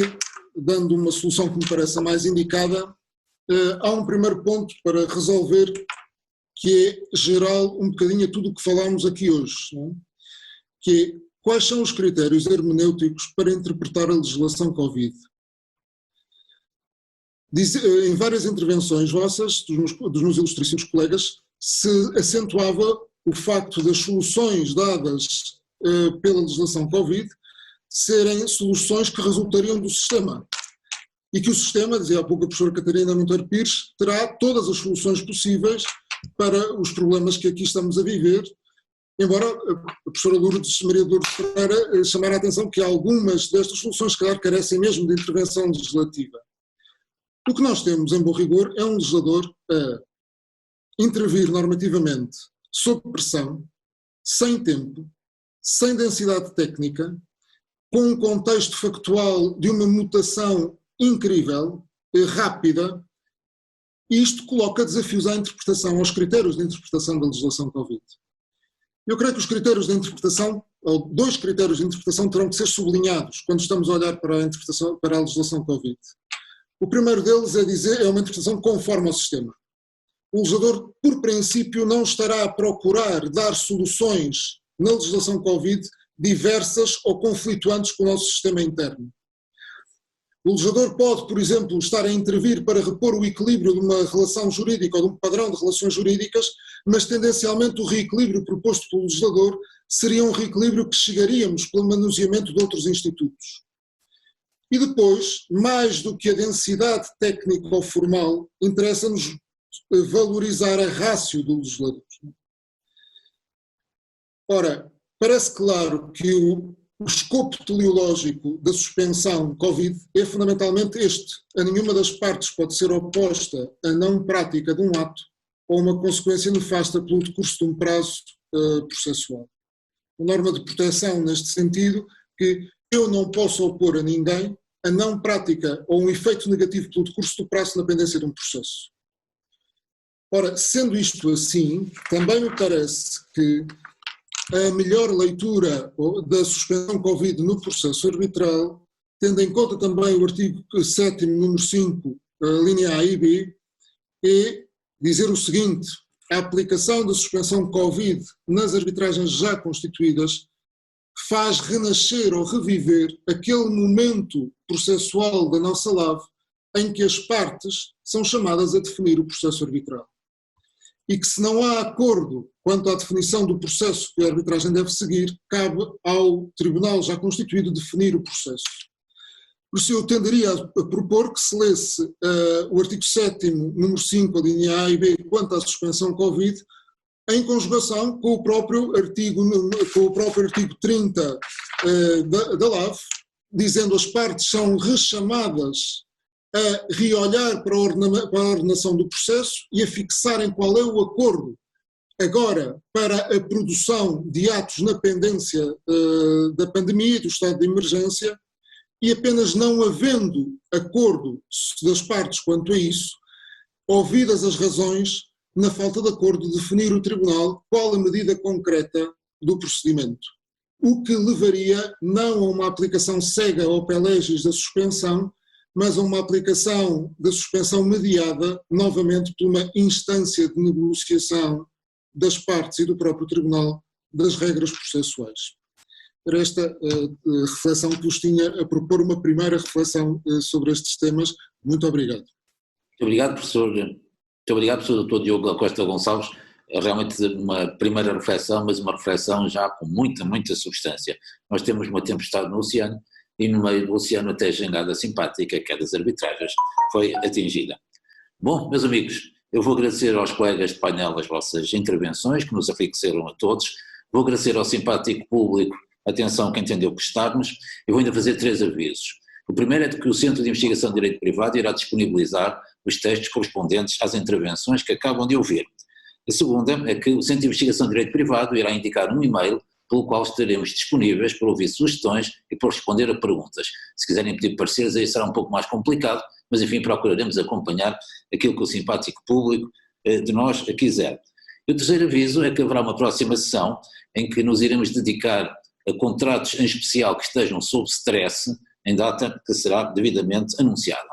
dando uma solução que me parece a mais indicada, há um primeiro ponto para resolver que é geral um bocadinho a tudo o que falámos aqui hoje, não é? Que é quais são os critérios hermenêuticos para interpretar a legislação Covid. Em várias intervenções vossas, dos meus ilustríssimos colegas, se acentuava o facto das soluções dadas pela legislação Covid serem soluções que resultariam do sistema. E que o sistema, dizia há pouco a professora Catarina Monteiro Pires, terá todas as soluções possíveis para os problemas que aqui estamos a viver, embora a professora Maria de Lourdes Ferreira chamara a atenção que algumas destas soluções, se calhar, carecem mesmo de intervenção legislativa. O que nós temos, em bom rigor, é um legislador a intervir normativamente, sob pressão, sem tempo, sem densidade técnica, com um contexto factual de uma mutação incrível, rápida, e isto coloca desafios à interpretação, aos critérios de interpretação da legislação Covid. Eu creio que os critérios de interpretação, ou 2 critérios de interpretação, terão que ser sublinhados quando estamos a olhar para a interpretação, para a legislação Covid. O primeiro deles é uma interpretação conforme ao sistema. O legislador, por princípio, não estará a procurar dar soluções na legislação Covid diversas ou conflituantes com o nosso sistema interno. O legislador pode, por exemplo, estar a intervir para repor o equilíbrio de uma relação jurídica ou de um padrão de relações jurídicas, mas tendencialmente o reequilíbrio proposto pelo legislador seria um reequilíbrio que chegaríamos pelo manuseamento de outros institutos. E depois, mais do que a densidade técnica ou formal, interessa-nos valorizar a ratio do legislador. Ora, parece claro que o escopo teleológico da suspensão Covid é fundamentalmente este. A nenhuma das partes pode ser oposta a não prática de um ato ou uma consequência nefasta pelo decurso de um prazo processual. Uma norma de proteção neste sentido, que eu não posso opor a ninguém a não prática ou um efeito negativo pelo decurso do prazo na pendência de um processo. Ora, sendo isto assim, também me parece que a melhor leitura da suspensão Covid no processo arbitral, tendo em conta também o artigo 7º, número 5, linha A e B, é dizer o seguinte: a aplicação da suspensão Covid nas arbitragens já constituídas faz renascer ou reviver aquele momento processual da nossa LAV em que as partes são chamadas a definir o processo arbitral. E que, se não há acordo quanto à definição do processo que a arbitragem deve seguir, cabe ao tribunal já constituído definir o processo. Por isso eu tenderia a propor que se lesse o artigo 7º, número 5, a linha A e B, quanto à suspensão Covid, em conjugação com o próprio artigo 30 da LAV, dizendo as partes são rechamadas a reolhar para a ordenação do processo e a fixarem qual é o acordo agora para a produção de atos na pendência da pandemia e do estado de emergência, e apenas não havendo acordo das partes quanto a isso, ouvidas as razões, na falta de acordo, definir o tribunal qual a medida concreta do procedimento. O que levaria não a uma aplicação cega ou pé legis da suspensão, mas a uma aplicação da suspensão mediada, novamente por uma instância de negociação das partes e do próprio tribunal das regras processuais. Era esta reflexão que vos tinha a propor, uma primeira reflexão sobre estes temas. Muito obrigado. Muito obrigado, professor. Muito obrigado, professor Dr. Diogo Costa Gonçalves. É realmente uma primeira reflexão, mas uma reflexão já com muita substância. Nós temos uma tempestade no oceano, e no meio do oceano até a jangada simpática, que é das arbitragens, foi atingida. Bom, meus amigos, eu vou agradecer aos colegas de painel as vossas intervenções, que nos enriqueceram a todos. Vou agradecer ao simpático público a atenção que entendeu prestar-nos. Eu vou ainda fazer 3 avisos. O primeiro é de que o Centro de Investigação de Direito Privado irá disponibilizar os textos correspondentes às intervenções que acabam de ouvir. A segunda é que o Centro de Investigação de Direito Privado irá indicar um e-mail pelo qual estaremos disponíveis para ouvir sugestões e para responder a perguntas. Se quiserem pedir pareceres, aí será um pouco mais complicado, mas enfim, procuraremos acompanhar aquilo que o simpático público de nós quiser. E o terceiro aviso é que haverá uma próxima sessão em que nos iremos dedicar a contratos em especial que estejam sob stress, em data que será devidamente anunciada.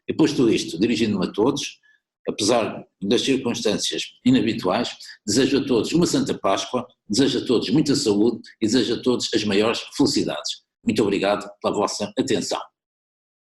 E posto isto, dirigindo-me a todos, apesar das circunstâncias inabituais, desejo a todos uma Santa Páscoa, desejo a todos muita saúde e desejo a todos as maiores felicidades. Muito obrigado pela vossa atenção.